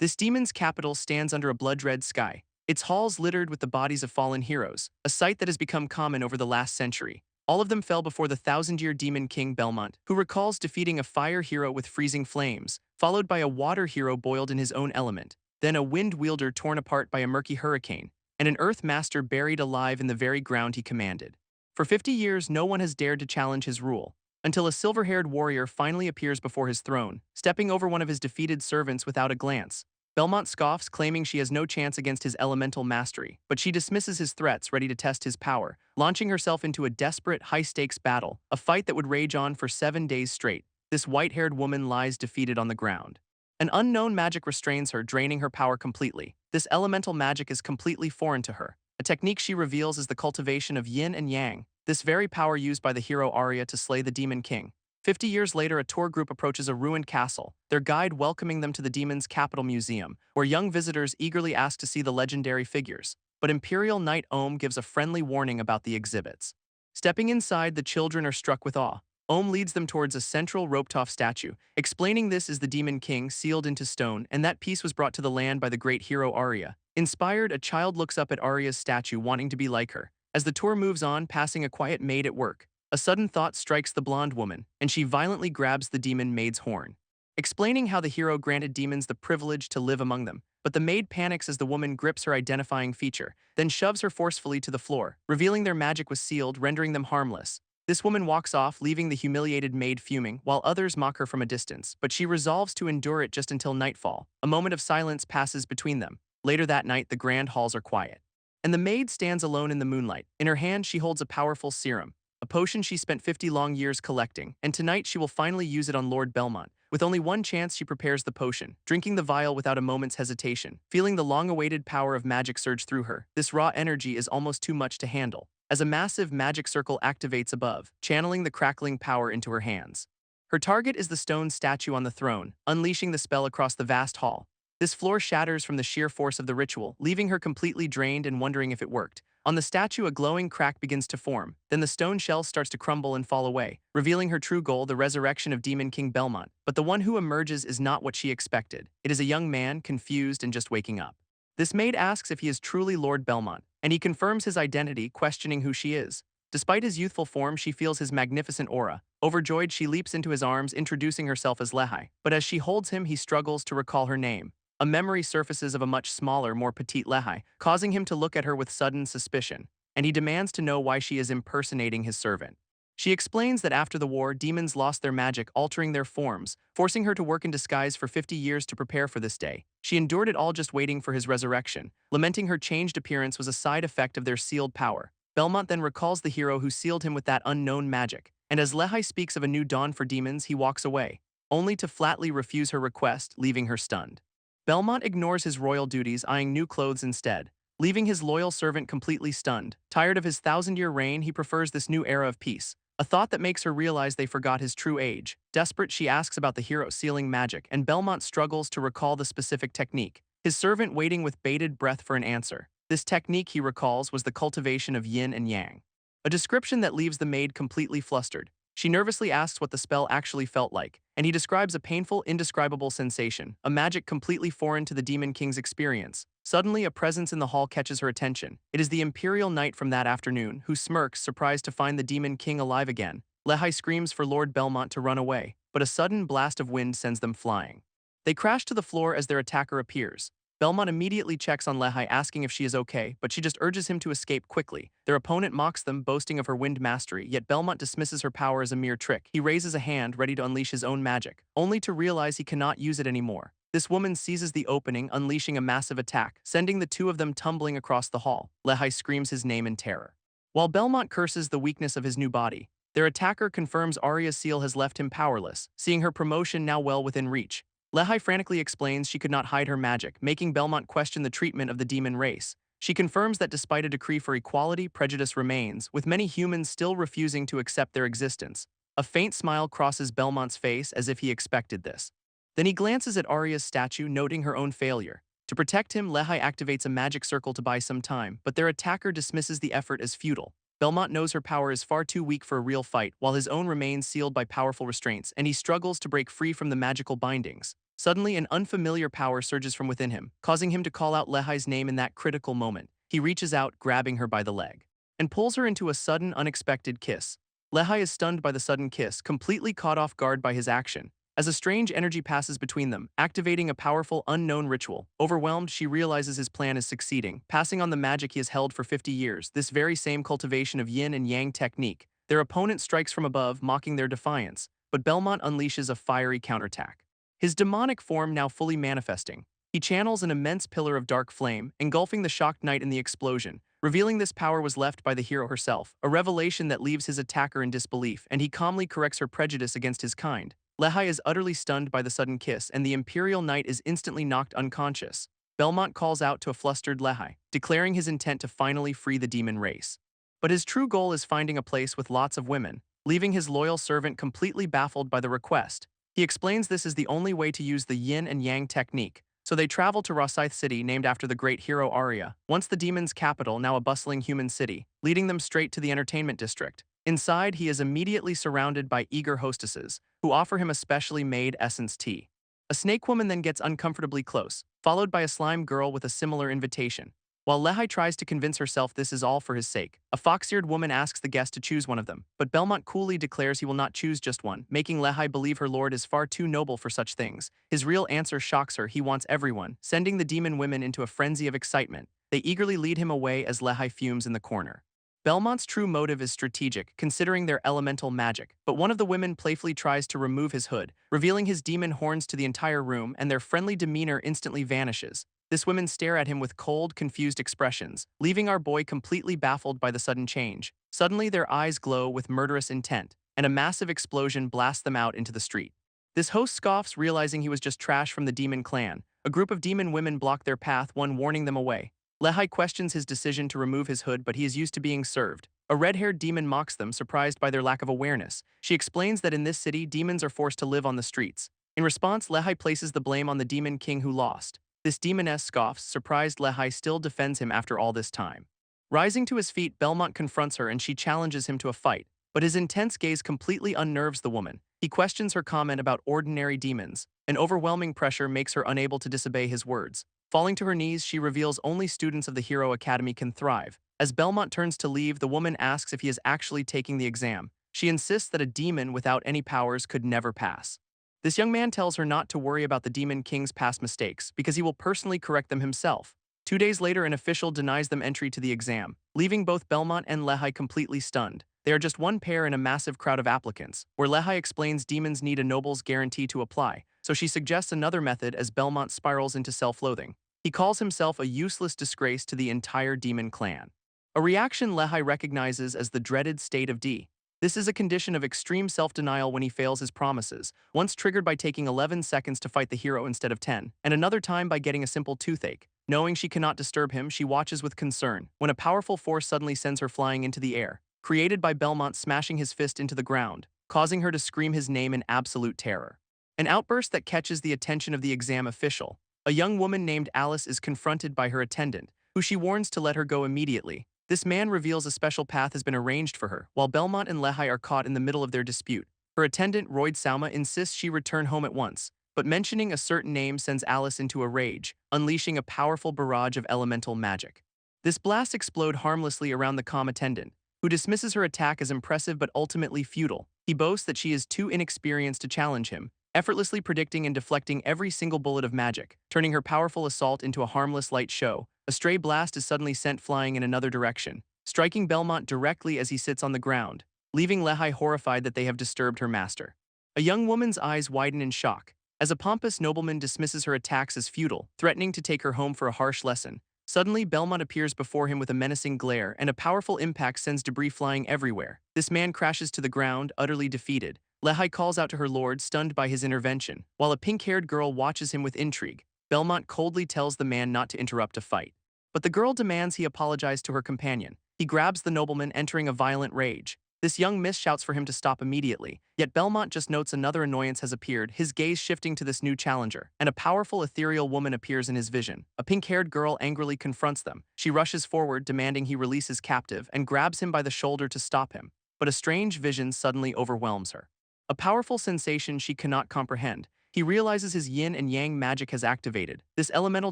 This demon's capital stands under a blood-red sky, its halls littered with the bodies of fallen heroes, a sight that has become common over the last century. All of them fell before the thousand-year demon king Belmont, who recalls defeating a fire hero with freezing flames, followed by a water hero boiled in his own element, then a wind wielder torn apart by a murky hurricane, and an earth master buried alive in the very ground he commanded. For 50 years, no one has dared to challenge his rule, until a silver-haired warrior finally appears before his throne, stepping over one of his defeated servants without a glance. Belmont scoffs, claiming she has no chance against his elemental mastery, but she dismisses his threats, ready to test his power, launching herself into a desperate, high-stakes battle, a fight that would rage on for 7 days straight. This white-haired woman lies defeated on the ground. An unknown magic restrains her, draining her power completely. This elemental magic is completely foreign to her. A technique she reveals is the cultivation of yin and yang, this very power used by the hero Arya to slay the Demon King. 50 years later, a tour group approaches a ruined castle, their guide welcoming them to the demon's capital museum, where young visitors eagerly ask to see the legendary figures. But Imperial Knight Ohm gives a friendly warning about the exhibits. Stepping inside, the children are struck with awe. Ohm leads them towards a central roped-off statue, explaining this is the Demon King sealed into stone, and that piece was brought to the land by the great hero Arya. Inspired, a child looks up at Arya's statue, wanting to be like her. As the tour moves on, passing a quiet maid at work, a sudden thought strikes the blonde woman, and she violently grabs the demon maid's horn, explaining how the hero granted demons the privilege to live among them. But the maid panics as the woman grips her identifying feature, then shoves her forcefully to the floor, revealing their magic was sealed, rendering them harmless. This woman walks off, leaving the humiliated maid fuming, while others mock her from a distance, but she resolves to endure it just until nightfall. A moment of silence passes between them. Later that night, the grand halls are quiet, and the maid stands alone in the moonlight. In her hand, she holds a powerful serum, a potion she spent 50 long years collecting, and tonight she will finally use it on Lord Belmont. With only one chance, she prepares the potion, drinking the vial without a moment's hesitation, feeling the long-awaited power of magic surge through her. This raw energy is almost too much to handle, as a massive magic circle activates above, channeling the crackling power into her hands. Her target is the stone statue on the throne, unleashing the spell across the vast hall. This floor shatters from the sheer force of the ritual, leaving her completely drained and wondering if it worked. On the statue, a glowing crack begins to form. Then the stone shell starts to crumble and fall away, revealing her true goal, the resurrection of Demon King Belmont. But the one who emerges is not what she expected. It is a young man, confused and just waking up. This maid asks if he is truly Lord Belmont, and he confirms his identity, questioning who she is. Despite his youthful form, she feels his magnificent aura. Overjoyed, she leaps into his arms, introducing herself as Lehai. But as she holds him, he struggles to recall her name. A memory surfaces of a much smaller, more petite Lehai, causing him to look at her with sudden suspicion, and he demands to know why she is impersonating his servant. She explains that after the war, demons lost their magic, altering their forms, forcing her to work in disguise for 50 years to prepare for this day. She endured it all just waiting for his resurrection, lamenting her changed appearance was a side effect of their sealed power. Belmont then recalls the hero who sealed him with that unknown magic, and as Lehai speaks of a new dawn for demons, he walks away, only to flatly refuse her request, leaving her stunned. Belmont ignores his royal duties, eyeing new clothes instead, leaving his loyal servant completely stunned. Tired of his thousand-year reign, he prefers this new era of peace, a thought that makes her realize they forgot his true age. Desperate, she asks about the hero sealing magic, and Belmont struggles to recall the specific technique, his servant waiting with bated breath for an answer. This technique, he recalls, was the cultivation of yin and yang, a description that leaves the maid completely flustered. She nervously asks what the spell actually felt like, and he describes a painful, indescribable sensation, a magic completely foreign to the Demon King's experience. Suddenly, a presence in the hall catches her attention. It is the Imperial Knight from that afternoon, who smirks, surprised to find the Demon King alive again. Lehai screams for Lord Belmont to run away, but a sudden blast of wind sends them flying. They crash to the floor as their attacker appears. Belmont immediately checks on Lehai, asking if she is okay, but she just urges him to escape quickly. Their opponent mocks them, boasting of her wind mastery, yet Belmont dismisses her power as a mere trick. He raises a hand, ready to unleash his own magic, only to realize he cannot use it anymore. This woman seizes the opening, unleashing a massive attack, sending the two of them tumbling across the hall. Lehai screams his name in terror, while Belmont curses the weakness of his new body. Their attacker confirms Arya's seal has left him powerless, seeing her promotion now well within reach. Lehai frantically explains she could not hide her magic, making Belmont question the treatment of the demon race. She confirms that despite a decree for equality, prejudice remains, with many humans still refusing to accept their existence. A faint smile crosses Belmont's face as if he expected this. Then he glances at Arya's statue, noting her own failure. To protect him, Lehai activates a magic circle to buy some time, but their attacker dismisses the effort as futile. Belmont knows her power is far too weak for a real fight, while his own remains sealed by powerful restraints, and he struggles to break free from the magical bindings. Suddenly, an unfamiliar power surges from within him, causing him to call out Lehai's name in that critical moment. He reaches out, grabbing her by the leg, and pulls her into a sudden, unexpected kiss. Lehai is stunned by the sudden kiss, completely caught off guard by his action. As a strange energy passes between them, activating a powerful, unknown ritual. Overwhelmed, she realizes his plan is succeeding, passing on the magic he has held for 50 years, this very same cultivation of yin and yang technique. Their opponent strikes from above, mocking their defiance, but Belmont unleashes a fiery counterattack. His demonic form now fully manifesting, he channels an immense pillar of dark flame, engulfing the shocked knight in the explosion. Revealing this power was left by the hero herself, a revelation that leaves his attacker in disbelief, and he calmly corrects her prejudice against his kind. Lehai is utterly stunned by the sudden kiss, and the Imperial Knight is instantly knocked unconscious. Belmont calls out to a flustered Lehai, declaring his intent to finally free the demon race. But his true goal is finding a place with lots of women, leaving his loyal servant completely baffled by the request. He explains this is the only way to use the yin and yang technique, so they travel to Rosyth City, named after the great hero Arya, once the demon's capital, now a bustling human city, leading them straight to the entertainment district. Inside, he is immediately surrounded by eager hostesses, who offer him a specially made essence tea. A snake woman then gets uncomfortably close, followed by a slime girl with a similar invitation. While Lehai tries to convince herself this is all for his sake, a fox-eared woman asks the guest to choose one of them, but Belmont coolly declares he will not choose just one, making Lehai believe her lord is far too noble for such things. His real answer shocks her: he wants everyone, sending the demon women into a frenzy of excitement. They eagerly lead him away as Lehai fumes in the corner. Belmont's true motive is strategic, considering their elemental magic, but one of the women playfully tries to remove his hood, revealing his demon horns to the entire room, and their friendly demeanor instantly vanishes. This women stare at him with cold, confused expressions, leaving our boy completely baffled by the sudden change. Suddenly, their eyes glow with murderous intent, and a massive explosion blasts them out into the street. This host scoffs, realizing he was just trash from the demon clan. A group of demon women block their path, one warning them away. Lehai questions his decision to remove his hood, but he is used to being served. A red-haired demon mocks them, surprised by their lack of awareness. She explains that in this city, demons are forced to live on the streets. In response, Lehai places the blame on the demon king who lost. This demoness scoffs, surprised Lehai still defends him after all this time. Rising to his feet, Belmont confronts her and she challenges him to a fight, but his intense gaze completely unnerves the woman. He questions her comment about ordinary demons. An overwhelming pressure makes her unable to disobey his words. Falling to her knees, she reveals only students of the Hero Academy can thrive. As Belmont turns to leave, the woman asks if he is actually taking the exam. She insists that a demon without any powers could never pass. This young man tells her not to worry about the Demon King's past mistakes, because he will personally correct them himself. 2 days later, an official denies them entry to the exam, leaving both Belmont and Lehai completely stunned. They are just one pair in a massive crowd of applicants, where Lehai explains demons need a noble's guarantee to apply, so she suggests another method as Belmont spirals into self-loathing. He calls himself a useless disgrace to the entire demon clan. A reaction Lehai recognizes as the dreaded state of D. This is a condition of extreme self-denial when he fails his promises, once triggered by taking 11 seconds to fight the hero instead of 10, and another time by getting a simple toothache. Knowing she cannot disturb him, she watches with concern, when a powerful force suddenly sends her flying into the air, created by Belmont smashing his fist into the ground, causing her to scream his name in absolute terror. An outburst that catches the attention of the exam official. A young woman named Alice is confronted by her attendant, who she warns to let her go immediately. This man reveals a special path has been arranged for her, while Belmont and Lehai are caught in the middle of their dispute. Her attendant, Royd Salma, insists she return home at once, but mentioning a certain name sends Alice into a rage, unleashing a powerful barrage of elemental magic. This blast explodes harmlessly around the calm attendant, who dismisses her attack as impressive but ultimately futile. He boasts that she is too inexperienced to challenge him, effortlessly predicting and deflecting every single bullet of magic, turning her powerful assault into a harmless light show. A stray blast is suddenly sent flying in another direction, striking Belmont directly as he sits on the ground, leaving Lehai horrified that they have disturbed her master. A young woman's eyes widen in shock, as a pompous nobleman dismisses her attacks as futile, threatening to take her home for a harsh lesson. Suddenly, Belmont appears before him with a menacing glare, and a powerful impact sends debris flying everywhere. This man crashes to the ground, utterly defeated. Lehai calls out to her lord, stunned by his intervention, while a pink-haired girl watches him with intrigue. Belmont coldly tells the man not to interrupt a fight, but the girl demands he apologize to her companion. He grabs the nobleman, entering a violent rage. This young miss shouts for him to stop immediately, yet Belmont just notes another annoyance has appeared, his gaze shifting to this new challenger, and a powerful ethereal woman appears in his vision. A pink-haired girl angrily confronts them. She rushes forward, demanding he release his captive, and grabs him by the shoulder to stop him, but a strange vision suddenly overwhelms her. A powerful sensation she cannot comprehend. He realizes his yin and yang magic has activated, this elemental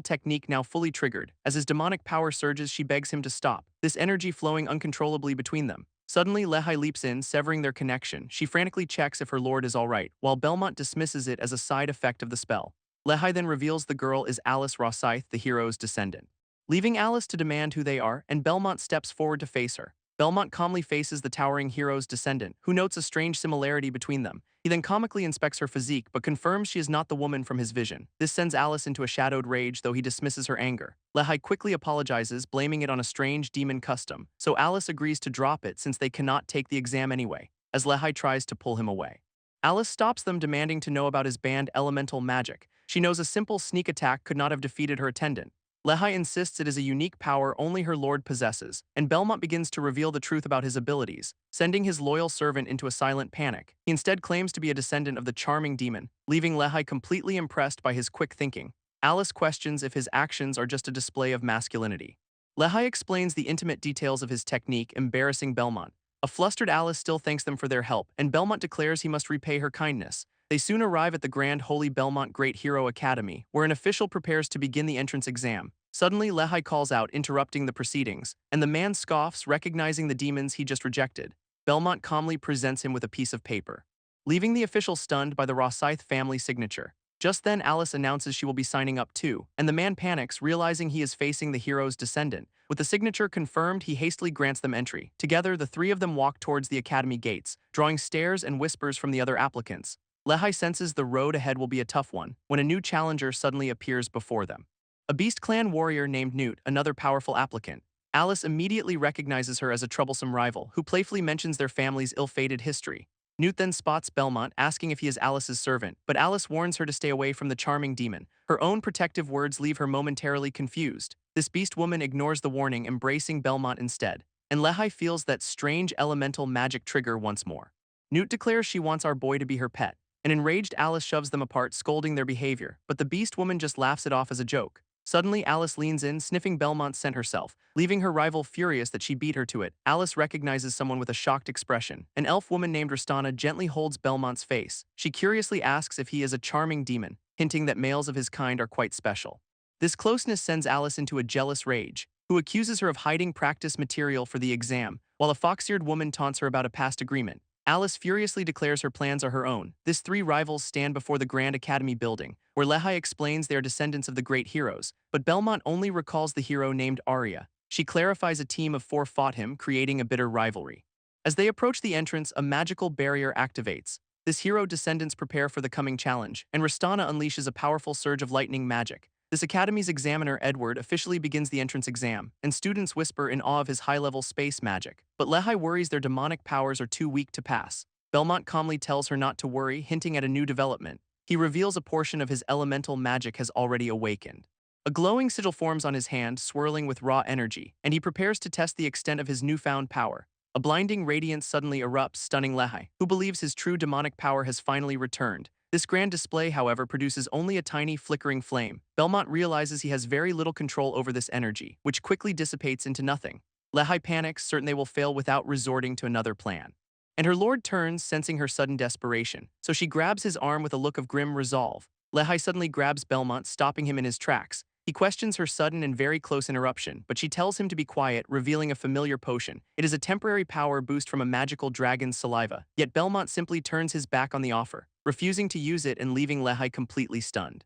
technique now fully triggered. As his demonic power surges, she begs him to stop, this energy flowing uncontrollably between them. Suddenly, Lehai leaps in, severing their connection. She frantically checks if her lord is alright, while Belmont dismisses it as a side effect of the spell. Lehai then reveals the girl is Alice Rosyth, the hero's descendant. Leaving Alice to demand who they are, and Belmont steps forward to face her. Belmont calmly faces the towering hero's descendant, who notes a strange similarity between them. He then comically inspects her physique but confirms she is not the woman from his vision. This sends Alice into a shadowed rage, though he dismisses her anger. Lehai quickly apologizes, blaming it on a strange demon custom, so Alice agrees to drop it since they cannot take the exam anyway, as Lehai tries to pull him away. Alice stops them, demanding to know about his banned elemental magic. She knows a simple sneak attack could not have defeated her attendant. Lehai insists it is a unique power only her lord possesses, and Belmont begins to reveal the truth about his abilities, sending his loyal servant into a silent panic. He instead claims to be a descendant of the charming demon, leaving Lehai completely impressed by his quick thinking. Alice questions if his actions are just a display of masculinity. Lehai explains the intimate details of his technique, embarrassing Belmont. A flustered Alice still thanks them for their help, and Belmont declares he must repay her kindness. They soon arrive at the Grand Holy Belmont Great Hero Academy, where an official prepares to begin the entrance exam. Suddenly, Lehai calls out, interrupting the proceedings, and the man scoffs, recognizing the demons he just rejected. Belmont calmly presents him with a piece of paper, leaving the official stunned by the Rosyth family signature. Just then, Alice announces she will be signing up too, and the man panics, realizing he is facing the hero's descendant. With the signature confirmed, he hastily grants them entry. Together, the three of them walk towards the academy gates, drawing stares and whispers from the other applicants. Lehai senses the road ahead will be a tough one, when a new challenger suddenly appears before them. A Beast Clan warrior named Newt, another powerful applicant. Alice immediately recognizes her as a troublesome rival, who playfully mentions their family's ill-fated history. Newt then spots Belmont, asking if he is Alice's servant, but Alice warns her to stay away from the charming demon. Her own protective words leave her momentarily confused. This beast woman ignores the warning, embracing Belmont instead, and Lehai feels that strange elemental magic trigger once more. Newt declares she wants our boy to be her pet. An enraged Alice shoves them apart, scolding their behavior, but the beast woman just laughs it off as a joke. Suddenly, Alice leans in, sniffing Belmont's scent herself, leaving her rival furious that she beat her to it. Alice recognizes someone with a shocked expression. An elf woman named Ristana gently holds Belmont's face. She curiously asks if he is a charming demon, hinting that males of his kind are quite special. This closeness sends Alice into a jealous rage, who accuses her of hiding practice material for the exam, while a fox-eared woman taunts her about a past agreement. Alice furiously declares her plans are her own. These three rivals stand before the Grand Academy building, where Lehai explains they are descendants of the great heroes, but Belmont only recalls the hero named Arya. She clarifies a team of four fought him, creating a bitter rivalry. As they approach the entrance, a magical barrier activates. This hero descendants prepare for the coming challenge, and Ristana unleashes a powerful surge of lightning magic. This academy's examiner, Edward, officially begins the entrance exam, and students whisper in awe of his high-level space magic. But Lehai worries their demonic powers are too weak to pass. Belmont calmly tells her not to worry, hinting at a new development. He reveals a portion of his elemental magic has already awakened. A glowing sigil forms on his hand, swirling with raw energy, and he prepares to test the extent of his newfound power. A blinding radiance suddenly erupts, stunning Lehai, who believes his true demonic power has finally returned. This grand display, however, produces only a tiny flickering flame. Belmont realizes he has very little control over this energy, which quickly dissipates into nothing. Lehai panics, certain they will fail without resorting to another plan. And her lord turns, sensing her sudden desperation, so she grabs his arm with a look of grim resolve. Lehai suddenly grabs Belmont, stopping him in his tracks. He questions her sudden and very close interruption, but she tells him to be quiet, revealing a familiar potion. It is a temporary power boost from a magical dragon's saliva, yet Belmont simply turns his back on the offer, refusing to use it and leaving Lehai completely stunned.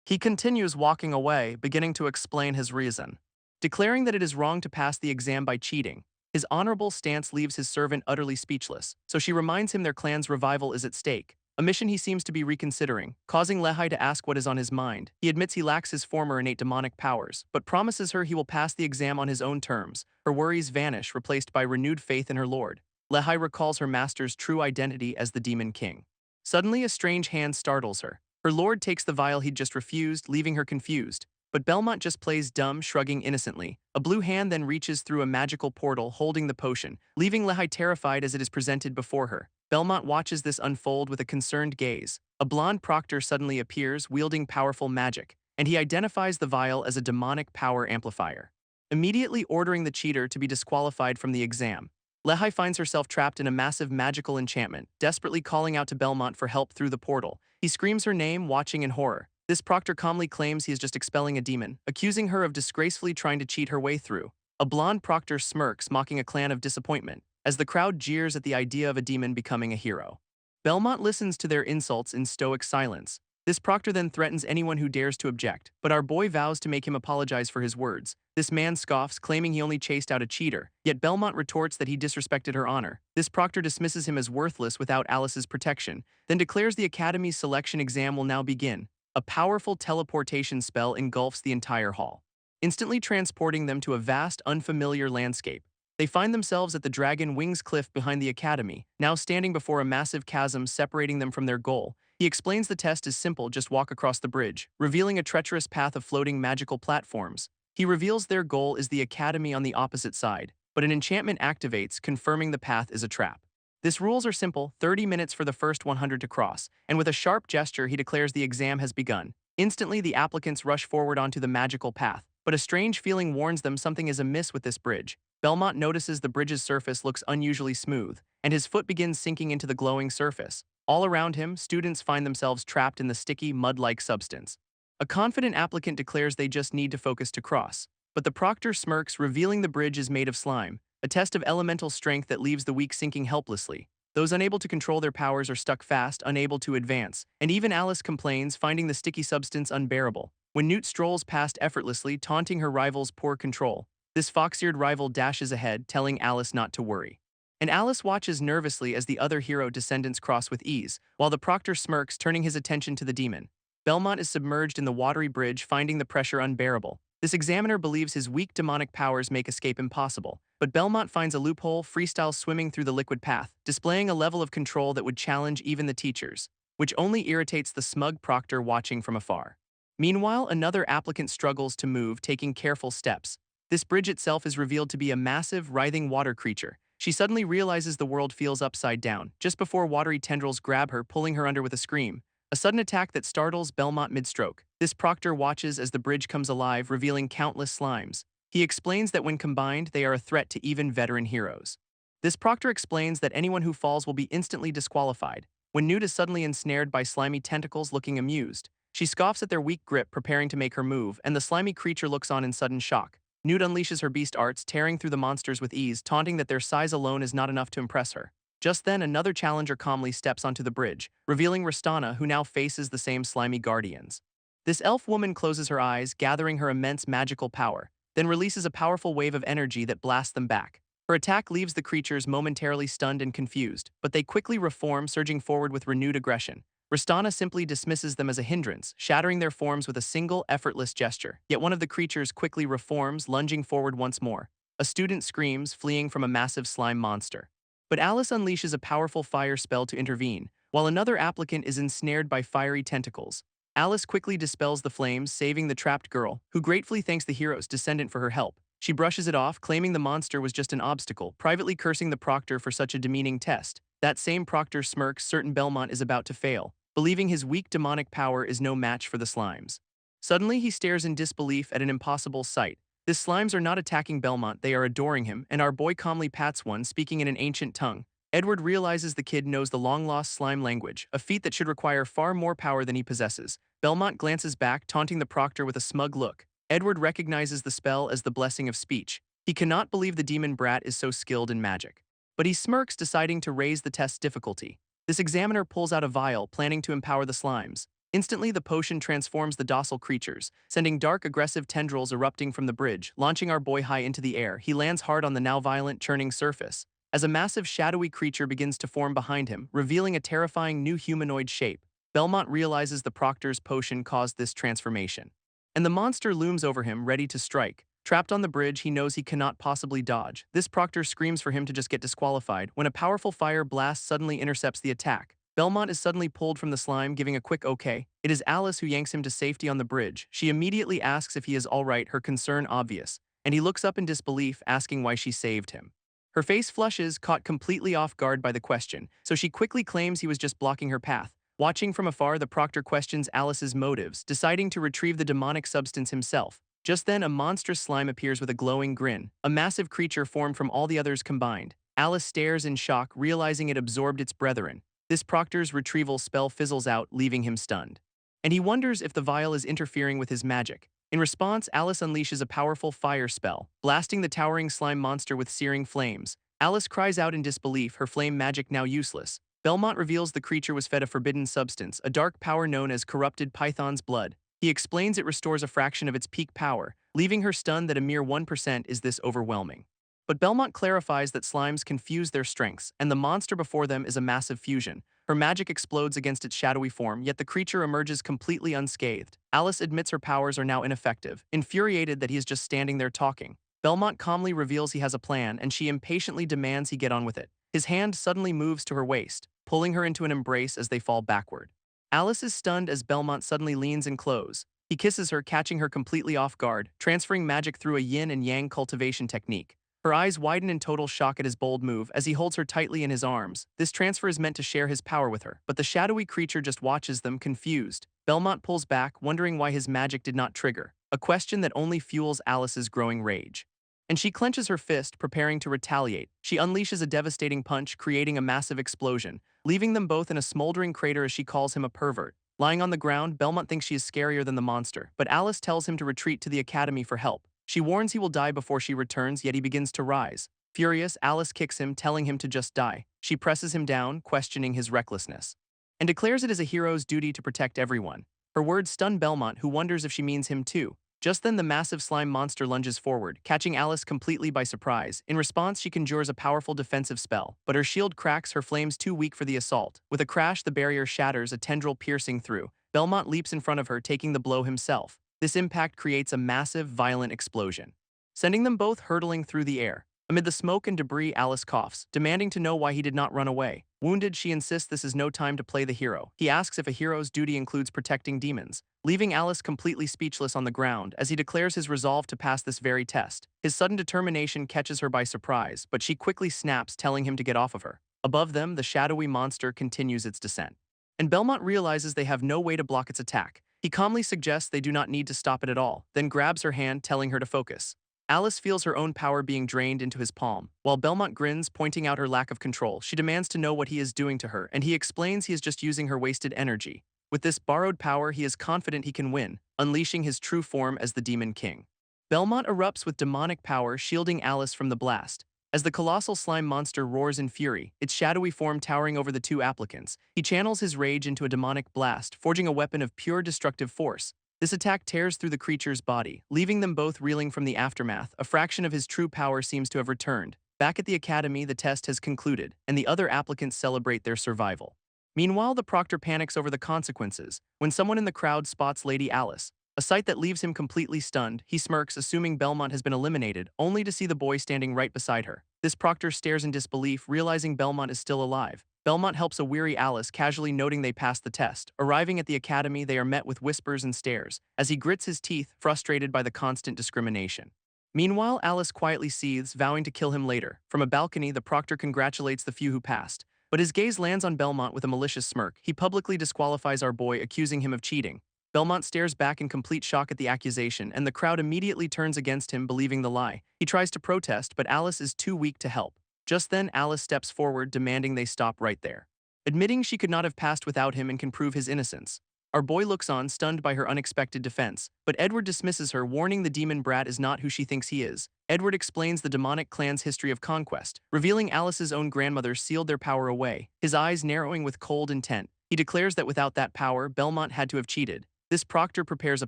He continues walking away, beginning to explain his reason, declaring that it is wrong to pass the exam by cheating. His honorable stance leaves his servant utterly speechless, so she reminds him their clan's revival is at stake, a mission he seems to be reconsidering, causing Lehai to ask what is on his mind. He admits he lacks his former innate demonic powers, but promises her he will pass the exam on his own terms. Her worries vanish, replaced by renewed faith in her lord. Lehai recalls her master's true identity as the Demon King. Suddenly, a strange hand startles her. Her lord takes the vial he'd just refused, leaving her confused. But Belmont just plays dumb, shrugging innocently. A blue hand then reaches through a magical portal, holding the potion, leaving Lehai terrified as it is presented before her. Belmont watches this unfold with a concerned gaze. A blonde proctor suddenly appears, wielding powerful magic, and he identifies the vial as a demonic power amplifier, immediately ordering the cheater to be disqualified from the exam. Lehai finds herself trapped in a massive magical enchantment, desperately calling out to Belmont for help through the portal. He screams her name, watching in horror. This proctor calmly claims he is just expelling a demon, accusing her of disgracefully trying to cheat her way through. A blonde proctor smirks, mocking a clan of disappointment, as the crowd jeers at the idea of a demon becoming a hero. Belmont listens to their insults in stoic silence. This proctor then threatens anyone who dares to object, but our boy vows to make him apologize for his words. This man scoffs, claiming he only chased out a cheater, yet Belmont retorts that he disrespected her honor. This proctor dismisses him as worthless without Alice's protection, then declares the Academy's selection exam will now begin. A powerful teleportation spell engulfs the entire hall, instantly transporting them to a vast, unfamiliar landscape. They find themselves at the Dragon Wings cliff behind the Academy, now standing before a massive chasm separating them from their goal. He explains the test is simple, just walk across the bridge, revealing a treacherous path of floating magical platforms. He reveals their goal is the Academy on the opposite side, but an enchantment activates, confirming the path is a trap. These rules are simple, 30 minutes for the first 100 to cross, and with a sharp gesture he declares the exam has begun. Instantly the applicants rush forward onto the magical path, but a strange feeling warns them something is amiss with this bridge. Belmont notices the bridge's surface looks unusually smooth, and his foot begins sinking into the glowing surface. All around him, students find themselves trapped in the sticky, mud-like substance. A confident applicant declares they just need to focus to cross, but the proctor smirks, revealing the bridge is made of slime, a test of elemental strength that leaves the weak sinking helplessly. Those unable to control their powers are stuck fast, unable to advance, and even Alice complains, finding the sticky substance unbearable. When Newt strolls past effortlessly, taunting her rival's poor control, this fox-eared rival dashes ahead, telling Alice not to worry. And Alice watches nervously as the other hero descendants cross with ease, while the proctor smirks, turning his attention to the demon. Belmont is submerged in the watery bridge, finding the pressure unbearable. This examiner believes his weak demonic powers make escape impossible, but Belmont finds a loophole, freestyle swimming through the liquid path, displaying a level of control that would challenge even the teachers, which only irritates the smug proctor watching from afar. Meanwhile, another applicant struggles to move, taking careful steps. This bridge itself is revealed to be a massive, writhing water creature. She suddenly realizes the world feels upside down, just before watery tendrils grab her, pulling her under with a scream. A sudden attack that startles Belmont mid-stroke. This proctor watches as the bridge comes alive, revealing countless slimes. He explains that when combined, they are a threat to even veteran heroes. This proctor explains that anyone who falls will be instantly disqualified. When Newt is suddenly ensnared by slimy tentacles, looking amused, she scoffs at their weak grip, preparing to make her move, and the slimy creature looks on in sudden shock. Newt unleashes her beast arts, tearing through the monsters with ease, taunting that their size alone is not enough to impress her. Just then, another challenger calmly steps onto the bridge, revealing Ristana, who now faces the same slimy guardians. This elf woman closes her eyes, gathering her immense magical power, then releases a powerful wave of energy that blasts them back. Her attack leaves the creatures momentarily stunned and confused, but they quickly reform, surging forward with renewed aggression. Ristana simply dismisses them as a hindrance, shattering their forms with a single, effortless gesture. Yet one of the creatures quickly reforms, lunging forward once more. A student screams, fleeing from a massive slime monster. But Alice unleashes a powerful fire spell to intervene, while another applicant is ensnared by fiery tentacles. Alice quickly dispels the flames, saving the trapped girl, who gratefully thanks the hero's descendant for her help. She brushes it off, claiming the monster was just an obstacle, privately cursing the proctor for such a demeaning test. That same proctor smirks, certain Belmont is about to fail, believing his weak demonic power is no match for the slimes. Suddenly, he stares in disbelief at an impossible sight. The slimes are not attacking Belmont, they are adoring him, and our boy calmly pats one, speaking in an ancient tongue. Edward realizes the kid knows the long-lost slime language, a feat that should require far more power than he possesses. Belmont glances back, taunting the proctor with a smug look. Edward recognizes the spell as the blessing of speech. He cannot believe the demon brat is so skilled in magic. But he smirks, deciding to raise the test's difficulty. This examiner pulls out a vial, planning to empower the slimes. Instantly, the potion transforms the docile creatures, sending dark, aggressive tendrils erupting from the bridge, launching our boy high into the air. He lands hard on the now violent, churning surface, as a massive, shadowy creature begins to form behind him, revealing a terrifying new humanoid shape. Belmont realizes the proctor's potion caused this transformation, and the monster looms over him, ready to strike. Trapped on the bridge, he knows he cannot possibly dodge. This proctor screams for him to just get disqualified when a powerful fire blast suddenly intercepts the attack. Belmont is suddenly pulled from the slime, giving a quick okay. It is Alice who yanks him to safety on the bridge. She immediately asks if he is all right, her concern obvious, and he looks up in disbelief, asking why she saved him. Her face flushes, caught completely off guard by the question, so she quickly claims he was just blocking her path. Watching from afar, the proctor questions Alice's motives, deciding to retrieve the demonic substance himself. Just then, a monstrous slime appears with a glowing grin, a massive creature formed from all the others combined. Alice stares in shock, realizing it absorbed its brethren. This proctor's retrieval spell fizzles out, leaving him stunned. And he wonders if the vial is interfering with his magic. In response, Alice unleashes a powerful fire spell, blasting the towering slime monster with searing flames. Alice cries out in disbelief, her flame magic now useless. Belmont reveals the creature was fed a forbidden substance, a dark power known as corrupted python's blood. He explains it restores a fraction of its peak power, leaving her stunned that a mere 1% is this overwhelming. But Belmont clarifies that slimes confuse their strengths, and the monster before them is a massive fusion. Her magic explodes against its shadowy form, yet the creature emerges completely unscathed. Alice admits her powers are now ineffective, infuriated that he is just standing there talking. Belmont calmly reveals he has a plan, and she impatiently demands he get on with it. His hand suddenly moves to her waist, pulling her into an embrace as they fall backward. Alice is stunned as Belmont suddenly leans in close. He kisses her, catching her completely off guard, transferring magic through a yin and yang cultivation technique. Her eyes widen in total shock at his bold move as he holds her tightly in his arms. This transfer is meant to share his power with her, but the shadowy creature just watches them, confused. Belmont pulls back, wondering why his magic did not trigger, a question that only fuels Alice's growing rage. And she clenches her fist, preparing to retaliate. She unleashes a devastating punch, creating a massive explosion, leaving them both in a smoldering crater as she calls him a pervert. Lying on the ground, Belmont thinks she is scarier than the monster, but Alice tells him to retreat to the academy for help. She warns he will die before she returns, yet he begins to rise. Furious, Alice kicks him, telling him to just die. She presses him down, questioning his recklessness, and declares it is a hero's duty to protect everyone. Her words stun Belmont, who wonders if she means him too. Just then the massive slime monster lunges forward, catching Alice completely by surprise. In response, she conjures a powerful defensive spell, but her shield cracks, her flames too weak for the assault. With a crash, the barrier shatters, a tendril piercing through. Belmont leaps in front of her, taking the blow himself. This impact creates a massive, violent explosion, sending them both hurtling through the air. Amid the smoke and debris, Alice coughs, demanding to know why he did not run away. Wounded, she insists this is no time to play the hero. He asks if a hero's duty includes protecting demons, leaving Alice completely speechless on the ground as he declares his resolve to pass this very test. His sudden determination catches her by surprise, but she quickly snaps, telling him to get off of her. Above them, the shadowy monster continues its descent, and Belmont realizes they have no way to block its attack. He calmly suggests they do not need to stop it at all, then grabs her hand, telling her to focus. Alice feels her own power being drained into his palm. While Belmont grins, pointing out her lack of control, she demands to know what he is doing to her, and he explains he is just using her wasted energy. With this borrowed power, he is confident he can win, unleashing his true form as the Demon King. Belmont erupts with demonic power, shielding Alice from the blast. As the colossal slime monster roars in fury, its shadowy form towering over the two applicants, he channels his rage into a demonic blast, forging a weapon of pure destructive force. This attack tears through the creature's body, leaving them both reeling from the aftermath. A fraction of his true power seems to have returned. Back at the academy, the test has concluded, and the other applicants celebrate their survival. Meanwhile, the proctor panics over the consequences when someone in the crowd spots Lady Alice, a sight that leaves him completely stunned. He smirks, assuming Belmont has been eliminated, only to see the boy standing right beside her. This proctor stares in disbelief, realizing Belmont is still alive. Belmont helps a weary Alice, casually noting they passed the test. Arriving at the academy, they are met with whispers and stares, as he grits his teeth, frustrated by the constant discrimination. Meanwhile, Alice quietly seethes, vowing to kill him later. From a balcony, the proctor congratulates the few who passed, but his gaze lands on Belmont with a malicious smirk. He publicly disqualifies our boy, accusing him of cheating. Belmont stares back in complete shock at the accusation, and the crowd immediately turns against him, believing the lie. He tries to protest, but Alice is too weak to help. Just then, Alice steps forward, demanding they stop right there, admitting she could not have passed without him and can prove his innocence. Our boy looks on, stunned by her unexpected defense, but Edward dismisses her, warning the demon brat is not who she thinks he is. Edward explains the demonic clan's history of conquest, revealing Alice's own grandmother sealed their power away, his eyes narrowing with cold intent. He declares that without that power, Belmont had to have cheated. This proctor prepares a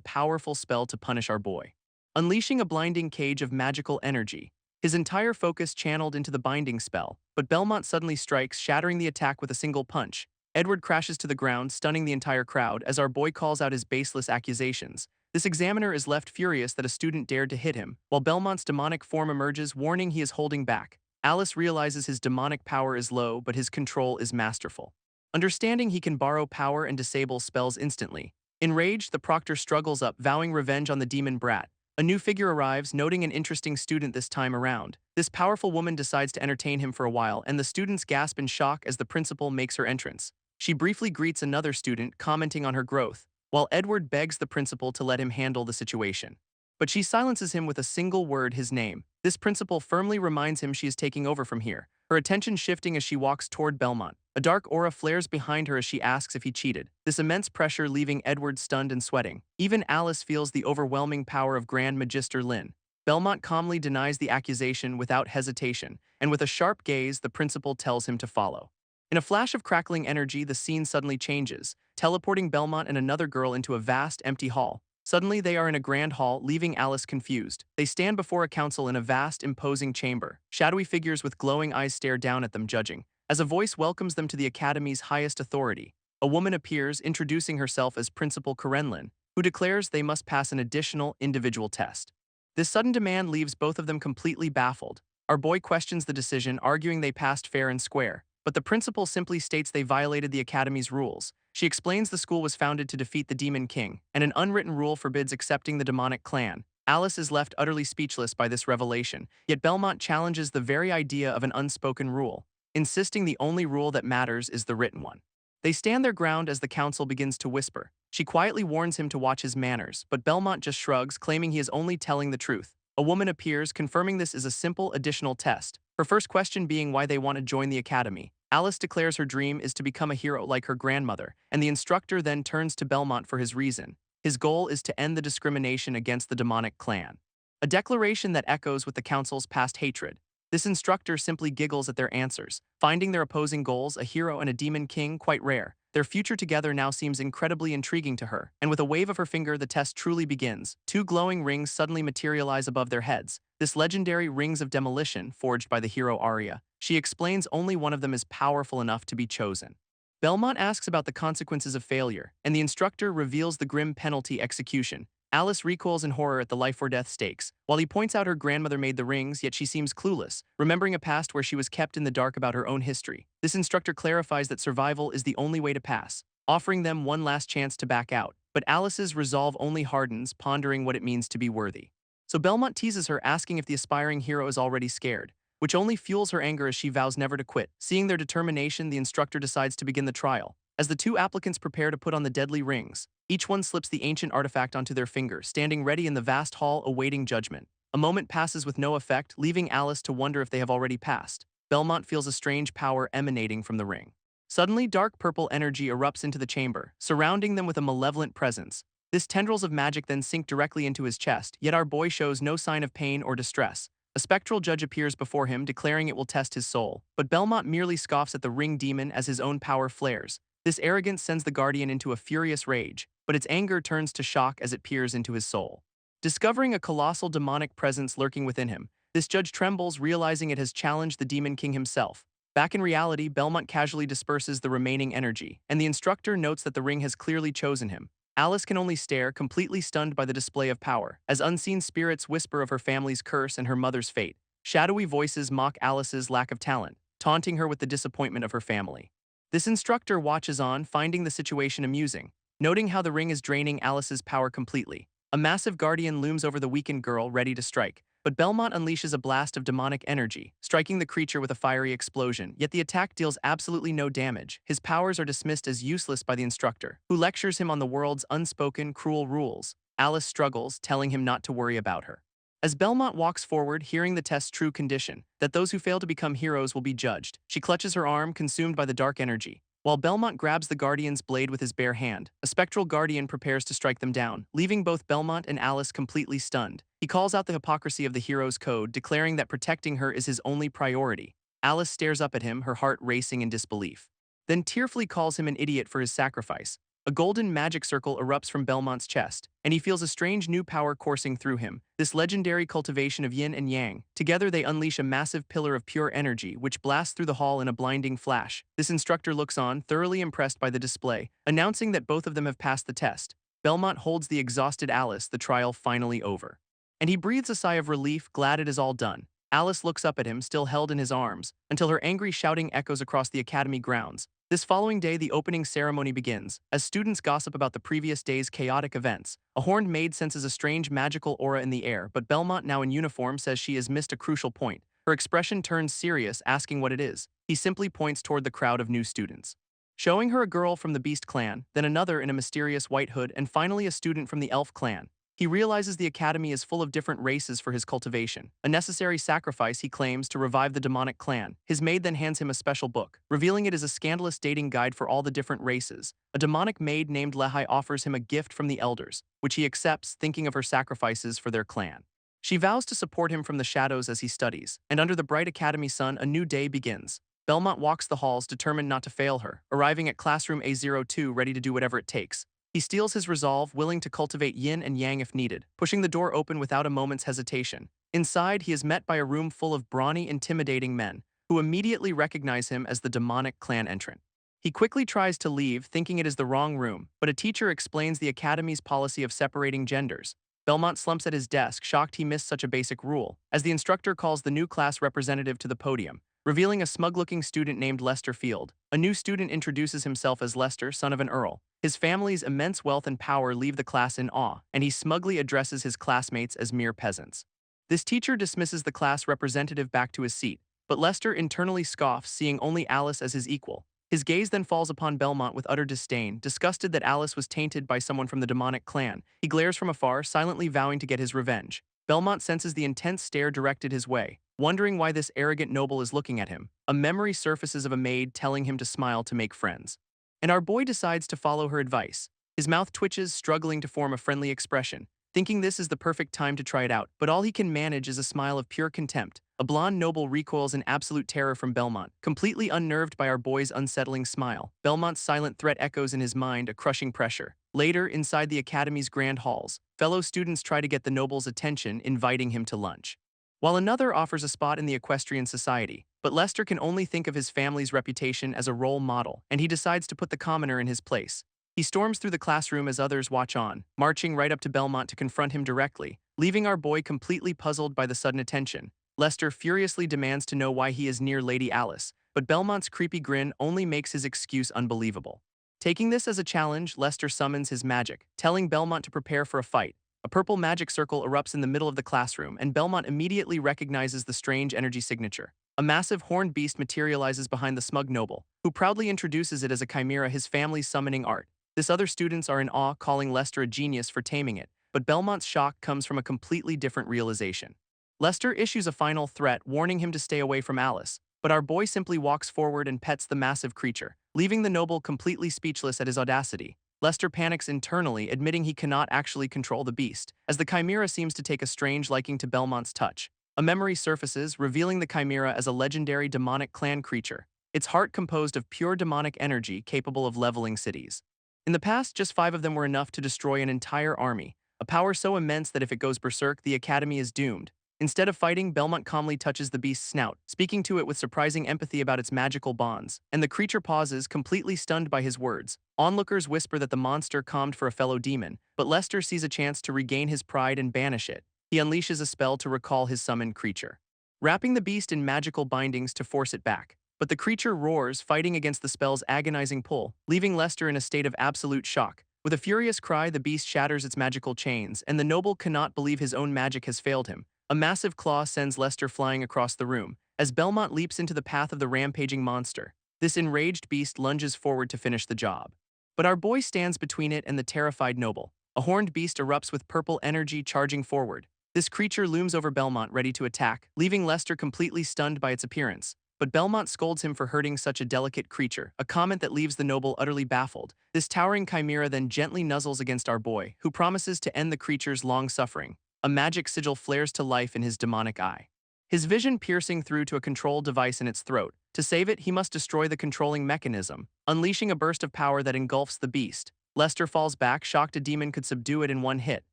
powerful spell to punish our boy, unleashing a blinding cage of magical energy, his entire focus channeled into the binding spell. But Belmont suddenly strikes, shattering the attack with a single punch. Edward crashes to the ground, stunning the entire crowd as our boy calls out his baseless accusations. This examiner is left furious that a student dared to hit him, while Belmont's demonic form emerges, warning he is holding back. Alice realizes his demonic power is low, but his control is masterful. Understanding he can borrow power and disable spells instantly, enraged, the proctor struggles up, vowing revenge on the demon brat. A new figure arrives, noting an interesting student this time around. This powerful woman decides to entertain him for a while, and the students gasp in shock as the principal makes her entrance. She briefly greets another student, commenting on her growth, while Edward begs the principal to let him handle the situation. But she silences him with a single word, his name. This principal firmly reminds him she is taking over from here, her attention shifting as she walks toward Belmont. A dark aura flares behind her as she asks if he cheated, this immense pressure leaving Edward stunned and sweating. Even Alice feels the overwhelming power of Grand Magister Lin. Belmont calmly denies the accusation without hesitation, and with a sharp gaze, the principal tells him to follow. In a flash of crackling energy, the scene suddenly changes, teleporting Belmont and another girl into a vast, empty hall. Suddenly, they are in a grand hall, leaving Alice confused. They stand before a council in a vast, imposing chamber. Shadowy figures with glowing eyes stare down at them, judging. As a voice welcomes them to the Academy's highest authority, a woman appears, introducing herself as Principal Karenlin, who declares they must pass an additional individual test. This sudden demand leaves both of them completely baffled. Our boy questions the decision, arguing they passed fair and square, but the principal simply states they violated the Academy's rules. She explains the school was founded to defeat the Demon King, and an unwritten rule forbids accepting the demonic clan. Alice is left utterly speechless by this revelation, yet Belmont challenges the very idea of an unspoken rule, insisting the only rule that matters is the written one. They stand their ground as the council begins to whisper. She quietly warns him to watch his manners, but Belmont just shrugs, claiming he is only telling the truth. A woman appears, confirming this is a simple additional test, her first question being why they want to join the academy. Alice declares her dream is to become a hero like her grandmother, and the instructor then turns to Belmont for his reason. His goal is to end the discrimination against the demonic clan. A declaration that echoes with the council's past hatred. This instructor simply giggles at their answers, finding their opposing goals, a hero and a demon king, quite rare. Their future together now seems incredibly intriguing to her, and with a wave of her finger the test truly begins. Two glowing rings suddenly materialize above their heads. This legendary rings of demolition, forged by the hero Arya. She explains only one of them is powerful enough to be chosen. Belmont asks about the consequences of failure, and the instructor reveals the grim penalty: execution. Alice recoils in horror at the life-or-death stakes. While he points out her grandmother made the rings, yet she seems clueless, remembering a past where she was kept in the dark about her own history. This instructor clarifies that survival is the only way to pass, offering them one last chance to back out. But Alice's resolve only hardens, pondering what it means to be worthy. So Belmont teases her, asking if the aspiring hero is already scared, which only fuels her anger as she vows never to quit. Seeing their determination, the instructor decides to begin the trial. As the two applicants prepare to put on the deadly rings, each one slips the ancient artifact onto their finger, standing ready in the vast hall awaiting judgment. A moment passes with no effect, leaving Alice to wonder if they have already passed. Belmont feels a strange power emanating from the ring. Suddenly, dark purple energy erupts into the chamber, surrounding them with a malevolent presence. This tendrils of magic then sink directly into his chest, yet our boy shows no sign of pain or distress. A spectral judge appears before him, declaring it will test his soul, but Belmont merely scoffs at the ring demon as his own power flares. This arrogance sends the Guardian into a furious rage, but its anger turns to shock as it peers into his soul. Discovering a colossal demonic presence lurking within him, this judge trembles, realizing it has challenged the Demon King himself. Back in reality, Belmont casually disperses the remaining energy, and the instructor notes that the ring has clearly chosen him. Alice can only stare, completely stunned by the display of power, as unseen spirits whisper of her family's curse and her mother's fate. Shadowy voices mock Alice's lack of talent, taunting her with the disappointment of her family. This instructor watches on, finding the situation amusing, noting how the ring is draining Alice's power completely. A massive guardian looms over the weakened girl, ready to strike, but Belmont unleashes a blast of demonic energy, striking the creature with a fiery explosion, yet the attack deals absolutely no damage. His powers are dismissed as useless by the instructor, who lectures him on the world's unspoken, cruel rules. Alice struggles, telling him not to worry about her. As Belmont walks forward, hearing the test's true condition, that those who fail to become heroes will be judged, she clutches her arm, consumed by the dark energy. While Belmont grabs the Guardian's blade with his bare hand, a spectral Guardian prepares to strike them down, leaving both Belmont and Alice completely stunned. He calls out the hypocrisy of the hero's code, declaring that protecting her is his only priority. Alice stares up at him, her heart racing in disbelief, then tearfully calls him an idiot for his sacrifice. A golden magic circle erupts from Belmont's chest, and he feels a strange new power coursing through him, this legendary cultivation of yin and yang. Together they unleash a massive pillar of pure energy which blasts through the hall in a blinding flash. This instructor looks on, thoroughly impressed by the display, announcing that both of them have passed the test. Belmont holds the exhausted Alice, the trial finally over. And he breathes a sigh of relief, glad it is all done. Alice looks up at him, still held in his arms, until her angry shouting echoes across the academy grounds. This following day, the opening ceremony begins. As students gossip about the previous day's chaotic events, a horned maid senses a strange magical aura in the air, but Belmont, now in uniform, says she has missed a crucial point. Her expression turns serious, asking what it is. He simply points toward the crowd of new students, showing her a girl from the Beast clan, then another in a mysterious white hood, and finally a student from the Elf clan. He realizes the academy is full of different races for his cultivation, a necessary sacrifice he claims to revive the demonic clan. His maid then hands him a special book, revealing it is a scandalous dating guide for all the different races. A demonic maid named Lehai offers him a gift from the elders, which he accepts, thinking of her sacrifices for their clan. She vows to support him from the shadows as he studies, and under the bright academy sun, a new day begins. Belmont walks the halls, determined not to fail her, arriving at classroom A02 ready to do whatever it takes. He steels his resolve, willing to cultivate yin and yang if needed, pushing the door open without a moment's hesitation. Inside, he is met by a room full of brawny, intimidating men, who immediately recognize him as the demonic clan entrant. He quickly tries to leave, thinking it is the wrong room, but a teacher explains the academy's policy of separating genders. Belmont slumps at his desk, shocked he missed such a basic rule, as the instructor calls the new class representative to the podium, revealing a smug-looking student named Lester Field. A new student introduces himself as Lester, son of an earl. His family's immense wealth and power leave the class in awe, and he smugly addresses his classmates as mere peasants. This teacher dismisses the class representative back to his seat, but Lester internally scoffs, seeing only Alice as his equal. His gaze then falls upon Belmont with utter disdain, disgusted that Alice was tainted by someone from the demonic clan. He glares from afar, silently vowing to get his revenge. Belmont senses the intense stare directed his way, wondering why this arrogant noble is looking at him. A memory surfaces of a maid telling him to smile to make friends. And our boy decides to follow her advice. His mouth twitches, struggling to form a friendly expression, thinking this is the perfect time to try it out, but all he can manage is a smile of pure contempt. A blonde noble recoils in absolute terror from Belmont, completely unnerved by our boy's unsettling smile. Belmont's silent threat echoes in his mind, a crushing pressure. Later, inside the academy's grand halls, fellow students try to get the noble's attention, inviting him to lunch, while another offers a spot in the equestrian society. But Lester can only think of his family's reputation as a role model, and he decides to put the commoner in his place. He storms through the classroom as others watch on, marching right up to Belmont to confront him directly, leaving our boy completely puzzled by the sudden attention. Lester furiously demands to know why he is near Lady Alice, but Belmont's creepy grin only makes his excuse unbelievable. Taking this as a challenge, Lester summons his magic, telling Belmont to prepare for a fight. A purple magic circle erupts in the middle of the classroom, and Belmont immediately recognizes the strange energy signature. A massive horned beast materializes behind the smug noble, who proudly introduces it as a chimera, his family's summoning art. This other students are in awe, calling Lester a genius for taming it, but Belmont's shock comes from a completely different realization. Lester issues a final threat, warning him to stay away from Alice, but our boy simply walks forward and pets the massive creature, leaving the noble completely speechless at his audacity. Lester panics internally, admitting he cannot actually control the beast, as the chimera seems to take a strange liking to Belmont's touch. A memory surfaces, revealing the chimera as a legendary demonic clan creature, its heart composed of pure demonic energy capable of leveling cities. In the past, just 5 of them were enough to destroy an entire army, a power so immense that if it goes berserk, the academy is doomed. Instead of fighting, Belmont calmly touches the beast's snout, speaking to it with surprising empathy about its magical bonds, and the creature pauses, completely stunned by his words. Onlookers whisper that the monster calmed for a fellow demon, but Lester sees a chance to regain his pride and banish it. He unleashes a spell to recall his summoned creature, wrapping the beast in magical bindings to force it back. But the creature roars, fighting against the spell's agonizing pull, leaving Lester in a state of absolute shock. With a furious cry, the beast shatters its magical chains, and the noble cannot believe his own magic has failed him. A massive claw sends Lester flying across the room, as Belmont leaps into the path of the rampaging monster. This enraged beast lunges forward to finish the job, but our boy stands between it and the terrified noble. A horned beast erupts with purple energy, charging forward. This creature looms over Belmont, ready to attack, leaving Lester completely stunned by its appearance. But Belmont scolds him for hurting such a delicate creature, a comment that leaves the noble utterly baffled. This towering chimera then gently nuzzles against our boy, who promises to end the creature's long suffering. A magic sigil flares to life in his demonic eye, his vision piercing through to a control device in its throat. To save it, he must destroy the controlling mechanism, unleashing a burst of power that engulfs the beast. Lester falls back, shocked a demon could subdue it in one hit.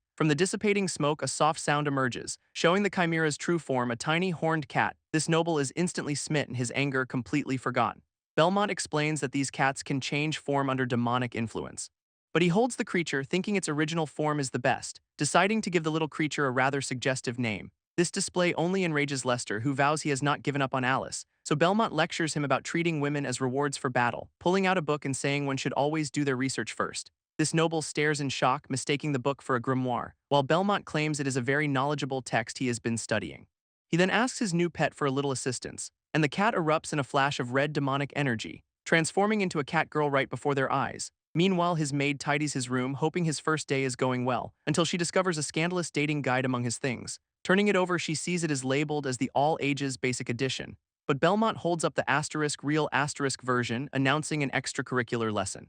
From the dissipating smoke, a soft sound emerges, showing the chimera's true form, a tiny horned cat. This noble is instantly smitten, his anger completely forgotten. Belmont explains that these cats can change form under demonic influence, but he holds the creature, thinking its original form is the best, deciding to give the little creature a rather suggestive name. This display only enrages Lester, who vows he has not given up on Alice, so Belmont lectures him about treating women as rewards for battle, pulling out a book and saying one should always do their research first. This noble stares in shock, mistaking the book for a grimoire, while Belmont claims it is a very knowledgeable text he has been studying. He then asks his new pet for a little assistance, and the cat erupts in a flash of red demonic energy, transforming into a cat girl right before their eyes. Meanwhile, his maid tidies his room, hoping his first day is going well, until she discovers a scandalous dating guide among his things. Turning it over, she sees it is labeled as the All Ages Basic Edition. But Belmont holds up the real asterisk version, announcing an extracurricular lesson.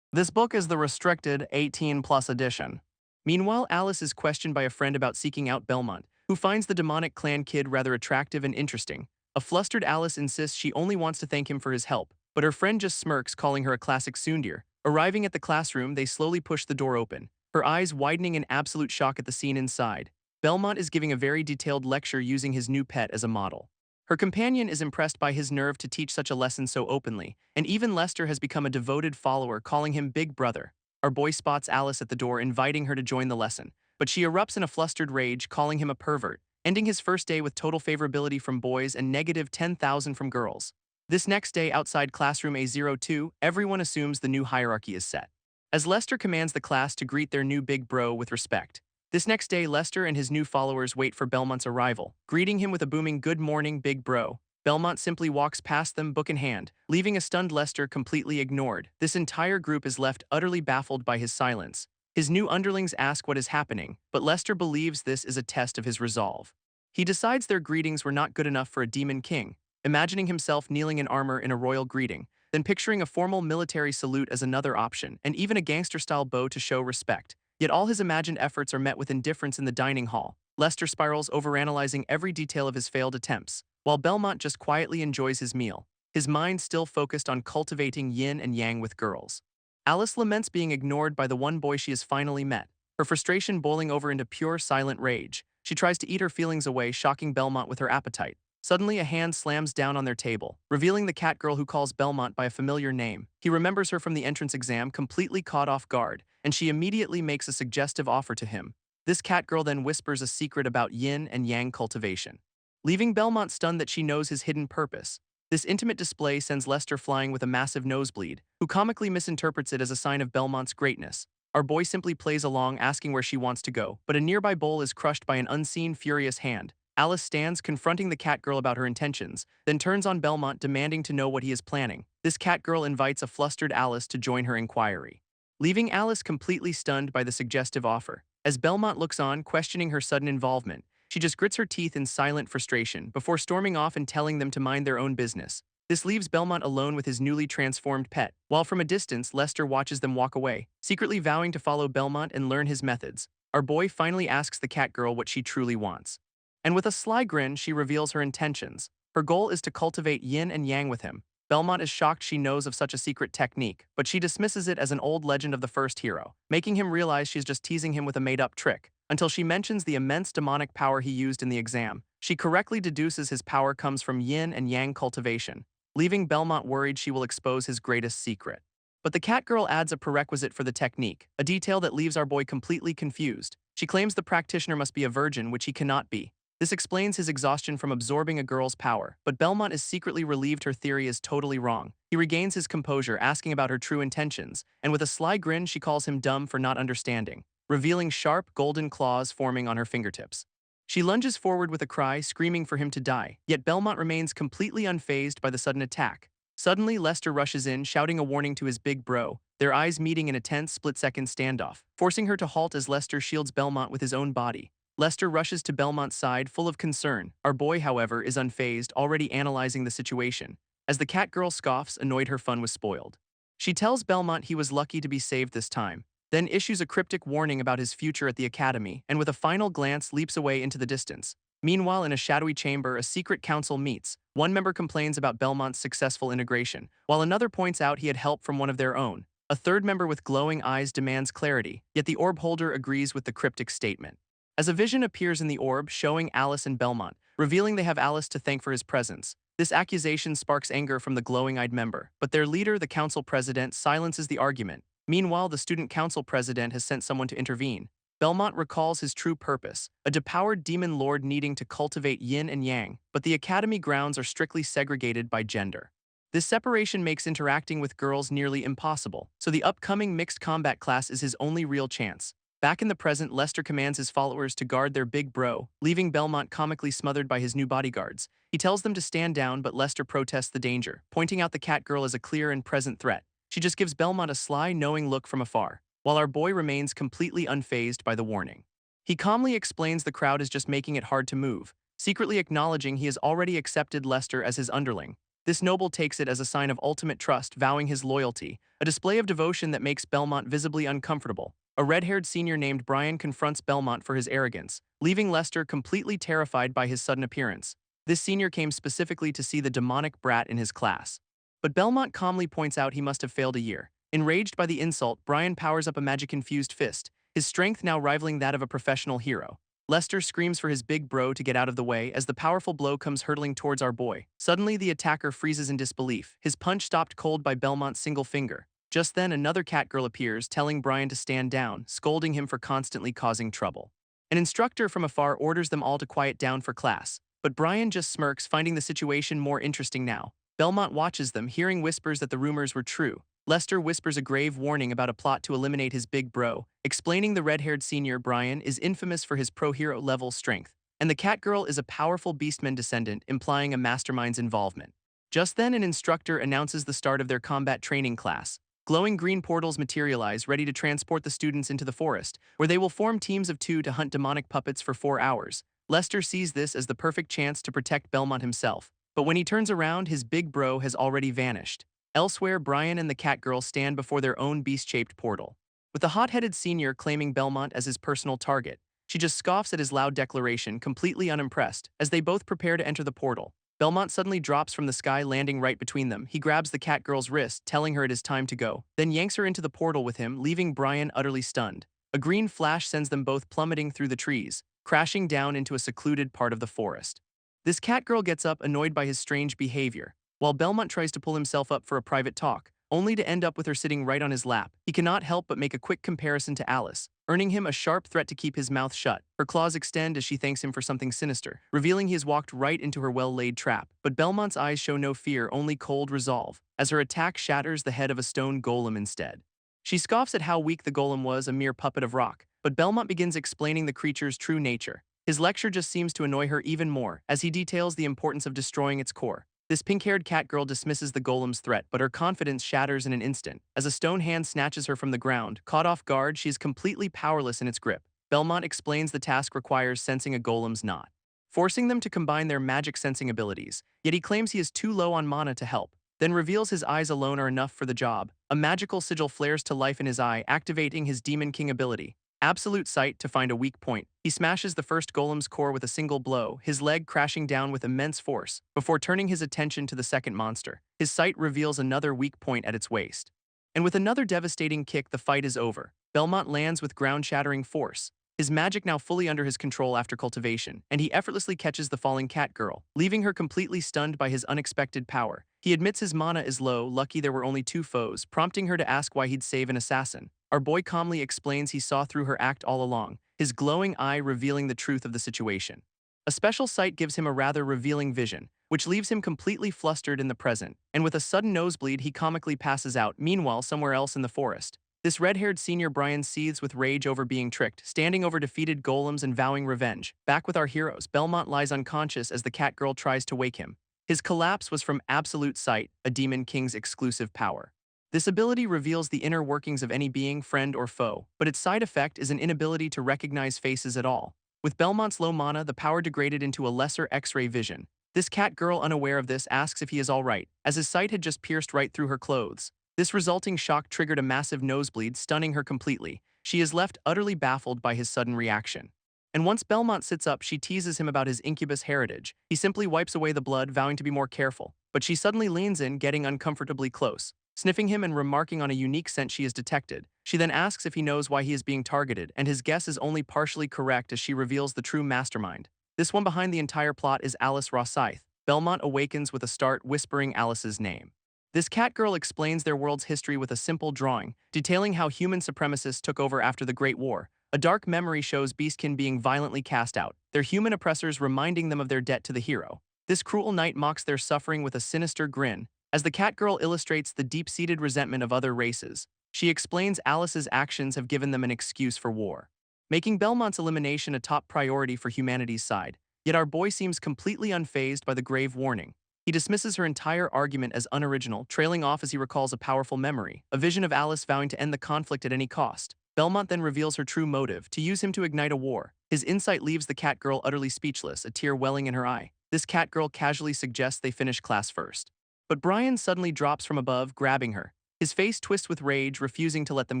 This book is the restricted 18-plus edition. Meanwhile, Alice is questioned by a friend about seeking out Belmont, who finds the demonic clan kid rather attractive and interesting. A flustered Alice insists she only wants to thank him for his help, but her friend just smirks, calling her a classic tsundere. Arriving at the classroom, they slowly push the door open, her eyes widening in absolute shock at the scene inside. Belmont is giving a very detailed lecture using his new pet as a model. Her companion is impressed by his nerve to teach such a lesson so openly, and even Lester has become a devoted follower, calling him Big Brother. Our boy spots Alice at the door, inviting her to join the lesson, but she erupts in a flustered rage, calling him a pervert, ending his first day with total favorability from boys and negative 10,000 from girls. This next day, outside classroom A02, everyone assumes the new hierarchy is set, as Lester commands the class to greet their new big bro with respect. This next day, Lester and his new followers wait for Belmont's arrival, greeting him with a booming "Good morning, big bro." Belmont simply walks past them, book in hand, leaving a stunned Lester completely ignored. This entire group is left utterly baffled by his silence. His new underlings ask what is happening, but Lester believes this is a test of his resolve. He decides their greetings were not good enough for a demon king, imagining himself kneeling in armor in a royal greeting, then picturing a formal military salute as another option, and even a gangster-style bow to show respect. Yet all his imagined efforts are met with indifference in the dining hall. Lester spirals, overanalyzing every detail of his failed attempts, while Belmont just quietly enjoys his meal, his mind still focused on cultivating yin and yang with girls. Alice laments being ignored by the one boy she has finally met, her frustration boiling over into pure silent rage. She tries to eat her feelings away, shocking Belmont with her appetite. Suddenly, a hand slams down on their table, revealing the cat girl who calls Belmont by a familiar name. He remembers her from the entrance exam, completely caught off guard, and she immediately makes a suggestive offer to him. This cat girl then whispers a secret about yin and yang cultivation, leaving Belmont stunned that she knows his hidden purpose. This intimate display sends Lester flying with a massive nosebleed, who comically misinterprets it as a sign of Belmont's greatness. Our boy simply plays along, asking where she wants to go, but a nearby bowl is crushed by an unseen, furious hand. Alice stands, confronting the cat girl about her intentions, then turns on Belmont, demanding to know what he is planning. This cat girl invites a flustered Alice to join her inquiry, leaving Alice completely stunned by the suggestive offer. As Belmont looks on, questioning her sudden involvement, she just grits her teeth in silent frustration before storming off and telling them to mind their own business. This leaves Belmont alone with his newly transformed pet, while from a distance, Lester watches them walk away, secretly vowing to follow Belmont and learn his methods. Our boy finally asks the cat girl what she truly wants, and with a sly grin, she reveals her intentions. Her goal is to cultivate yin and yang with him. Belmont is shocked she knows of such a secret technique, but she dismisses it as an old legend of the first hero, making him realize she's just teasing him with a made-up trick, until she mentions the immense demonic power he used in the exam. She correctly deduces his power comes from yin and yang cultivation, leaving Belmont worried she will expose his greatest secret. But the cat girl adds a prerequisite for the technique, a detail that leaves our boy completely confused. She claims the practitioner must be a virgin, which he cannot be. This explains his exhaustion from absorbing a girl's power, but Belmont is secretly relieved her theory is totally wrong. He regains his composure, asking about her true intentions, and with a sly grin she calls him dumb for not understanding, revealing sharp, golden claws forming on her fingertips. She lunges forward with a cry, screaming for him to die, yet Belmont remains completely unfazed by the sudden attack. Suddenly, Lester rushes in, shouting a warning to his big bro, their eyes meeting in a tense split-second standoff, forcing her to halt as Lester shields Belmont with his own body. Lester rushes to Belmont's side, full of concern. Our boy, however, is unfazed, already analyzing the situation. As the cat girl scoffs, annoyed her fun was spoiled. She tells Belmont he was lucky to be saved this time, then issues a cryptic warning about his future at the academy, and with a final glance leaps away into the distance. Meanwhile, in a shadowy chamber, a secret council meets. One member complains about Belmont's successful integration, while another points out he had help from one of their own. A third member with glowing eyes demands clarity, yet the orb holder agrees with the cryptic statement. As a vision appears in the orb, showing Alice and Belmont, revealing they have Alice to thank for his presence. This accusation sparks anger from the glowing-eyed member, but their leader, the council president, silences the argument. Meanwhile, the student council president has sent someone to intervene. Belmont recalls his true purpose, a depowered demon lord needing to cultivate yin and yang, but the academy grounds are strictly segregated by gender. This separation makes interacting with girls nearly impossible, so the upcoming mixed combat class is his only real chance. Back in the present, Lester commands his followers to guard their big bro, leaving Belmont comically smothered by his new bodyguards. He tells them to stand down, but Lester protests the danger, pointing out the cat girl as a clear and present threat. She just gives Belmont a sly, knowing look from afar, while our boy remains completely unfazed by the warning. He calmly explains the crowd is just making it hard to move, secretly acknowledging he has already accepted Lester as his underling. This noble takes it as a sign of ultimate trust, vowing his loyalty, a display of devotion that makes Belmont visibly uncomfortable. A red-haired senior named Brian confronts Belmont for his arrogance, leaving Lester completely terrified by his sudden appearance. This senior came specifically to see the demonic brat in his class. But Belmont calmly points out he must have failed a year. Enraged by the insult, Brian powers up a magic-infused fist, his strength now rivaling that of a professional hero. Lester screams for his big bro to get out of the way as the powerful blow comes hurtling towards our boy. Suddenly, the attacker freezes in disbelief, his punch stopped cold by Belmont's single finger. Just then, another catgirl appears, telling Brian to stand down, scolding him for constantly causing trouble. An instructor from afar orders them all to quiet down for class, but Brian just smirks, finding the situation more interesting now. Belmont watches them, hearing whispers that the rumors were true. Lester whispers a grave warning about a plot to eliminate his big bro, explaining the red-haired senior Brian is infamous for his pro-hero level strength, and the catgirl is a powerful beastman descendant, implying a mastermind's involvement. Just then, an instructor announces the start of their combat training class. Glowing green portals materialize, ready to transport the students into the forest, where they will form teams of 2 to hunt demonic puppets for 4 hours. Lester sees this as the perfect chance to protect Belmont himself, but when he turns around, his big bro has already vanished. Elsewhere, Brian and the catgirl stand before their own beast-shaped portal. With the hot-headed senior claiming Belmont as his personal target, she just scoffs at his loud declaration, completely unimpressed. As they both prepare to enter the portal, Belmont suddenly drops from the sky, landing right between them. He grabs the catgirl's wrist, telling her it is time to go, then yanks her into the portal with him, leaving Brian utterly stunned. A green flash sends them both plummeting through the trees, crashing down into a secluded part of the forest. This catgirl gets up, annoyed by his strange behavior, while Belmont tries to pull himself up for a private talk, only to end up with her sitting right on his lap. He cannot help but make a quick comparison to Alice, earning him a sharp threat to keep his mouth shut. Her claws extend as she thanks him for something sinister, revealing he has walked right into her well-laid trap. But Belmont's eyes show no fear, only cold resolve, as her attack shatters the head of a stone golem instead. She scoffs at how weak the golem was, a mere puppet of rock, but Belmont begins explaining the creature's true nature. His lecture just seems to annoy her even more, as he details the importance of destroying its core. This pink-haired catgirl dismisses the golem's threat, but her confidence shatters in an instant. As a stone hand snatches her from the ground, caught off guard, she is completely powerless in its grip. Belmont explains the task requires sensing a golem's knot, forcing them to combine their magic sensing abilities, yet he claims he is too low on mana to help, then reveals his eyes alone are enough for the job. A magical sigil flares to life in his eye, activating his Demon King ability, Absolute Sight, to find a weak point. He smashes the first golem's core with a single blow, his leg crashing down with immense force, before turning his attention to the second monster. His sight reveals another weak point at its waist. And with another devastating kick, the fight is over. Belmont lands with ground-shattering force, his magic now fully under his control after cultivation, and he effortlessly catches the falling catgirl, leaving her completely stunned by his unexpected power. He admits his mana is low, lucky there were only 2 foes, prompting her to ask why he'd save an assassin. Our boy calmly explains he saw through her act all along, his glowing eye revealing the truth of the situation. A special sight gives him a rather revealing vision, which leaves him completely flustered in the present, and with a sudden nosebleed he comically passes out. Meanwhile, somewhere else in the forest, this red-haired senior Brian seethes with rage over being tricked, standing over defeated golems and vowing revenge. Back with our heroes, Belmont lies unconscious as the catgirl tries to wake him. His collapse was from Absolute Sight, a Demon King's exclusive power. This ability reveals the inner workings of any being, friend or foe, but its side effect is an inability to recognize faces at all. With Belmont's low mana, the power degraded into a lesser X-ray vision. This catgirl, unaware of this, asks if he is alright, as his sight had just pierced right through her clothes. This resulting shock triggered a massive nosebleed, stunning her completely. She is left utterly baffled by his sudden reaction. And once Belmont sits up, she teases him about his incubus heritage. He simply wipes away the blood, vowing to be more careful. But she suddenly leans in, getting uncomfortably close, sniffing him and remarking on a unique scent she has detected. She then asks if he knows why he is being targeted, and his guess is only partially correct as she reveals the true mastermind. This one behind the entire plot is Alice Rosyth. Belmont awakens with a start, whispering Alice's name. This catgirl explains their world's history with a simple drawing, detailing how human supremacists took over after the Great War. A dark memory shows Beastkin being violently cast out, their human oppressors reminding them of their debt to the hero. This cruel knight mocks their suffering with a sinister grin, as the catgirl illustrates the deep-seated resentment of other races. She explains Alice's actions have given them an excuse for war, making Belmont's elimination a top priority for humanity's side. Yet our boy seems completely unfazed by the grave warning. He dismisses her entire argument as unoriginal, trailing off as he recalls a powerful memory, a vision of Alice vowing to end the conflict at any cost. Belmont then reveals her true motive, to use him to ignite a war. His insight leaves the cat girl utterly speechless, a tear welling in her eye. This cat girl casually suggests they finish class first. But Brian suddenly drops from above, grabbing her. His face twists with rage, refusing to let them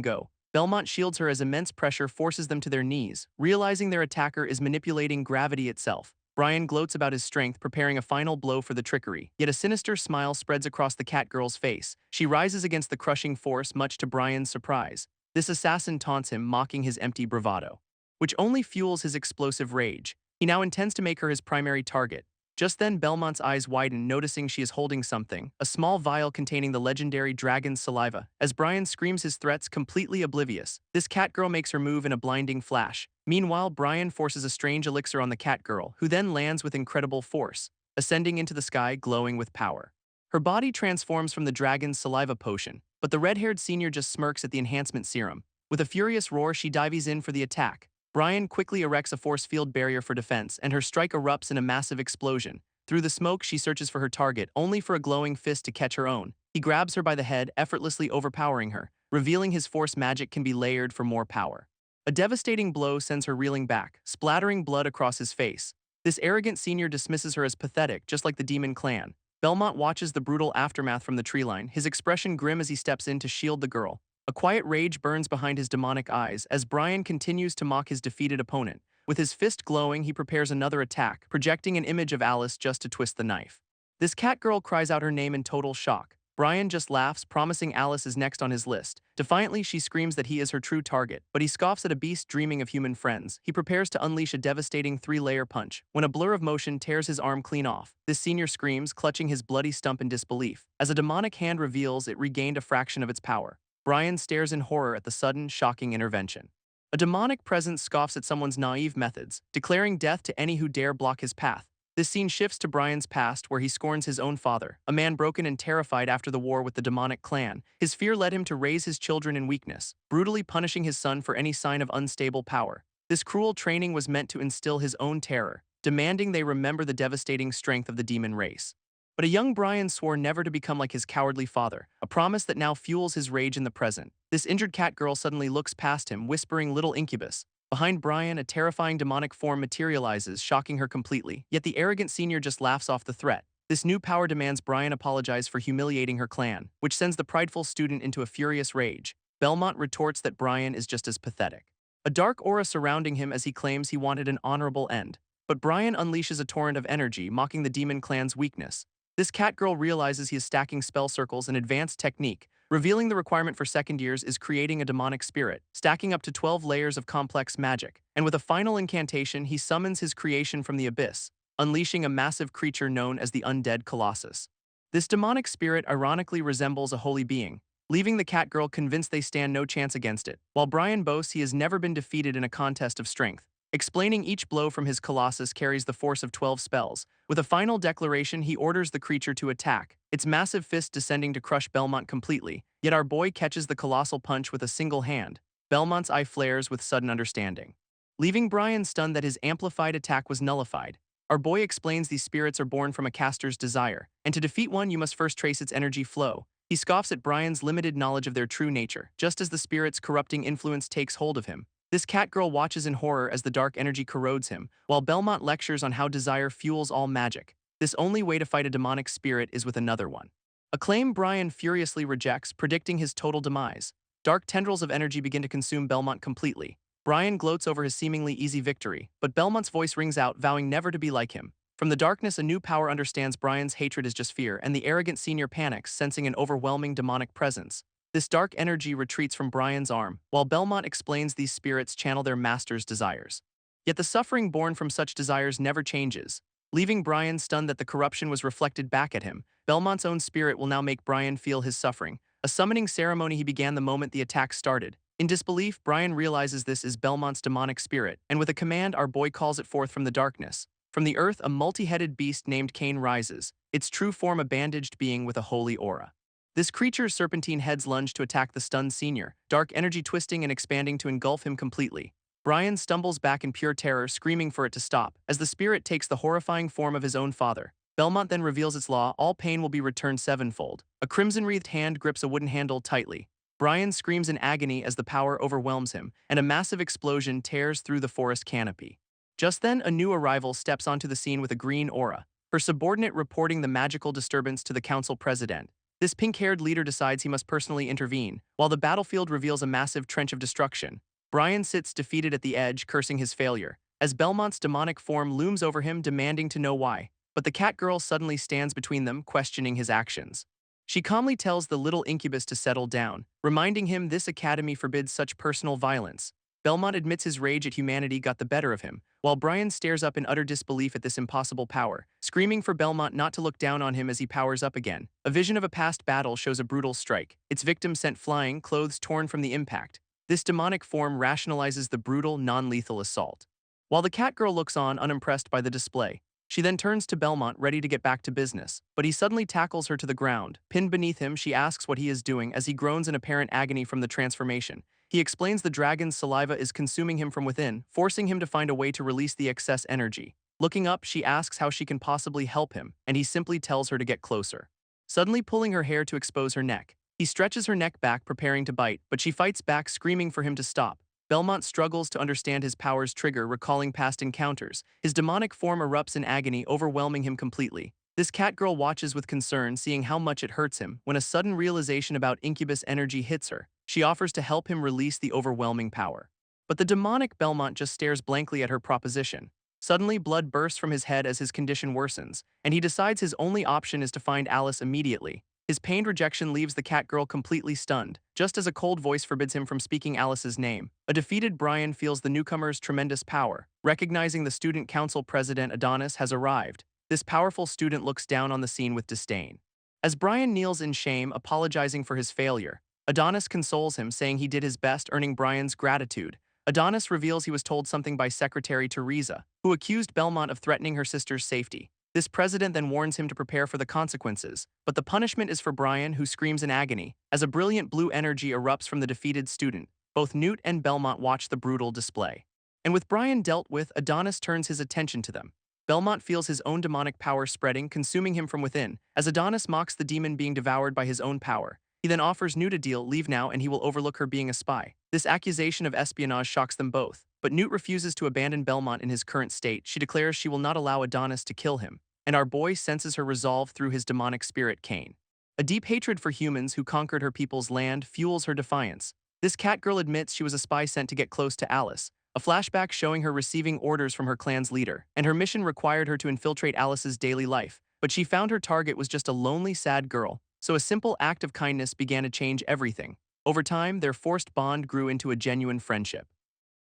go. Belmont shields her as immense pressure forces them to their knees, realizing their attacker is manipulating gravity itself. Brian gloats about his strength, preparing a final blow for the trickery, yet a sinister smile spreads across the cat girl's face. She rises against the crushing force, much to Brian's surprise. This assassin taunts him, mocking his empty bravado, which only fuels his explosive rage. He now intends to make her his primary target. Just then, Belmont's eyes widen, noticing she is holding something, a small vial containing the legendary dragon's saliva. As Brian screams his threats, completely oblivious, this cat girl makes her move in a blinding flash. Meanwhile, Brian forces a strange elixir on the cat girl, who then lands with incredible force, ascending into the sky, glowing with power. Her body transforms from the dragon's saliva potion, but the red-haired senior just smirks at the enhancement serum. With a furious roar, she dives in for the attack. Brian quickly erects a force field barrier for defense, and her strike erupts in a massive explosion. Through the smoke, she searches for her target, only for a glowing fist to catch her own. He grabs her by the head, effortlessly overpowering her, revealing his force magic can be layered for more power. A devastating blow sends her reeling back, splattering blood across his face. This arrogant senior dismisses her as pathetic, just like the demon clan. Belmont watches the brutal aftermath from the tree line, his expression grim as he steps in to shield the girl. A quiet rage burns behind his demonic eyes as Brian continues to mock his defeated opponent. With his fist glowing, he prepares another attack, projecting an image of Alice just to twist the knife. This cat girl cries out her name in total shock. Brian just laughs, promising Alice is next on his list. Defiantly, she screams that he is her true target, but he scoffs at a beast dreaming of human friends. He prepares to unleash a devastating three-layer punch, when a blur of motion tears his arm clean off. This senior screams, clutching his bloody stump in disbelief. As a demonic hand reveals, it regained a fraction of its power. Brian stares in horror at the sudden, shocking intervention. A demonic presence scoffs at someone's naive methods, declaring death to any who dare block his path. This scene shifts to Brian's past, where he scorns his own father, a man broken and terrified after the war with the demonic clan. His fear led him to raise his children in weakness, brutally punishing his son for any sign of unstable power. This cruel training was meant to instill his own terror, demanding they remember the devastating strength of the demon race. But a young Brian swore never to become like his cowardly father, a promise that now fuels his rage in the present. This injured cat girl suddenly looks past him, whispering little incubus. Behind Brian, a terrifying demonic form materializes, shocking her completely, yet the arrogant senior just laughs off the threat. This new power demands Brian apologize for humiliating her clan, which sends the prideful student into a furious rage. Belmont retorts that Brian is just as pathetic. A dark aura surrounding him as he claims he wanted an honorable end. But Brian unleashes a torrent of energy, mocking the demon clan's weakness. This cat girl realizes he is stacking spell circles, an advanced technique, revealing the requirement for second years is creating a demonic spirit, stacking up to 12 layers of complex magic. And with a final incantation, he summons his creation from the abyss, unleashing a massive creature known as the Undead Colossus. This demonic spirit ironically resembles a holy being, leaving the cat girl convinced they stand no chance against it, while Brian boasts he has never been defeated in a contest of strength. Explaining each blow from his colossus carries the force of 12 spells. With a final declaration, he orders the creature to attack, its massive fist descending to crush Belmont completely. Yet our boy catches the colossal punch with a single hand. Belmont's eye flares with sudden understanding, leaving Brian stunned that his amplified attack was nullified. Our boy explains these spirits are born from a caster's desire, and to defeat one you must first trace its energy flow. He scoffs at Brian's limited knowledge of their true nature, just as the spirit's corrupting influence takes hold of him. This cat girl watches in horror as the dark energy corrodes him, while Belmont lectures on how desire fuels all magic. This only way to fight a demonic spirit is with another one. A claim Brian furiously rejects, predicting his total demise. Dark tendrils of energy begin to consume Belmont completely. Brian gloats over his seemingly easy victory, but Belmont's voice rings out, vowing never to be like him. From the darkness, a new power understands Brian's hatred is just fear, and the arrogant senior panics, sensing an overwhelming demonic presence. This dark energy retreats from Brian's arm, while Belmont explains these spirits channel their master's desires. Yet the suffering born from such desires never changes, leaving Brian stunned that the corruption was reflected back at him. Belmont's own spirit will now make Brian feel his suffering. A summoning ceremony he began the moment the attack started. In disbelief, Brian realizes this is Belmont's demonic spirit, and with a command, our boy calls it forth from the darkness. From the earth, a multi-headed beast named Cain rises, its true form a bandaged being with a holy aura. This creature's serpentine heads lunge to attack the stunned senior, dark energy twisting and expanding to engulf him completely. Brian stumbles back in pure terror, screaming for it to stop, as the spirit takes the horrifying form of his own father. Belmont then reveals its law: all pain will be returned sevenfold. A crimson-wreathed hand grips a wooden handle tightly. Brian screams in agony as the power overwhelms him, and a massive explosion tears through the forest canopy. Just then, a new arrival steps onto the scene with a green aura, her subordinate reporting the magical disturbance to the council president. This pink-haired leader decides he must personally intervene, while the battlefield reveals a massive trench of destruction. Brian sits defeated at the edge, cursing his failure, as Belmont's demonic form looms over him, demanding to know why. But the cat girl suddenly stands between them, questioning his actions. She calmly tells the little incubus to settle down, reminding him this academy forbids such personal violence. Belmont admits his rage at humanity got the better of him, while Brian stares up in utter disbelief at this impossible power, screaming for Belmont not to look down on him as he powers up again. A vision of a past battle shows a brutal strike, its victim sent flying, clothes torn from the impact. This demonic form rationalizes the brutal, non-lethal assault. While the cat girl looks on, unimpressed by the display, she then turns to Belmont, ready to get back to business, but he suddenly tackles her to the ground. Pinned beneath him, she asks what he is doing as he groans in apparent agony from the transformation. He explains the dragon's saliva is consuming him from within, forcing him to find a way to release the excess energy. Looking up, she asks how she can possibly help him, and he simply tells her to get closer, suddenly pulling her hair to expose her neck. He stretches her neck back, preparing to bite, but she fights back, screaming for him to stop. Belmont struggles to understand his power's trigger, recalling past encounters. His demonic form erupts in agony, overwhelming him completely. This cat girl watches with concern, seeing how much it hurts him. When a sudden realization about incubus energy hits her, she offers to help him release the overwhelming power. But the demonic Belmont just stares blankly at her proposition. Suddenly, blood bursts from his head as his condition worsens, and he decides his only option is to find Alice immediately. His pained rejection leaves the cat girl completely stunned, just as a cold voice forbids him from speaking Alice's name. A defeated Brian feels the newcomer's tremendous power. Recognizing the student council president, Adonis has arrived. This powerful student looks down on the scene with disdain. As Brian kneels in shame, apologizing for his failure, Adonis consoles him, saying he did his best, earning Brian's gratitude. Adonis reveals he was told something by Secretary Teresa, who accused Belmont of threatening her sister's safety. This president then warns him to prepare for the consequences, but the punishment is for Brian, who screams in agony, as a brilliant blue energy erupts from the defeated student. Both Newt and Belmont watch the brutal display. And with Brian dealt with, Adonis turns his attention to them. Belmont feels his own demonic power spreading, consuming him from within, as Adonis mocks the demon being devoured by his own power. He then offers Newt a deal: leave now and he will overlook her being a spy. This accusation of espionage shocks them both, but Newt refuses to abandon Belmont in his current state. She declares she will not allow Adonis to kill him, and our boy senses her resolve through his demonic spirit, Cain. A deep hatred for humans who conquered her people's land fuels her defiance. This cat girl admits she was a spy sent to get close to Alice, a flashback showing her receiving orders from her clan's leader, and her mission required her to infiltrate Alice's daily life. But she found her target was just a lonely, sad girl, so a simple act of kindness began to change everything. Over time, their forced bond grew into a genuine friendship,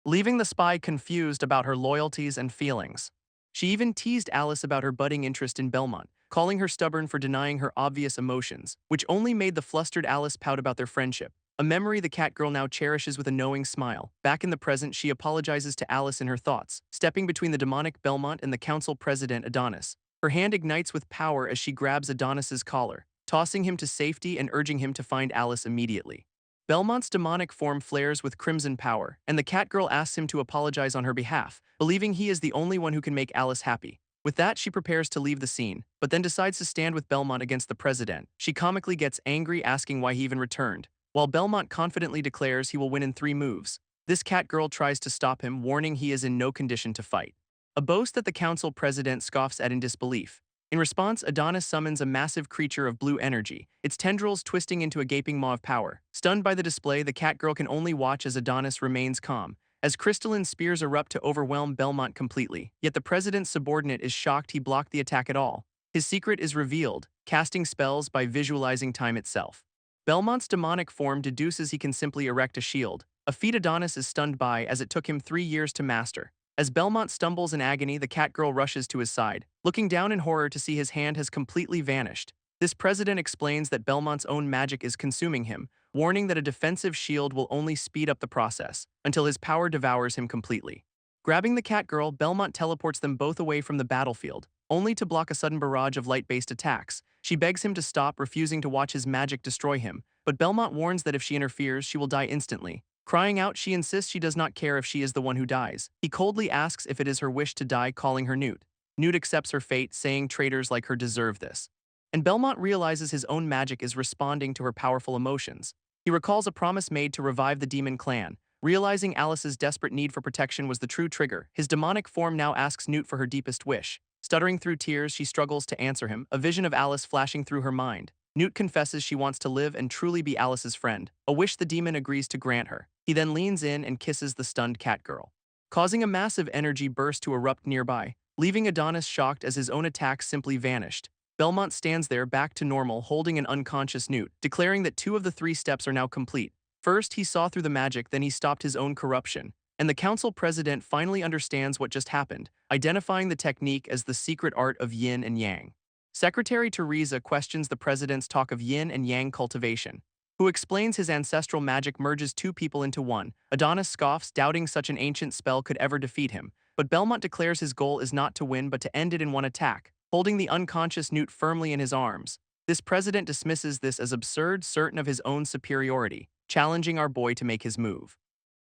leaving the spy confused about her loyalties and feelings. She even teased Alice about her budding interest in Belmont, calling her stubborn for denying her obvious emotions, which only made the flustered Alice pout about their friendship, a memory the cat girl now cherishes with a knowing smile. Back in the present, she apologizes to Alice in her thoughts, stepping between the demonic Belmont and the council president Adonis. Her hand ignites with power as she grabs Adonis's collar, tossing him to safety and urging him to find Alice immediately. Belmont's demonic form flares with crimson power, and the cat girl asks him to apologize on her behalf, believing he is the only one who can make Alice happy. With that, she prepares to leave the scene, but then decides to stand with Belmont against the president. She comically gets angry, asking why he even returned, while Belmont confidently declares he will win in 3 moves. This cat girl tries to stop him, warning he is in no condition to fight, a boast that the council president scoffs at in disbelief. In response, Adonis summons a massive creature of blue energy, its tendrils twisting into a gaping maw of power. Stunned by the display, the cat girl can only watch as Adonis remains calm, as crystalline spears erupt to overwhelm Belmont completely. Yet the president's subordinate is shocked he blocked the attack at all. His secret is revealed, casting spells by visualizing time itself. Belmont's demonic form deduces he can simply erect a shield, a feat Adonis is stunned by as it took him 3 years to master. As Belmont stumbles in agony, the cat girl rushes to his side, looking down in horror to see his hand has completely vanished. This president explains that Belmont's own magic is consuming him, warning that a defensive shield will only speed up the process, until his power devours him completely. Grabbing the cat girl, Belmont teleports them both away from the battlefield, only to block a sudden barrage of light-based attacks. She begs him to stop, refusing to watch his magic destroy him, but Belmont warns that if she interferes, she will die instantly. Crying out, she insists she does not care if she is the one who dies. He coldly asks if it is her wish to die, calling her Newt. Newt accepts her fate, saying traitors like her deserve this. And Belmont realizes his own magic is responding to her powerful emotions. He recalls a promise made to revive the demon clan. Realizing Alice's desperate need for protection was the true trigger, his demonic form now asks Newt for her deepest wish. Stuttering through tears, she struggles to answer him, a vision of Alice flashing through her mind. Newt confesses she wants to live and truly be Alice's friend, a wish the demon agrees to grant her. He then leans in and kisses the stunned catgirl, causing a massive energy burst to erupt nearby, leaving Adonis shocked as his own attack simply vanished. Belmont stands there back to normal, holding an unconscious Newt, declaring that 2 of the 3 steps are now complete. First, he saw through the magic, then he stopped his own corruption. And the council president finally understands what just happened, identifying the technique as the secret art of yin and yang. Secretary Teresa questions the president's talk of yin and yang cultivation, who explains his ancestral magic merges 2 people into one. Adonis scoffs, doubting such an ancient spell could ever defeat him, but Belmont declares his goal is not to win but to end it in one attack, holding the unconscious Newt firmly in his arms. This president dismisses this as absurd, certain of his own superiority, challenging our boy to make his move.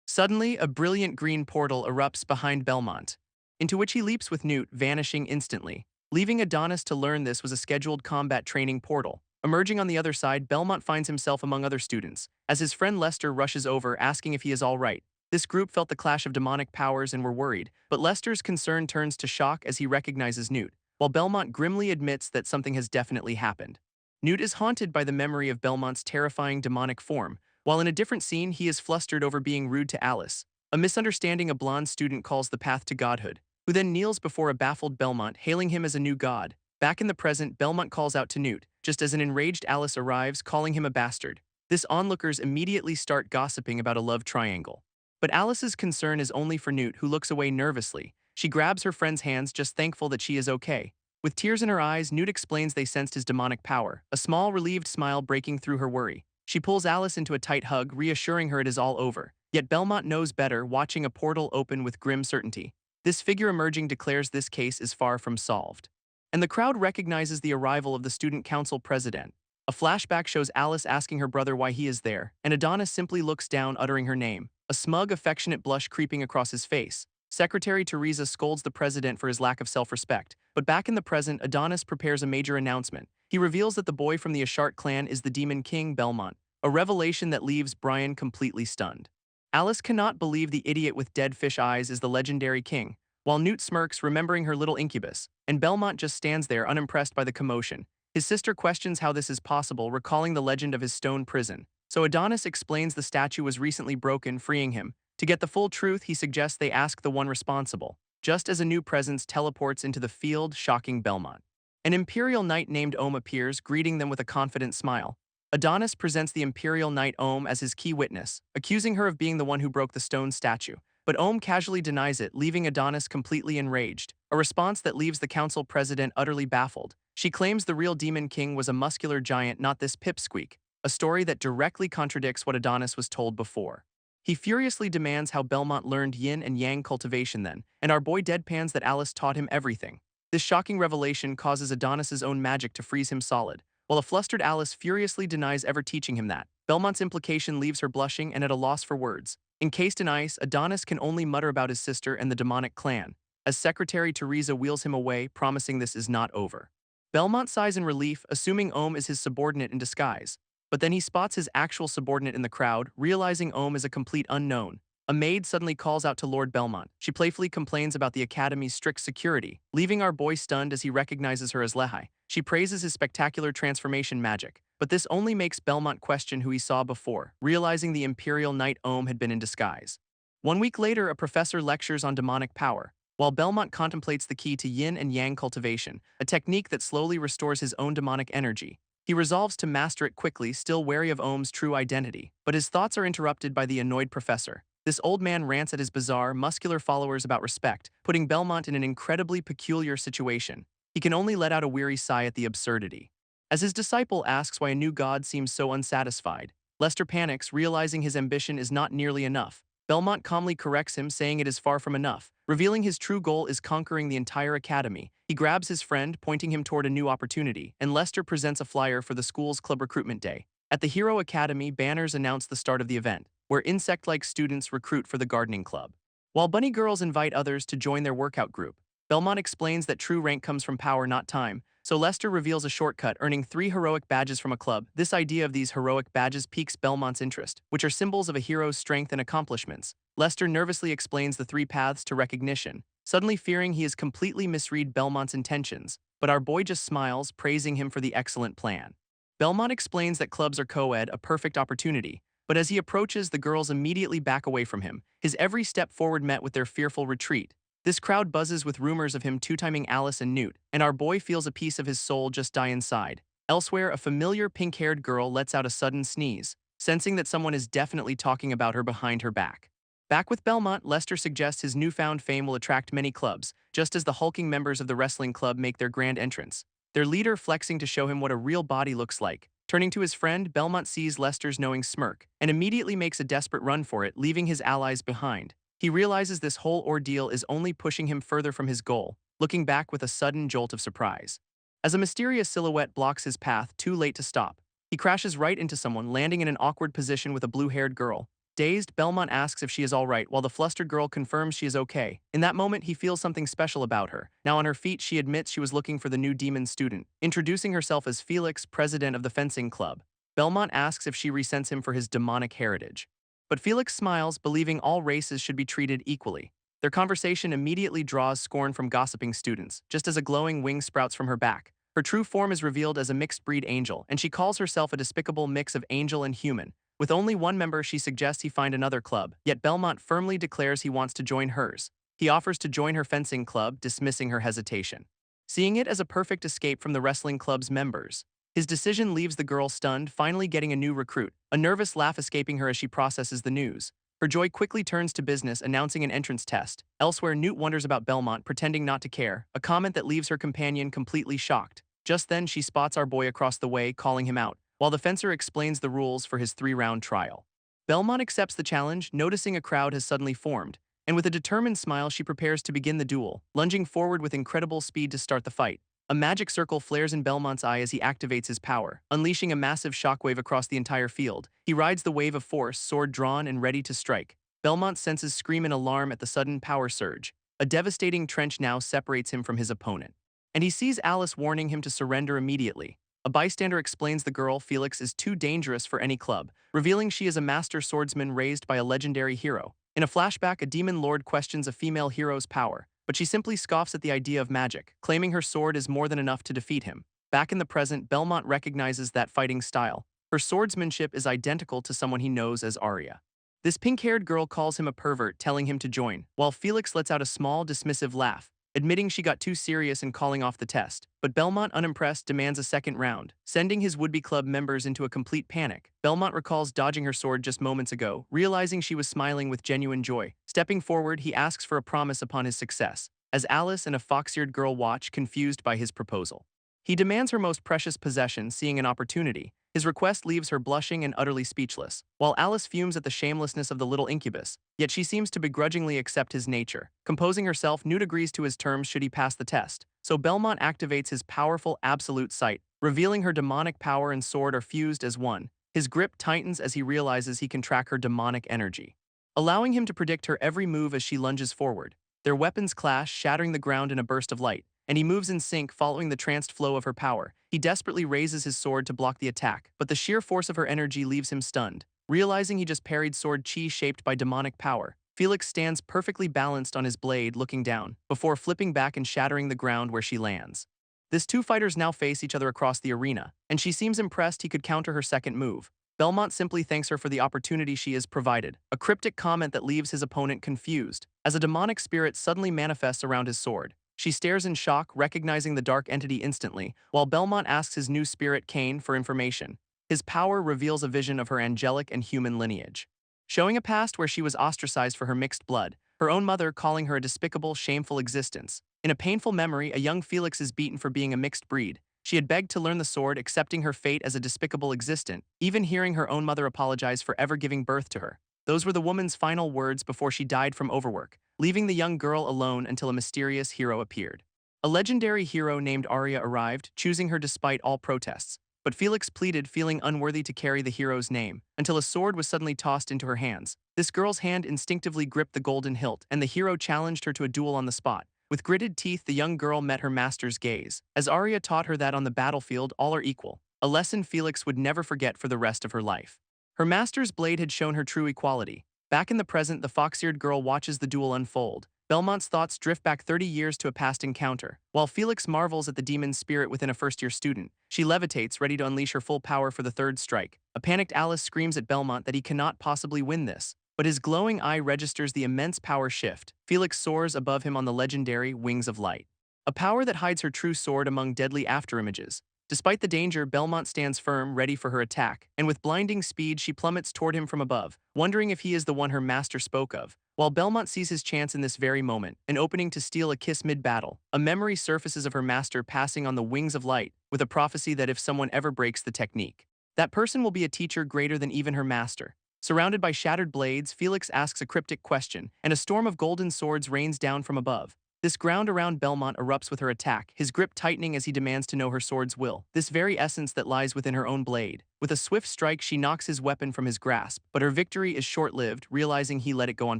Suddenly, a brilliant green portal erupts behind Belmont, into which he leaps with Newt, vanishing instantly. Leaving Adonis to learn this was a scheduled combat training portal. Emerging on the other side, Belmont finds himself among other students, as his friend Lester rushes over, asking if he is all right. This group felt the clash of demonic powers and were worried, but Lester's concern turns to shock as he recognizes Newt, while Belmont grimly admits that something has definitely happened. Newt is haunted by the memory of Belmont's terrifying demonic form, while in a different scene he is flustered over being rude to Alice, a misunderstanding a blonde student calls the path to godhood, who then kneels before a baffled Belmont, hailing him as a new god. Back in the present, Belmont calls out to Newt, just as an enraged Alice arrives, calling him a bastard. This onlookers immediately start gossiping about a love triangle. But Alice's concern is only for Newt, who looks away nervously. She grabs her friend's hands, just thankful that she is okay. With tears in her eyes, Newt explains they sensed his demonic power, a small relieved smile breaking through her worry. She pulls Alice into a tight hug, reassuring her it is all over. Yet Belmont knows better, watching a portal open with grim certainty. This figure emerging declares this case is far from solved. And the crowd recognizes the arrival of the student council president. A flashback shows Alice asking her brother why he is there, and Adonis simply looks down, uttering her name, a smug, affectionate blush creeping across his face. Secretary Teresa scolds the president for his lack of self-respect, but back in the present, Adonis prepares a major announcement. He reveals that the boy from the Ashart clan is the Demon King Belmont, a revelation that leaves Brian completely stunned. Alice cannot believe the idiot with dead fish eyes is the legendary king, while Newt smirks, remembering her little incubus, and Belmont just stands there unimpressed by the commotion. His sister questions how this is possible, recalling the legend of his stone prison. So Adonis explains the statue was recently broken, freeing him. To get the full truth, he suggests they ask the one responsible, just as a new presence teleports into the field, shocking Belmont. An Imperial Knight named Ohm appears, greeting them with a confident smile. Adonis presents the Imperial Knight Ohm as his key witness, accusing her of being the one who broke the stone statue. But Ohm casually denies it, leaving Adonis completely enraged, a response that leaves the council president utterly baffled. She claims the real Demon King was a muscular giant, not this pipsqueak, a story that directly contradicts what Adonis was told before. He furiously demands how Belmont learned yin and yang cultivation then, and our boy deadpans that Alice taught him everything. This shocking revelation causes Adonis's own magic to freeze him solid, while a flustered Alice furiously denies ever teaching him that. Belmont's implication leaves her blushing and at a loss for words. Encased in ice, Adonis can only mutter about his sister and the demonic clan, as Secretary Teresa wheels him away, promising this is not over. Belmont sighs in relief, assuming Ohm is his subordinate in disguise. But then he spots his actual subordinate in the crowd, realizing Ohm is a complete unknown. A maid suddenly calls out to Lord Belmont. She playfully complains about the Academy's strict security, leaving our boy stunned as he recognizes her as Lehigh. She praises his spectacular transformation magic, but this only makes Belmont question who he saw before, realizing the Imperial Knight Ohm had been in disguise. 1 week later, a professor lectures on demonic power, while Belmont contemplates the key to yin and yang cultivation, a technique that slowly restores his own demonic energy. He resolves to master it quickly, still wary of Ohm's true identity, but his thoughts are interrupted by the annoyed professor. This old man rants at his bizarre, muscular followers about respect, putting Belmont in an incredibly peculiar situation. He can only let out a weary sigh at the absurdity. As his disciple asks why a new god seems so unsatisfied, Lester panics, realizing his ambition is not nearly enough. Belmont calmly corrects him, saying it is far from enough, revealing his true goal is conquering the entire academy. He grabs his friend, pointing him toward a new opportunity, and Lester presents a flyer for the school's club recruitment day. At the Hero Academy, banners announce the start of the event, where insect-like students recruit for the gardening club, while bunny girls invite others to join their workout group. Belmont explains that true rank comes from power, not time, so Lester reveals a shortcut, earning 3 heroic badges from a club. This idea of these heroic badges piques Belmont's interest, which are symbols of a hero's strength and accomplishments. Lester nervously explains the 3 paths to recognition, suddenly fearing he has completely misread Belmont's intentions, but our boy just smiles, praising him for the excellent plan. Belmont explains that clubs are co-ed, a perfect opportunity, but as he approaches, the girls immediately back away from him, his every step forward met with their fearful retreat. This crowd buzzes with rumors of him two-timing Alice and Newt, and our boy feels a piece of his soul just die inside. Elsewhere, a familiar pink-haired girl lets out a sudden sneeze, sensing that someone is definitely talking about her behind her back. Back with Belmont, Lester suggests his newfound fame will attract many clubs, just as the hulking members of the wrestling club make their grand entrance, their leader flexing to show him what a real body looks like. Turning to his friend, Belmont sees Lester's knowing smirk and immediately makes a desperate run for it, leaving his allies behind. He realizes this whole ordeal is only pushing him further from his goal, looking back with a sudden jolt of surprise. As a mysterious silhouette blocks his path, too late to stop, he crashes right into someone, landing in an awkward position with a blue-haired girl. Dazed, Belmont asks if she is all right, while the flustered girl confirms she is okay. In that moment, he feels something special about her. Now on her feet, she admits she was looking for the new demon student, introducing herself as Felix, president of the fencing club. Belmont asks if she resents him for his demonic heritage. But Felix smiles, believing all races should be treated equally. Their conversation immediately draws scorn from gossiping students, just as a glowing wing sprouts from her back. Her true form is revealed as a mixed-breed angel, and she calls herself a despicable mix of angel and human. With only one member, she suggests he find another club, yet Belmont firmly declares he wants to join hers. He offers to join her fencing club, dismissing her hesitation, seeing it as a perfect escape from the wrestling club's members. His decision leaves the girl stunned, finally getting a new recruit, a nervous laugh escaping her as she processes the news. Her joy quickly turns to business, announcing an entrance test. Elsewhere, Newt wonders about Belmont, pretending not to care, a comment that leaves her companion completely shocked. Just then, she spots our boy across the way, calling him out, while the fencer explains the rules for his 3-round trial. Belmont accepts the challenge, noticing a crowd has suddenly formed, and with a determined smile she prepares to begin the duel, lunging forward with incredible speed to start the fight. A magic circle flares in Belmont's eye as he activates his power, unleashing a massive shockwave across the entire field. He rides the wave of force, sword drawn and ready to strike. Belmont's senses scream in alarm at the sudden power surge. A devastating trench now separates him from his opponent, and he sees Alice warning him to surrender immediately. A bystander explains the girl, Felix, is too dangerous for any club, revealing she is a master swordsman raised by a legendary hero. In a flashback, a demon lord questions a female hero's power, but she simply scoffs at the idea of magic, claiming her sword is more than enough to defeat him. Back in the present, Belmont recognizes that fighting style. Her swordsmanship is identical to someone he knows as Arya. This pink-haired girl calls him a pervert, telling him to join, while Felix lets out a small, dismissive laugh, admitting she got too serious and calling off the test. But Belmont, unimpressed, demands a second round, sending his would-be club members into a complete panic. Belmont recalls dodging her sword just moments ago, realizing she was smiling with genuine joy. Stepping forward, he asks for a promise upon his success, as Alice and a fox-eared girl watch, confused by his proposal. He demands her most precious possession, seeing an opportunity. His request leaves her blushing and utterly speechless, while Alice fumes at the shamelessness of the little incubus, yet she seems to begrudgingly accept his nature. Composing herself, Newt agrees to his terms should he pass the test, so Belmont activates his powerful absolute sight, revealing her demonic power and sword are fused as one. His grip tightens as he realizes he can track her demonic energy, allowing him to predict her every move as she lunges forward. Their weapons clash, shattering the ground in a burst of light, and he moves in sync, following the tranced flow of her power. He desperately raises his sword to block the attack, but the sheer force of her energy leaves him stunned. Realizing he just parried sword chi shaped by demonic power, Felix stands perfectly balanced on his blade, looking down, before flipping back and shattering the ground where she lands. These two fighters now face each other across the arena, and she seems impressed he could counter her second move. Belmont simply thanks her for the opportunity she has provided, a cryptic comment that leaves his opponent confused, as a demonic spirit suddenly manifests around his sword. She stares in shock, recognizing the dark entity instantly, while Belmont asks his new spirit, Cain, for information. His power reveals a vision of her angelic and human lineage, showing a past where she was ostracized for her mixed blood, her own mother calling her a despicable, shameful existence. In a painful memory, a young Felix is beaten for being a mixed breed. She had begged to learn the sword, accepting her fate as a despicable existence, even hearing her own mother apologize for ever giving birth to her. Those were the woman's final words before she died from overwork, leaving the young girl alone until a mysterious hero appeared. A legendary hero named Arya arrived, choosing her despite all protests. But Felix pleaded, feeling unworthy to carry the hero's name, until a sword was suddenly tossed into her hands. This girl's hand instinctively gripped the golden hilt, and the hero challenged her to a duel on the spot. With gritted teeth, the young girl met her master's gaze, as Arya taught her that on the battlefield all are equal, a lesson Felix would never forget for the rest of her life. Her master's blade had shown her true equality. Back in the present, the fox-eared girl watches the duel unfold. Belmont's thoughts drift back 30 years to a past encounter. While Felix marvels at the demon's spirit within a first-year student, she levitates, ready to unleash her full power for the third strike. A panicked Alice screams at Belmont that he cannot possibly win this. But his glowing eye registers the immense power shift. Felix soars above him on the legendary Wings of Light, a power that hides her true sword among deadly afterimages. Despite the danger, Belmont stands firm, ready for her attack, and with blinding speed she plummets toward him from above, wondering if he is the one her master spoke of. While Belmont sees his chance in this very moment, an opening to steal a kiss mid-battle, a memory surfaces of her master passing on the wings of light, with a prophecy that if someone ever breaks the technique, that person will be a teacher greater than even her master. Surrounded by shattered blades, Felix asks a cryptic question, and a storm of golden swords rains down from above. This ground around Belmont erupts with her attack, his grip tightening as he demands to know her sword's will, this very essence that lies within her own blade. With a swift strike, she knocks his weapon from his grasp, but her victory is short-lived, realizing he let it go on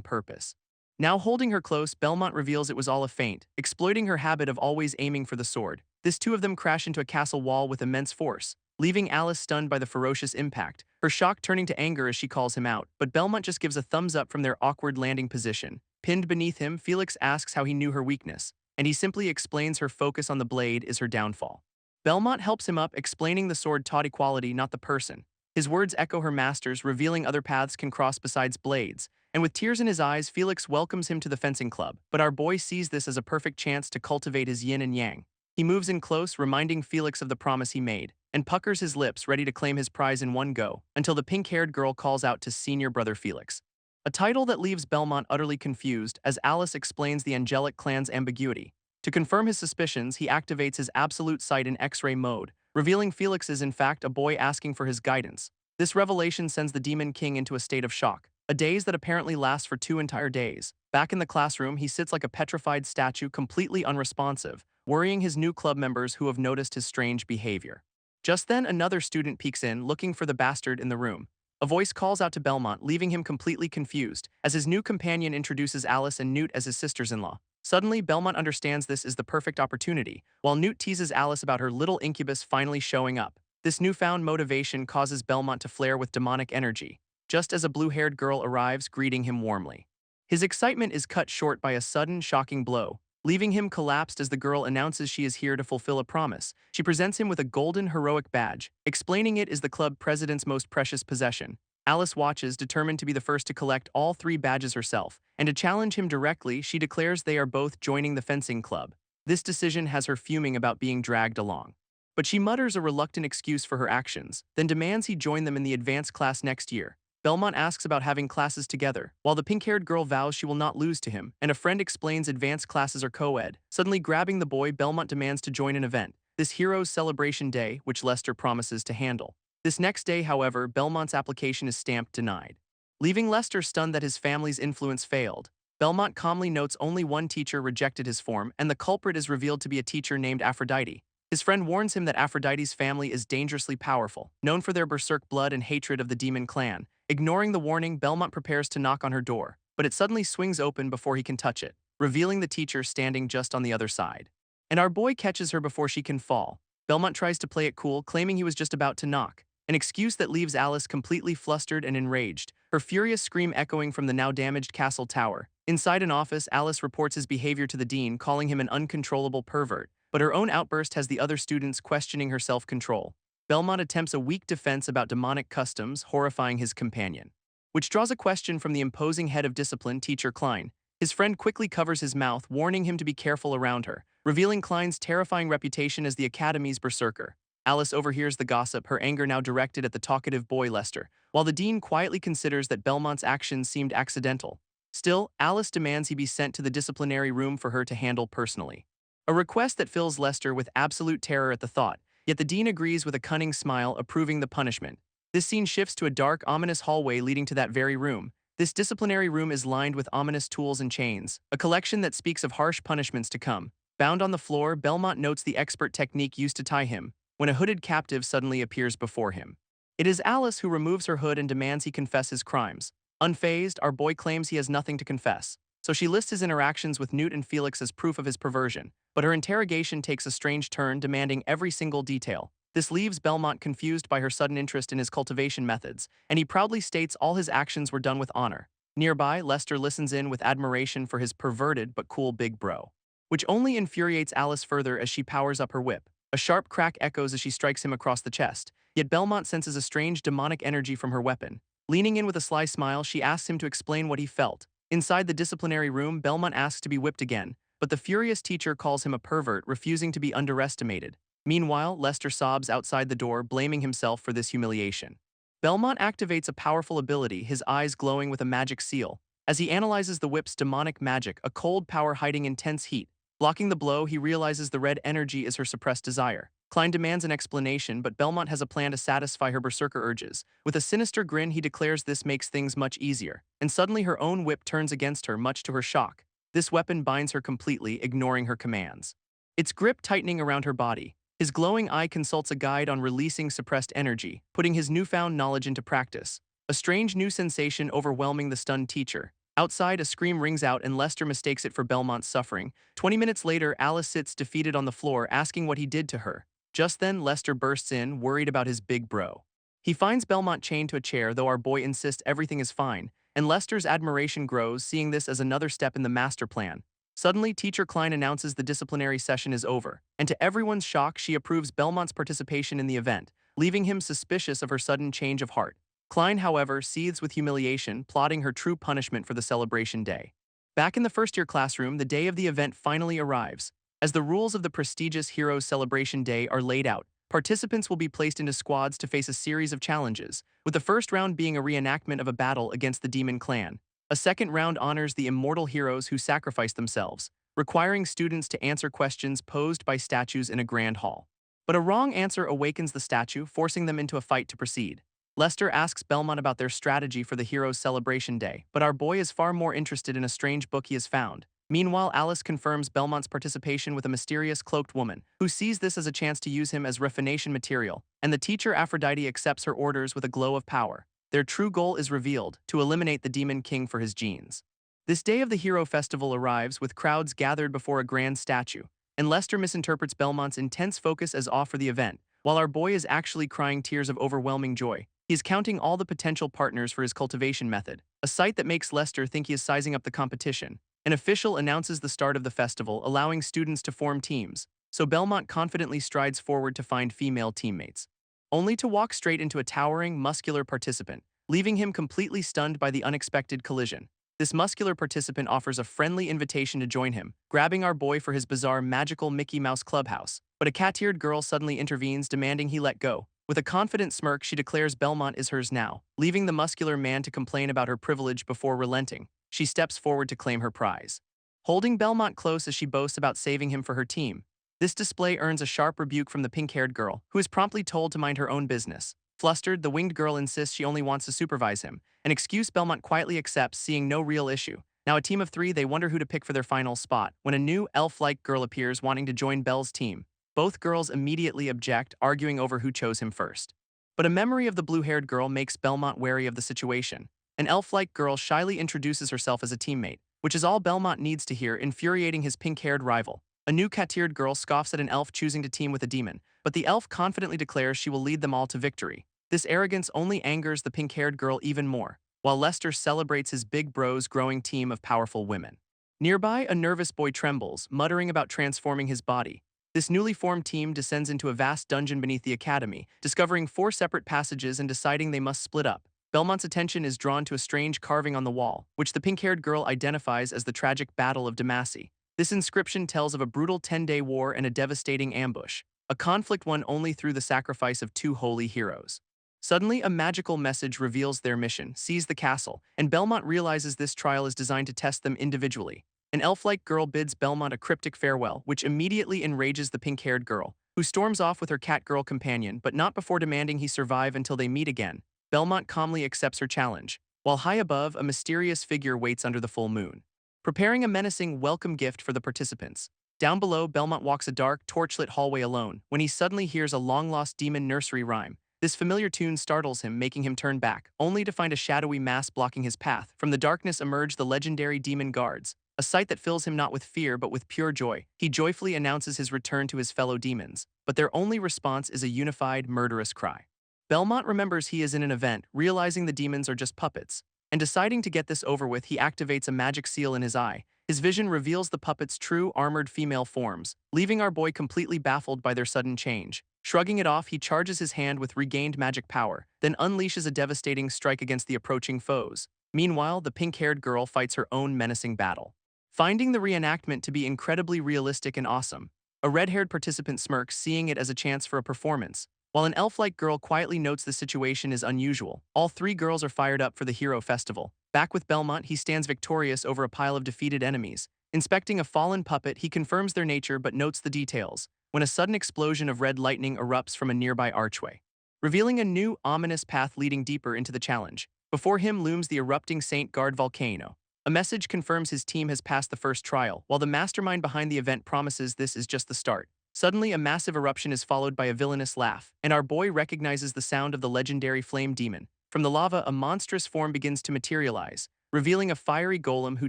purpose. Now holding her close, Belmont reveals it was all a feint, exploiting her habit of always aiming for the sword. This two of them crash into a castle wall with immense force, leaving Alice stunned by the ferocious impact, her shock turning to anger as she calls him out, but Belmont just gives a thumbs up from their awkward landing position. Pinned beneath him, Felix asks how he knew her weakness, and he simply explains her focus on the blade is her downfall. Belmont helps him up, explaining the sword taught equality, not the person. His words echo her master's, revealing other paths can cross besides blades, and with tears in his eyes, Felix welcomes him to the fencing club, but our boy sees this as a perfect chance to cultivate his yin and yang. He moves in close, reminding Felix of the promise he made, and puckers his lips, ready to claim his prize in one go, until the pink-haired girl calls out to senior brother Felix, a title that leaves Belmont utterly confused as Alice explains the angelic clan's ambiguity. To confirm his suspicions, he activates his absolute sight in X-ray mode, revealing Felix is in fact a boy asking for his guidance. This revelation sends the Demon King into a state of shock, a daze that apparently lasts for 2 entire days. Back in the classroom, he sits like a petrified statue, completely unresponsive, worrying his new club members who have noticed his strange behavior. Just then, another student peeks in, looking for the bastard in the room. A voice calls out to Belmont, leaving him completely confused, as his new companion introduces Alice and Newt as his sisters-in-law. Suddenly, Belmont understands this is the perfect opportunity, while Newt teases Alice about her little incubus finally showing up. This newfound motivation causes Belmont to flare with demonic energy, just as a blue-haired girl arrives, greeting him warmly. His excitement is cut short by a sudden, shocking blow, leaving him collapsed as the girl announces she is here to fulfill a promise. She presents him with a golden heroic badge, explaining it is the club president's most precious possession. Alice watches, determined to be the first to collect all 3 badges herself, and to challenge him directly, she declares they are both joining the fencing club. This decision has her fuming about being dragged along, but she mutters a reluctant excuse for her actions, then demands he join them in the advanced class next year. Belmont asks about having classes together, while the pink-haired girl vows she will not lose to him, and a friend explains advanced classes are co-ed. Suddenly grabbing the boy, Belmont demands to join an event, this hero's celebration day, which Lester promises to handle. This next day, however, Belmont's application is stamped denied, leaving Lester stunned that his family's influence failed. Belmont calmly notes only one teacher rejected his form, and the culprit is revealed to be a teacher named Aphrodite. His friend warns him that Aphrodite's family is dangerously powerful, known for their berserk blood and hatred of the demon clan. Ignoring the warning, Belmont prepares to knock on her door, but it suddenly swings open before he can touch it, revealing the teacher standing just on the other side. And our boy catches her before she can fall. Belmont tries to play it cool, claiming he was just about to knock, an excuse that leaves Alice completely flustered and enraged, her furious scream echoing from the now damaged castle tower. Inside an office, Alice reports his behavior to the dean, calling him an uncontrollable pervert, but her own outburst has the other students questioning her self-control. Belmont attempts a weak defense about demonic customs, horrifying his companion, which draws a question from the imposing head of discipline, Teacher Klein. His friend quickly covers his mouth, warning him to be careful around her, revealing Klein's terrifying reputation as the Academy's berserker. Alice overhears the gossip, her anger now directed at the talkative boy Lester, while the dean quietly considers that Belmont's actions seemed accidental. Still, Alice demands he be sent to the disciplinary room for her to handle personally, a request that fills Lester with absolute terror at the thought. Yet the dean agrees with a cunning smile, approving the punishment. This scene shifts to a dark, ominous hallway leading to that very room. This disciplinary room is lined with ominous tools and chains, a collection that speaks of harsh punishments to come. Bound on the floor, Belmont notes the expert technique used to tie him, when a hooded captive suddenly appears before him. It is Alice who removes her hood and demands he confess his crimes. Unfazed, our boy claims he has nothing to confess. so she lists his interactions with Newt and Felix as proof of his perversion, but her interrogation takes a strange turn, demanding every single detail. This leaves Belmont confused by her sudden interest in his cultivation methods, and he proudly states all his actions were done with honor. Nearby, Lester listens in with admiration for his perverted but cool big bro, which only infuriates Alice further as she powers up her whip. A sharp crack echoes as she strikes him across the chest, yet Belmont senses a strange demonic energy from her weapon. Leaning in with a sly smile, she asks him to explain what he felt. Inside the disciplinary room, Belmont asks to be whipped again, but the furious teacher calls him a pervert, refusing to be underestimated. Meanwhile, Lester sobs outside the door, blaming himself for this humiliation. Belmont activates a powerful ability, his eyes glowing with a magic seal. As he analyzes the whip's demonic magic, a cold power hiding intense heat. Blocking the blow, he realizes the red energy is her suppressed desire. Klein demands an explanation, but Belmont has a plan to satisfy her berserker urges. With a sinister grin, he declares this makes things much easier, and suddenly her own whip turns against her, much to her shock. This weapon binds her completely, ignoring her commands. Its grip tightening around her body. His glowing eye consults a guide on releasing suppressed energy, putting his newfound knowledge into practice. A strange new sensation overwhelming the stunned teacher. Outside, a scream rings out and Lester mistakes it for Belmont's suffering. 20 minutes later, Alice sits defeated on the floor, asking what he did to her. Just then, Lester bursts in, worried about his big bro. He finds Belmont chained to a chair, though our boy insists everything is fine, and Lester's admiration grows, seeing this as another step in the master plan. Suddenly, Teacher Klein announces the disciplinary session is over, and to everyone's shock, she approves Belmont's participation in the event, leaving him suspicious of her sudden change of heart. Klein, however, seethes with humiliation, plotting her true punishment for the celebration day. Back in the first-year classroom, the day of the event finally arrives. As the rules of the prestigious Heroes Celebration Day are laid out, participants will be placed into squads to face a series of challenges, with the first round being a reenactment of a battle against the Demon Clan. A second round honors the immortal heroes who sacrificed themselves, requiring students to answer questions posed by statues in a grand hall. But a wrong answer awakens the statue, forcing them into a fight to proceed. Lester asks Belmont about their strategy for the Heroes Celebration Day, but our boy is far more interested in a strange book he has found. Meanwhile, Alice confirms Belmont's participation with a mysterious cloaked woman, who sees this as a chance to use him as refination material, and the teacher Aphrodite accepts her orders with a glow of power. Their true goal is revealed, to eliminate the Demon King for his genes. This day of the Hero Festival arrives with crowds gathered before a grand statue, and Lester misinterprets Belmont's intense focus as awe for the event, while our boy is actually crying tears of overwhelming joy. He is counting all the potential partners for his cultivation method, a sight that makes Lester think he is sizing up the competition. An official announces the start of the festival, allowing students to form teams, so Belmont confidently strides forward to find female teammates, only to walk straight into a towering, muscular participant, leaving him completely stunned by the unexpected collision. This muscular participant offers a friendly invitation to join him, grabbing our boy for his bizarre magical Mickey Mouse clubhouse, but a cat-eared girl suddenly intervenes, demanding he let go. With a confident smirk, she declares Belmont is hers now, leaving the muscular man to complain about her privilege before relenting. She steps forward to claim her prize, holding Belmont close as she boasts about saving him for her team. This display earns a sharp rebuke from the pink-haired girl, who is promptly told to mind her own business. Flustered, the winged girl insists she only wants to supervise him, an excuse Belmont quietly accepts, seeing no real issue. Now a team of 3, they wonder who to pick for their final spot, when a new elf-like girl appears wanting to join Belle's team. Both girls immediately object, arguing over who chose him first. But a memory of the blue-haired girl makes Belmont wary of the situation. An elf-like girl shyly introduces herself as a teammate, which is all Belmont needs to hear, infuriating his pink-haired rival. A new cat-eared girl scoffs at an elf choosing to team with a demon, but the elf confidently declares she will lead them all to victory. This arrogance only angers the pink-haired girl even more, while Lester celebrates his big bro's growing team of powerful women. Nearby, a nervous boy trembles, muttering about transforming his body. This newly formed team descends into a vast dungeon beneath the academy, discovering 4 separate passages and deciding they must split up. Belmont's attention is drawn to a strange carving on the wall, which the pink-haired girl identifies as the tragic Battle of Demacy. This inscription tells of a brutal 10-day war and a devastating ambush, a conflict won only through the sacrifice of 2 holy heroes. Suddenly, a magical message reveals their mission: seize the castle, and Belmont realizes this trial is designed to test them individually. An elf-like girl bids Belmont a cryptic farewell, which immediately enrages the pink-haired girl, who storms off with her cat-girl companion, but not before demanding he survive until they meet again. Belmont calmly accepts her challenge, while high above, a mysterious figure waits under the full moon, preparing a menacing welcome gift for the participants. Down below, Belmont walks a dark, torchlit hallway alone, when he suddenly hears a long-lost demon nursery rhyme. This familiar tune startles him, making him turn back, only to find a shadowy mass blocking his path. From the darkness emerge the legendary demon guards, a sight that fills him not with fear but with pure joy. He joyfully announces his return to his fellow demons, but their only response is a unified, murderous cry. Belmont remembers he is in an event, realizing the demons are just puppets, and deciding to get this over with, he activates a magic seal in his eye. His vision reveals the puppets' true armored female forms, leaving our boy completely baffled by their sudden change. Shrugging it off, he charges his hand with regained magic power, then unleashes a devastating strike against the approaching foes. Meanwhile, the pink-haired girl fights her own menacing battle. Finding the reenactment to be incredibly realistic and awesome, a red-haired participant smirks, seeing it as a chance for a performance. While an elf-like girl quietly notes the situation is unusual, all three girls are fired up for the hero festival. Back with Belmont, he stands victorious over a pile of defeated enemies. Inspecting a fallen puppet, he confirms their nature but notes the details, when a sudden explosion of red lightning erupts from a nearby archway, revealing a new, ominous path leading deeper into the challenge. Before him looms the erupting Saint Guard volcano. A message confirms his team has passed the first trial, while the mastermind behind the event promises this is just the start. Suddenly, a massive eruption is followed by a villainous laugh, and our boy recognizes the sound of the legendary flame demon. From the lava, a monstrous form begins to materialize, revealing a fiery golem who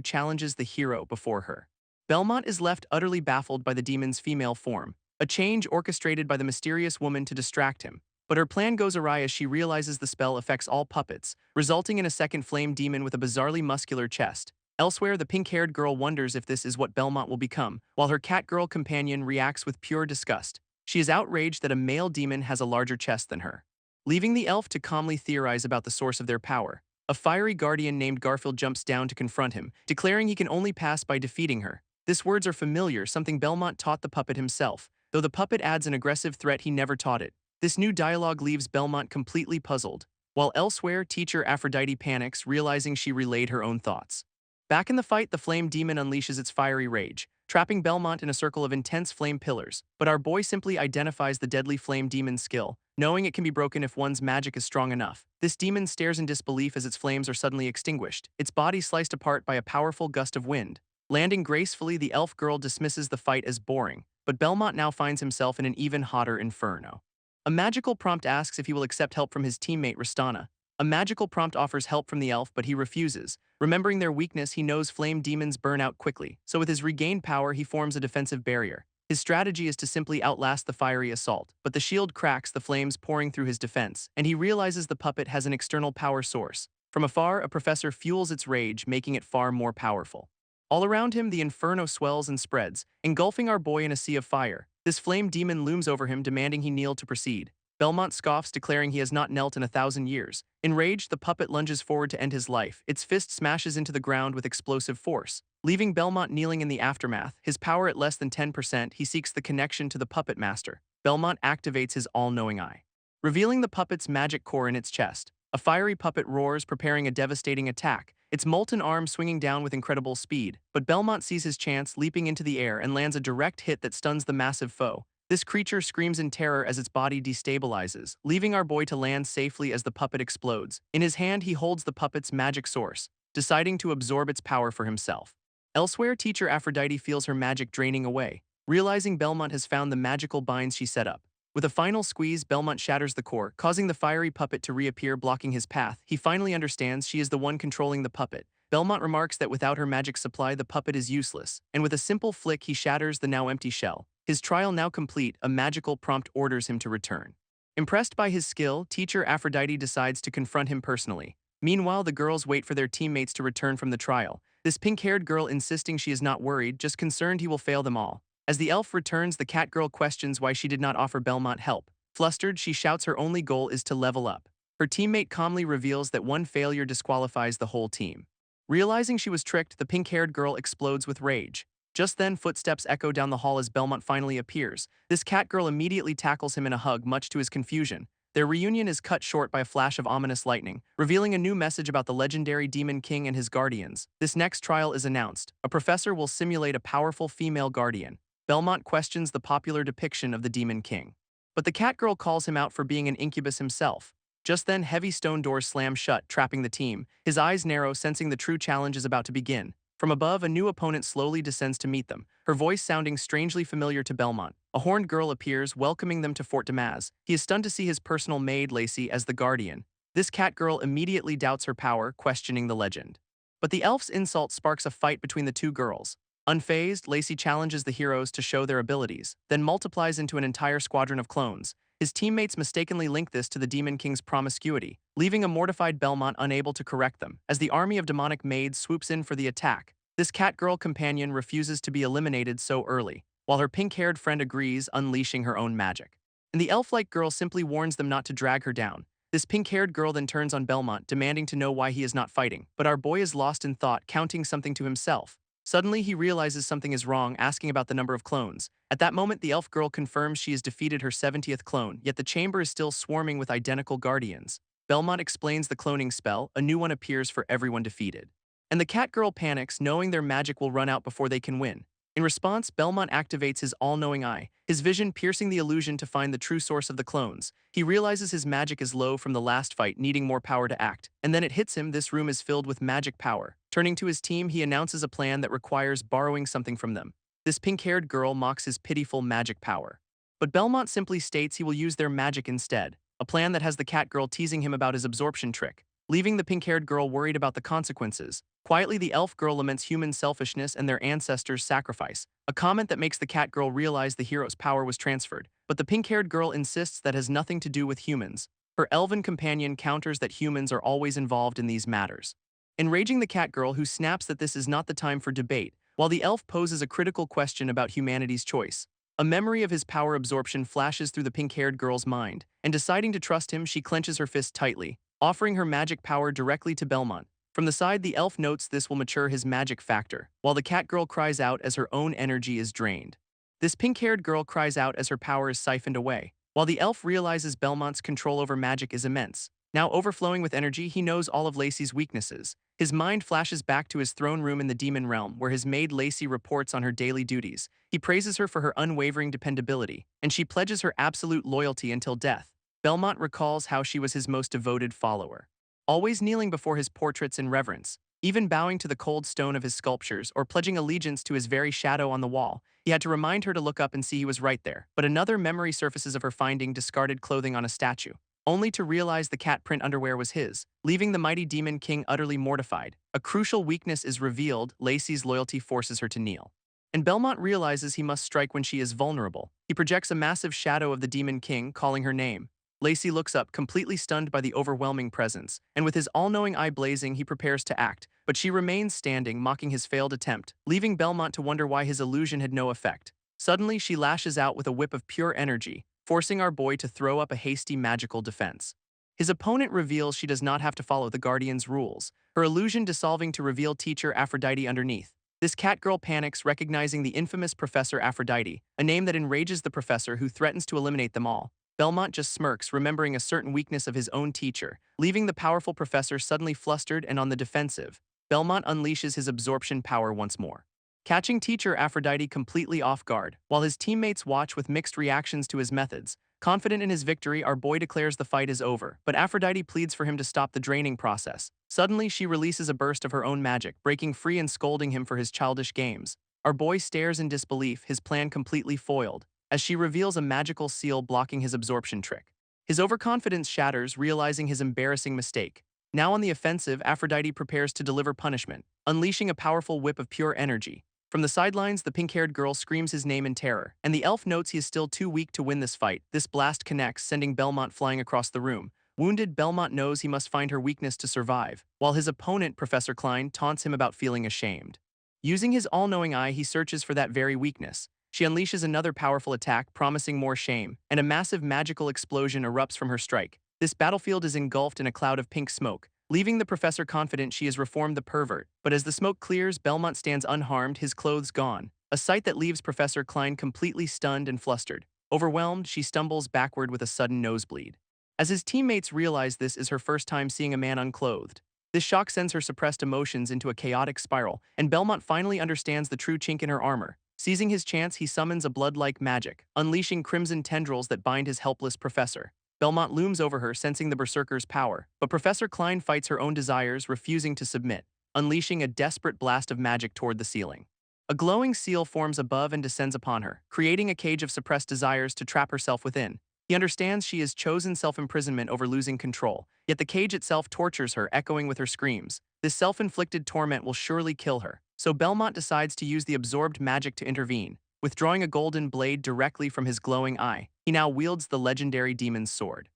challenges the hero before her. Belmont is left utterly baffled by the demon's female form, a change orchestrated by the mysterious woman to distract him. But her plan goes awry as she realizes the spell affects all puppets, resulting in a second flame demon with a bizarrely muscular chest. Elsewhere, the pink-haired girl wonders if this is what Belmont will become, while her cat-girl companion reacts with pure disgust. She is outraged that a male demon has a larger chest than her. Leaving the elf to calmly theorize about the source of their power, a fiery guardian named Garfield jumps down to confront him, declaring he can only pass by defeating her. These words are familiar, something Belmont taught the puppet himself, though the puppet adds an aggressive threat he never taught it. This new dialogue leaves Belmont completely puzzled, while elsewhere, teacher Aphrodite panics, realizing she relayed her own thoughts. Back in the fight, the flame demon unleashes its fiery rage, trapping Belmont in a circle of intense flame pillars, but our boy simply identifies the deadly flame demon's skill, knowing it can be broken if one's magic is strong enough. This demon stares in disbelief as its flames are suddenly extinguished, its body sliced apart by a powerful gust of wind. Landing gracefully, the elf girl dismisses the fight as boring, but Belmont now finds himself in an even hotter inferno. A magical prompt asks if he will accept help from his teammate Ristana. A magical prompt offers help from the elf, but he refuses. Remembering their weakness, he knows flame demons burn out quickly, so with his regained power, he forms a defensive barrier. His strategy is to simply outlast the fiery assault, but the shield cracks, the flames pouring through his defense, and he realizes the puppet has an external power source. From afar, a professor fuels its rage, making it far more powerful. All around him, the inferno swells and spreads, engulfing our boy in a sea of fire. This flame demon looms over him, demanding he kneel to proceed. Belmont scoffs, declaring he has not knelt in 1,000 years. Enraged, the puppet lunges forward to end his life. Its fist smashes into the ground with explosive force, leaving Belmont kneeling in the aftermath. His power at less than 10%, he seeks the connection to the puppet master. Belmont activates his all-knowing eye, revealing the puppet's magic core in its chest. A fiery puppet roars, preparing a devastating attack, its molten arm swinging down with incredible speed. But Belmont sees his chance, leaping into the air and lands a direct hit that stuns the massive foe. This creature screams in terror as its body destabilizes, leaving our boy to land safely as the puppet explodes. In his hand, he holds the puppet's magic source, deciding to absorb its power for himself. Elsewhere, teacher Aphrodite feels her magic draining away, realizing Belmont has found the magical binds she set up. With a final squeeze, Belmont shatters the core, causing the fiery puppet to reappear, blocking his path. He finally understands she is the one controlling the puppet. Belmont remarks that without her magic supply, the puppet is useless, and with a simple flick, he shatters the now empty shell. His trial now complete, a magical prompt orders him to return. Impressed by his skill, teacher Aphrodite decides to confront him personally. Meanwhile, the girls wait for their teammates to return from the trial, this pink-haired girl insisting she is not worried, just concerned he will fail them all. As the elf returns, the cat girl questions why she did not offer Belmont help. Flustered, she shouts her only goal is to level up. Her teammate calmly reveals that one failure disqualifies the whole team. Realizing she was tricked, the pink-haired girl explodes with rage. Just then, footsteps echo down the hall as Belmont finally appears. This cat girl immediately tackles him in a hug, much to his confusion. Their reunion is cut short by a flash of ominous lightning, revealing a new message about the legendary Demon King and his guardians. This next trial is announced. A professor will simulate a powerful female guardian. Belmont questions the popular depiction of the Demon King, but the cat girl calls him out for being an incubus himself. Just then, heavy stone doors slam shut, trapping the team. His eyes narrow, sensing the true challenge is about to begin. From above, a new opponent slowly descends to meet them, her voice sounding strangely familiar to Belmont. A horned girl appears, welcoming them to Fort Damaz. He is stunned to see his personal maid, Lacey, as the guardian. This cat girl immediately doubts her power, questioning the legend. But the elf's insult sparks a fight between the two girls. Unfazed, Lacey challenges the heroes to show their abilities, then multiplies into an entire squadron of clones. His teammates mistakenly link this to the Demon King's promiscuity, leaving a mortified Belmont unable to correct them. As the army of demonic maids swoops in for the attack, this cat-girl companion refuses to be eliminated so early, while her pink-haired friend agrees, unleashing her own magic. And the elf-like girl simply warns them not to drag her down. This pink-haired girl then turns on Belmont, demanding to know why he is not fighting, but our boy is lost in thought, counting something to himself. Suddenly, he realizes something is wrong, asking about the number of clones. At that moment, the elf girl confirms she has defeated her 70th clone, yet the chamber is still swarming with identical guardians. Belmont explains the cloning spell, a new one appears for everyone defeated. And the cat girl panics, knowing their magic will run out before they can win. In response, Belmont activates his all-knowing eye, his vision piercing the illusion to find the true source of the clones. He realizes his magic is low from the last fight, needing more power to act. And then it hits him, this room is filled with magic power. Turning to his team, he announces a plan that requires borrowing something from them. This pink-haired girl mocks his pitiful magic power. But Belmont simply states he will use their magic instead, a plan that has the cat girl teasing him about his absorption trick, leaving the pink-haired girl worried about the consequences. Quietly, the elf girl laments human selfishness and their ancestors' sacrifice, a comment that makes the cat girl realize the hero's power was transferred. But the pink-haired girl insists that has nothing to do with humans. Her elven companion counters that humans are always involved in these matters, enraging the cat girl, who snaps that this is not the time for debate, while the elf poses a critical question about humanity's choice. A memory of his power absorption flashes through the pink-haired girl's mind, and deciding to trust him, she clenches her fist tightly, offering her magic power directly to Belmont. From the side, the elf notes this will mature his magic factor, while the cat girl cries out as her own energy is drained. This pink-haired girl cries out as her power is siphoned away, while the elf realizes Belmont's control over magic is immense. Now overflowing with energy, he knows all of Lacey's weaknesses. His mind flashes back to his throne room in the demon realm, where his maid Lacey reports on her daily duties. He praises her for her unwavering dependability, and she pledges her absolute loyalty until death. Belmont recalls how she was his most devoted follower, always kneeling before his portraits in reverence, even bowing to the cold stone of his sculptures or pledging allegiance to his very shadow on the wall. He had to remind her to look up and see he was right there. But another memory surfaces of her finding discarded clothing on a statue, only to realize the cat print underwear was his, leaving the mighty Demon King utterly mortified. A crucial weakness is revealed. Lacey's loyalty forces her to kneel, and Belmont realizes he must strike when she is vulnerable. He projects a massive shadow of the Demon King, calling her name. Lacey looks up, completely stunned by the overwhelming presence, and with his all-knowing eye blazing, he prepares to act, but she remains standing, mocking his failed attempt, leaving Belmont to wonder why his illusion had no effect. Suddenly, she lashes out with a whip of pure energy, forcing our boy to throw up a hasty magical defense. His opponent reveals she does not have to follow the Guardian's rules, her illusion dissolving to reveal teacher Aphrodite underneath. This cat girl panics, recognizing the infamous Professor Aphrodite, a name that enrages the professor, who threatens to eliminate them all. Belmont just smirks, remembering a certain weakness of his own teacher, leaving the powerful professor suddenly flustered and on the defensive. Belmont unleashes his absorption power once more, catching teacher Aphrodite completely off guard, while his teammates watch with mixed reactions to his methods. Confident in his victory, our boy declares the fight is over, but Aphrodite pleads for him to stop the draining process. Suddenly, she releases a burst of her own magic, breaking free and scolding him for his childish games. Our boy stares in disbelief, his plan completely foiled, as she reveals a magical seal blocking his absorption trick. His overconfidence shatters, realizing his embarrassing mistake. Now on the offensive, Aphrodite prepares to deliver punishment, unleashing a powerful whip of pure energy. From the sidelines, the pink-haired girl screams his name in terror, and the elf notes he is still too weak to win this fight. This blast connects, sending Belmont flying across the room. Wounded, Belmont knows he must find her weakness to survive, while his opponent, Professor Klein, taunts him about feeling ashamed. Using his all-knowing eye, he searches for that very weakness. She unleashes another powerful attack, promising more shame, and a massive magical explosion erupts from her strike. This battlefield is engulfed in a cloud of pink smoke, leaving the professor confident she has reformed the pervert. But as the smoke clears, Belmont stands unharmed, his clothes gone, a sight that leaves Professor Klein completely stunned and flustered. Overwhelmed, she stumbles backward with a sudden nosebleed. As his teammates realize this is her first time seeing a man unclothed, this shock sends her suppressed emotions into a chaotic spiral, and Belmont finally understands the true chink in her armor. Seizing his chance, he summons a blood-like magic, unleashing crimson tendrils that bind his helpless professor. Belmont looms over her, sensing the berserker's power, but Professor Klein fights her own desires, refusing to submit. unleashing a desperate blast of magic toward the ceiling. A glowing seal forms above and descends upon her, creating a cage of suppressed desires to trap herself within. He understands she has chosen self-imprisonment over losing control, yet the cage itself tortures her, echoing with her screams. This self-inflicted torment will surely kill her, so Belmont decides to use the absorbed magic to intervene. Withdrawing a golden blade directly from his glowing eye, he now wields the legendary demon's sword,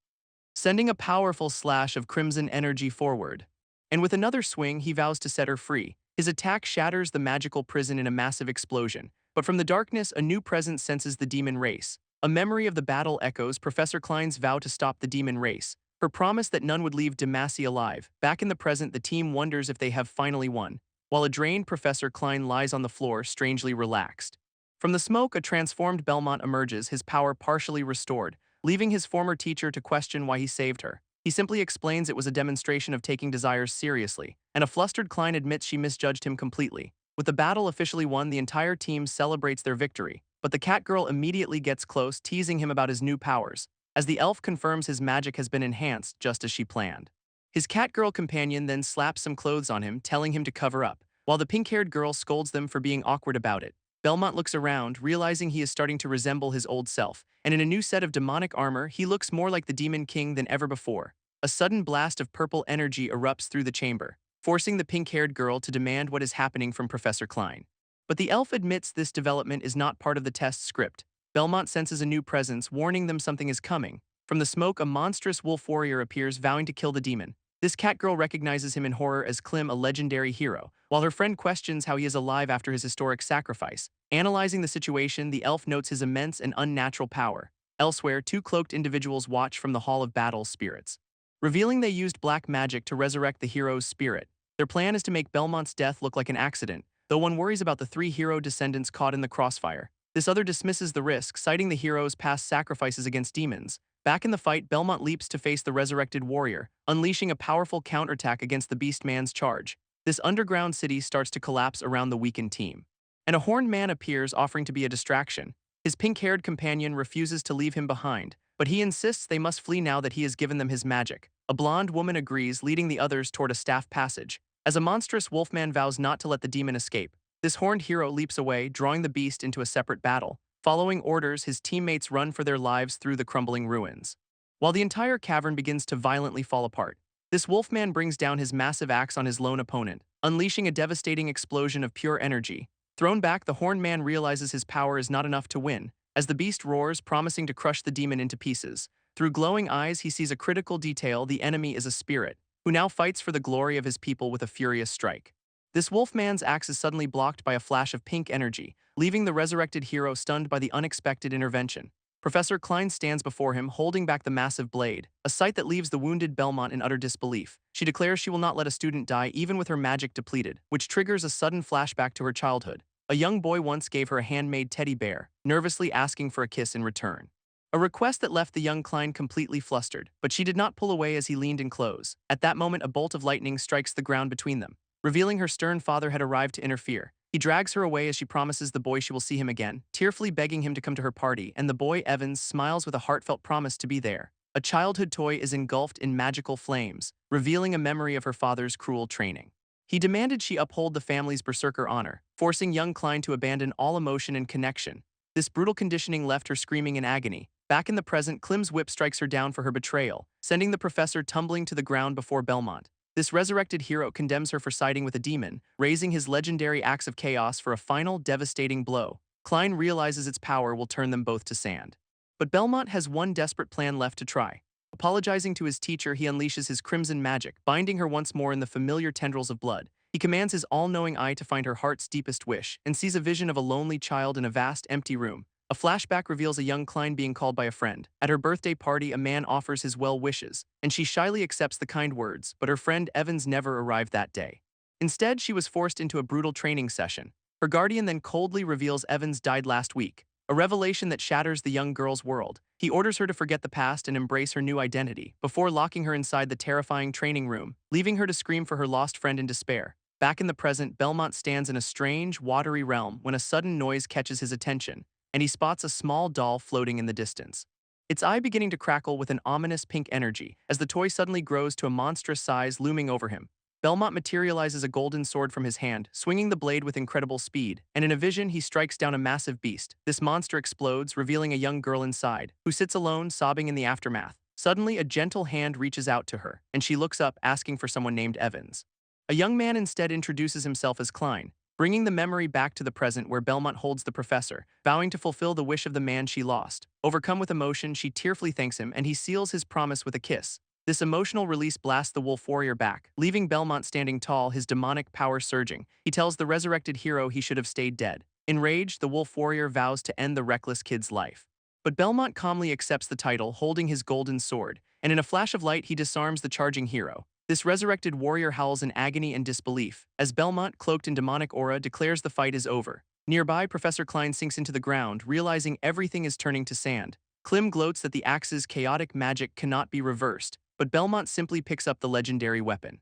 sending a powerful slash of crimson energy forward. And with another swing, he vows to set her free. His attack shatters the magical prison in a massive explosion, but from the darkness, a new presence senses the demon race. A memory of the battle echoes Professor Klein's vow to stop the demon race, her promise that none would leave Demacy alive. Back in the present, the team wonders if they have finally won, while a drained Professor Klein lies on the floor, strangely relaxed. From the smoke, a transformed Belmont emerges, his power partially restored, leaving his former teacher to question why he saved her. He simply explains it was a demonstration of taking desires seriously, and a flustered Klein admits she misjudged him completely. With the battle officially won, the entire team celebrates their victory, but the cat girl immediately gets close, teasing him about his new powers, as the elf confirms his magic has been enhanced just as she planned. His cat girl companion then slaps some clothes on him, telling him to cover up, while the pink-haired girl scolds them for being awkward about it. Belmont looks around, realizing he is starting to resemble his old self, and in a new set of demonic armor, he looks more like the Demon King than ever before. A sudden blast of purple energy erupts through the chamber, forcing the pink-haired girl to demand what is happening from Professor Klein. But the elf admits this development is not part of the test script. Belmont senses a new presence, warning them something is coming. From the smoke, a monstrous wolf warrior appears, vowing to kill the demon. This cat girl recognizes him in horror as Klim, a legendary hero, while her friend questions how he is alive after his historic sacrifice. Analyzing the situation, the elf notes his immense and unnatural power. Elsewhere, two cloaked individuals watch from the Hall of Battle spirits, revealing they used black magic to resurrect the hero's spirit. Their plan is to make Belmont's death look like an accident, though one worries about the three hero descendants caught in the crossfire. This other dismisses the risk, citing the hero's past sacrifices against demons. Back in the fight, Belmont leaps to face the resurrected warrior, unleashing a powerful counterattack against the Beast Man's charge. This underground city starts to collapse around the weakened team, and a horned man appears, offering to be a distraction. His pink-haired companion refuses to leave him behind, but he insists they must flee now that he has given them his magic. A blonde woman agrees, leading the others toward a staff passage, as a monstrous wolfman vows not to let the demon escape. This horned hero leaps away, drawing the beast into a separate battle. Following orders, his teammates run for their lives through the crumbling ruins, while the entire cavern begins to violently fall apart. This wolfman brings down his massive axe on his lone opponent, unleashing a devastating explosion of pure energy. Thrown back, the horned man realizes his power is not enough to win, as the beast roars, promising to crush the demon into pieces. Through glowing eyes, he sees a critical detail: the enemy is a spirit, who now fights for the glory of his people with a furious strike. This wolfman's axe is suddenly blocked by a flash of pink energy, leaving the resurrected hero stunned by the unexpected intervention. Professor Klein stands before him, holding back the massive blade, a sight that leaves the wounded Belmont in utter disbelief. She declares she will not let a student die even with her magic depleted, which triggers a sudden flashback to her childhood. A young boy once gave her a handmade teddy bear, nervously asking for a kiss in return. A request that left the young Klein completely flustered, but she did not pull away as he leaned in close. At that moment, a bolt of lightning strikes the ground between them, revealing her stern father had arrived to interfere. He drags her away as she promises the boy she will see him again, tearfully begging him to come to her party, and the boy, Evans, smiles with a heartfelt promise to be there. A childhood toy is engulfed in magical flames, revealing a memory of her father's cruel training. He demanded she uphold the family's berserker honor, forcing young Klein to abandon all emotion and connection. This brutal conditioning left her screaming in agony. Back in the present, Klim's whip strikes her down for her betrayal, sending the professor tumbling to the ground before Belmont. This resurrected hero condemns her for siding with a demon, raising his legendary axe of chaos for a final, devastating blow. Klein realizes its power will turn them both to sand. But Belmont has one desperate plan left to try. Apologizing to his teacher, he unleashes his crimson magic, binding her once more in the familiar tendrils of blood. He commands his all-knowing eye to find her heart's deepest wish, and sees a vision of a lonely child in a vast, empty room. A flashback reveals a young Klein being called by a friend. At her birthday party, a man offers his well wishes, and she shyly accepts the kind words, but her friend Evans never arrived that day. Instead, she was forced into a brutal training session. Her guardian then coldly reveals Evans died last week, a revelation that shatters the young girl's world. He orders her to forget the past and embrace her new identity, before locking her inside the terrifying training room, leaving her to scream for her lost friend in despair. Back in the present, Belmont stands in a strange, watery realm when a sudden noise catches his attention, and he spots a small doll floating in the distance, its eye beginning to crackle with an ominous pink energy as the toy suddenly grows to a monstrous size, looming over him. Belmont materializes a golden sword from his hand, swinging the blade with incredible speed, and in a vision he strikes down a massive beast. This monster explodes, revealing a young girl inside, who sits alone, sobbing in the aftermath. Suddenly, a gentle hand reaches out to her, and she looks up, asking for someone named Evans. A young man instead introduces himself as Klein, bringing the memory back to the present where Belmont holds the professor, vowing to fulfill the wish of the man she lost. Overcome with emotion, she tearfully thanks him, and he seals his promise with a kiss. This emotional release blasts the wolf warrior back, leaving Belmont standing tall, his demonic power surging. He tells the resurrected hero he should have stayed dead. Enraged, the wolf warrior vows to end the reckless kid's life. But Belmont calmly accepts the title, holding his golden sword, and in a flash of light he disarms the charging hero. This resurrected warrior howls in agony and disbelief, as Belmont, cloaked in demonic aura, declares the fight is over. Nearby, Professor Klein sinks into the ground, realizing everything is turning to sand. Klim gloats that the axe's chaotic magic cannot be reversed, but Belmont simply picks up the legendary weapon,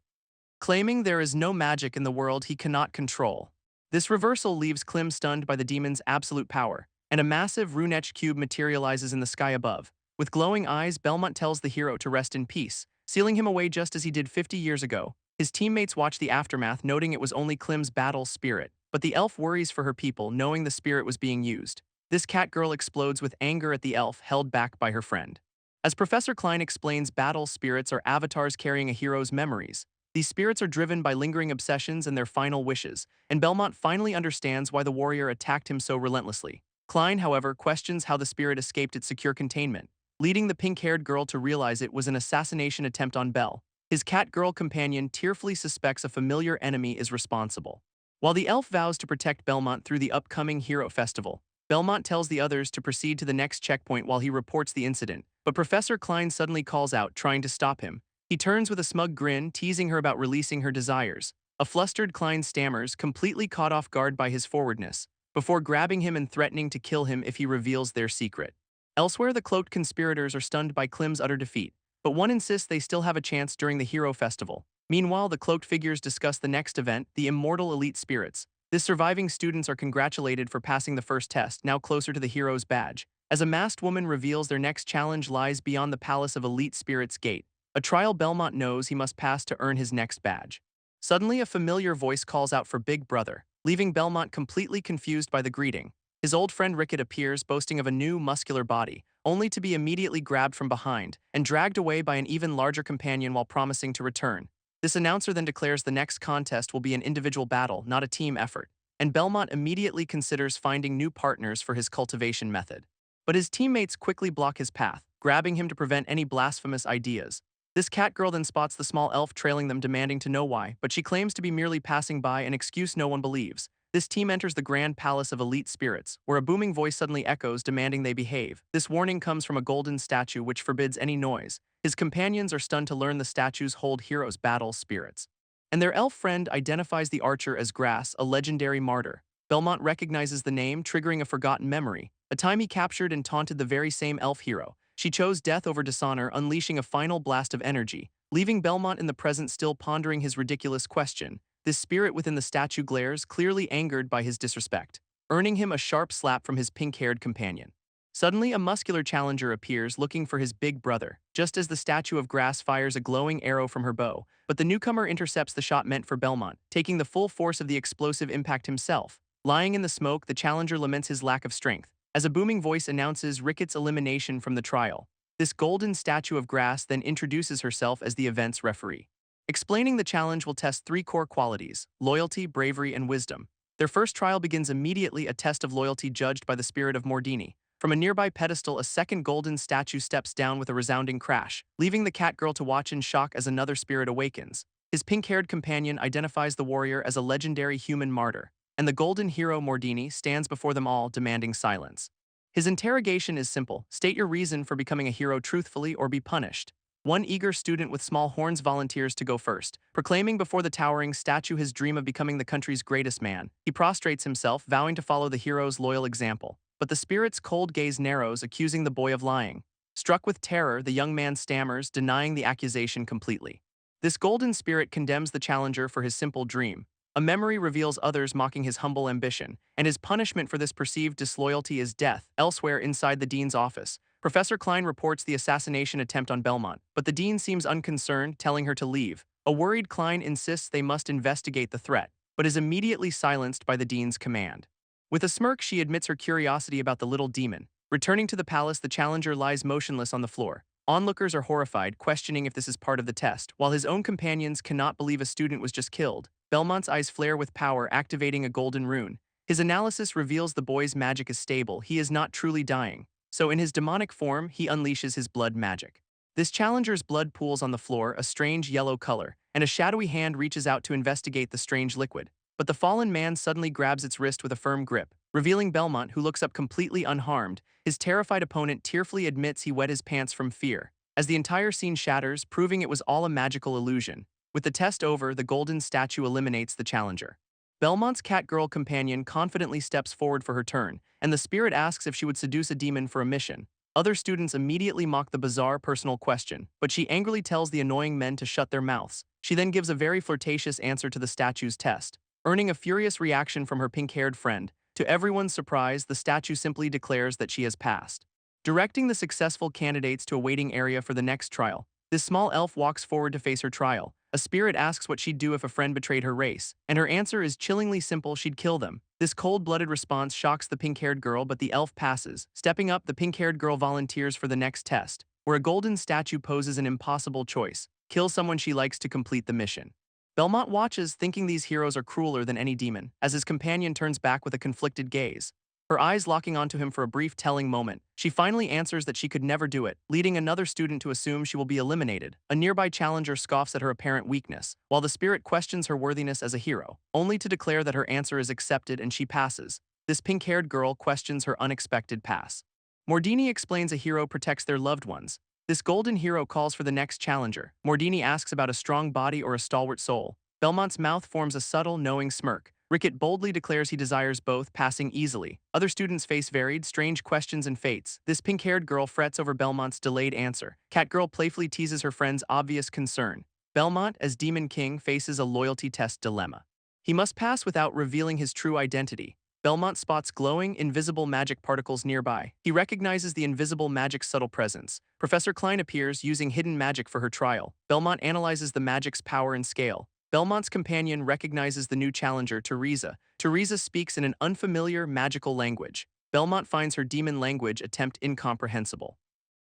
claiming there is no magic in the world he cannot control. This reversal leaves Klim stunned by the demon's absolute power, and a massive rune-etched cube materializes in the sky above. With glowing eyes, Belmont tells the hero to rest in peace, sealing him away just as he did 50 years ago. His teammates watch the aftermath, noting it was only Klim's battle spirit, but the elf worries for her people, knowing the spirit was being used. This cat girl explodes with anger at the elf held back by her friend. As Professor Klein explains, battle spirits are avatars carrying a hero's memories. These spirits are driven by lingering obsessions and their final wishes, and Belmont finally understands why the warrior attacked him so relentlessly. Klein, however, questions how the spirit escaped its secure containment, leading the pink-haired girl to realize it was an assassination attempt on Belle. His cat-girl companion tearfully suspects a familiar enemy is responsible. While the elf vows to protect Belmont through the upcoming Hero Festival, Belmont tells the others to proceed to the next checkpoint while he reports the incident, but Professor Klein suddenly calls out, trying to stop him. He turns with a smug grin, teasing her about releasing her desires. A flustered Klein stammers, completely caught off guard by his forwardness, before grabbing him and threatening to kill him if he reveals their secret. Elsewhere, the cloaked conspirators are stunned by Klim's utter defeat, but one insists they still have a chance during the Hero Festival. Meanwhile, the cloaked figures discuss the next event, the Immortal Elite Spirits. The surviving students are congratulated for passing the first test, now closer to the hero's badge. As a masked woman reveals their next challenge lies beyond the Palace of Elite Spirits Gate, a trial Belmont knows he must pass to earn his next badge. Suddenly, a familiar voice calls out for Big Brother, leaving Belmont completely confused by the greeting. His old friend Rickett appears, boasting of a new, muscular body, only to be immediately grabbed from behind and dragged away by an even larger companion while promising to return. This announcer then declares the next contest will be an individual battle, not a team effort, and Belmont immediately considers finding new partners for his cultivation method. But his teammates quickly block his path, grabbing him to prevent any blasphemous ideas. This cat girl then spots the small elf trailing them, demanding to know why, but she claims to be merely passing by, an excuse no one believes. This team enters the Grand Palace of Elite Spirits, where a booming voice suddenly echoes, demanding they behave. This warning comes from a golden statue which forbids any noise. His companions are stunned to learn the statues hold heroes' battle spirits, and their elf friend identifies the archer as Grass, a legendary martyr. Belmont recognizes the name, triggering a forgotten memory. A time he captured and taunted the very same elf hero. She chose death over dishonor, unleashing a final blast of energy, leaving Belmont in the present still pondering his ridiculous question. This spirit within the statue glares, clearly angered by his disrespect, earning him a sharp slap from his pink-haired companion. Suddenly, a muscular challenger appears, looking for his big brother, just as the statue of Grass fires a glowing arrow from her bow, but the newcomer intercepts the shot meant for Belmont, taking the full force of the explosive impact himself. Lying in the smoke, the challenger laments his lack of strength, as a booming voice announces Rickett's elimination from the trial. This golden statue of Grass then introduces herself as the event's referee, explaining the challenge will test 3 core qualities: loyalty, bravery, and wisdom. Their first trial begins immediately, a test of loyalty judged by the spirit of Mordini. From a nearby pedestal, a second golden statue steps down with a resounding crash, leaving the cat girl to watch in shock as another spirit awakens. His pink-haired companion identifies the warrior as a legendary human martyr, and the golden hero Mordini stands before them all, demanding silence. His interrogation is simple: state your reason for becoming a hero truthfully or be punished. One eager student with small horns volunteers to go first, proclaiming before the towering statue his dream of becoming the country's greatest man. He prostrates himself, vowing to follow the hero's loyal example. But the spirit's cold gaze narrows, accusing the boy of lying. Struck with terror, the young man stammers, denying the accusation completely. This golden spirit condemns the challenger for his simple dream. A memory reveals others mocking his humble ambition, and his punishment for this perceived disloyalty is death. Elsewhere, inside the dean's office, Professor Klein reports the assassination attempt on Belmont, but the dean seems unconcerned, telling her to leave. A worried Klein insists they must investigate the threat, but is immediately silenced by the dean's command. With a smirk, she admits her curiosity about the little demon. Returning to the palace, the challenger lies motionless on the floor. Onlookers are horrified, questioning if this is part of the test, while his own companions cannot believe a student was just killed. Belmont's eyes flare with power, activating a golden rune. His analysis reveals the boy's magic is stable. He is not truly dying. So in his demonic form, he unleashes his blood magic. This challenger's blood pools on the floor, a strange yellow color, and a shadowy hand reaches out to investigate the strange liquid. But the fallen man suddenly grabs its wrist with a firm grip, revealing Belmont, who looks up completely unharmed. His terrified opponent tearfully admits he wet his pants from fear. As the entire scene shatters, proving it was all a magical illusion. With the test over, the golden statue eliminates the challenger. Belmont's catgirl companion confidently steps forward for her turn, and the spirit asks if she would seduce a demon for a mission. Other students immediately mock the bizarre personal question, but she angrily tells the annoying men to shut their mouths. She then gives a very flirtatious answer to the statue's test, earning a furious reaction from her pink-haired friend. To everyone's surprise, the statue simply declares that she has passed. Directing the successful candidates to a waiting area for the next trial, this small elf walks forward to face her trial. A spirit asks what she'd do if a friend betrayed her race, and her answer is chillingly simple: she'd kill them. This cold-blooded response shocks the pink-haired girl, but the elf passes. Stepping up, the pink-haired girl volunteers for the next test, where a golden statue poses an impossible choice: kill someone she likes to complete the mission. Belmont watches, thinking these heroes are crueler than any demon, as his companion turns back with a conflicted gaze. Her eyes locking onto him for a brief telling moment, she finally answers that she could never do it, leading another student to assume she will be eliminated. A nearby challenger scoffs at her apparent weakness, while the spirit questions her worthiness as a hero, only to declare that her answer is accepted and she passes. This pink-haired girl questions her unexpected pass. Mordini explains a hero protects their loved ones. This golden hero calls for the next challenger. Mordini asks about a strong body or a stalwart soul. Belmont's mouth forms a subtle, knowing smirk. Rickett boldly declares he desires both, passing easily. Other students face varied, strange questions and fates. This pink-haired girl frets over Belmont's delayed answer. Catgirl playfully teases her friend's obvious concern. Belmont, as Demon King, faces a loyalty test dilemma. He must pass without revealing his true identity. Belmont spots glowing, invisible magic particles nearby. He recognizes the invisible magic's subtle presence. Professor Klein appears, using hidden magic for her trial. Belmont analyzes the magic's power and scale. Belmont's companion recognizes the new challenger, Teresa. Teresa speaks in an unfamiliar, magical language. Belmont finds her demon language attempt incomprehensible.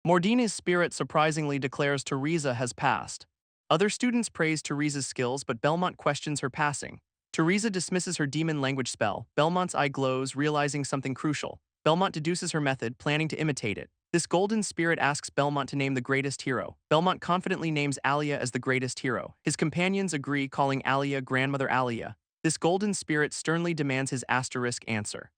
Mordini's spirit surprisingly declares Teresa has passed. Other students praise Teresa's skills, but Belmont questions her passing. Teresa dismisses her demon language spell. Belmont's eye glows, realizing something crucial. Belmont deduces her method, planning to imitate it. This golden spirit asks Belmont to name the greatest hero. Belmont confidently names Alia as the greatest hero. His companions agree, calling Alia Grandmother Alia. This golden spirit sternly demands his asterisk answer.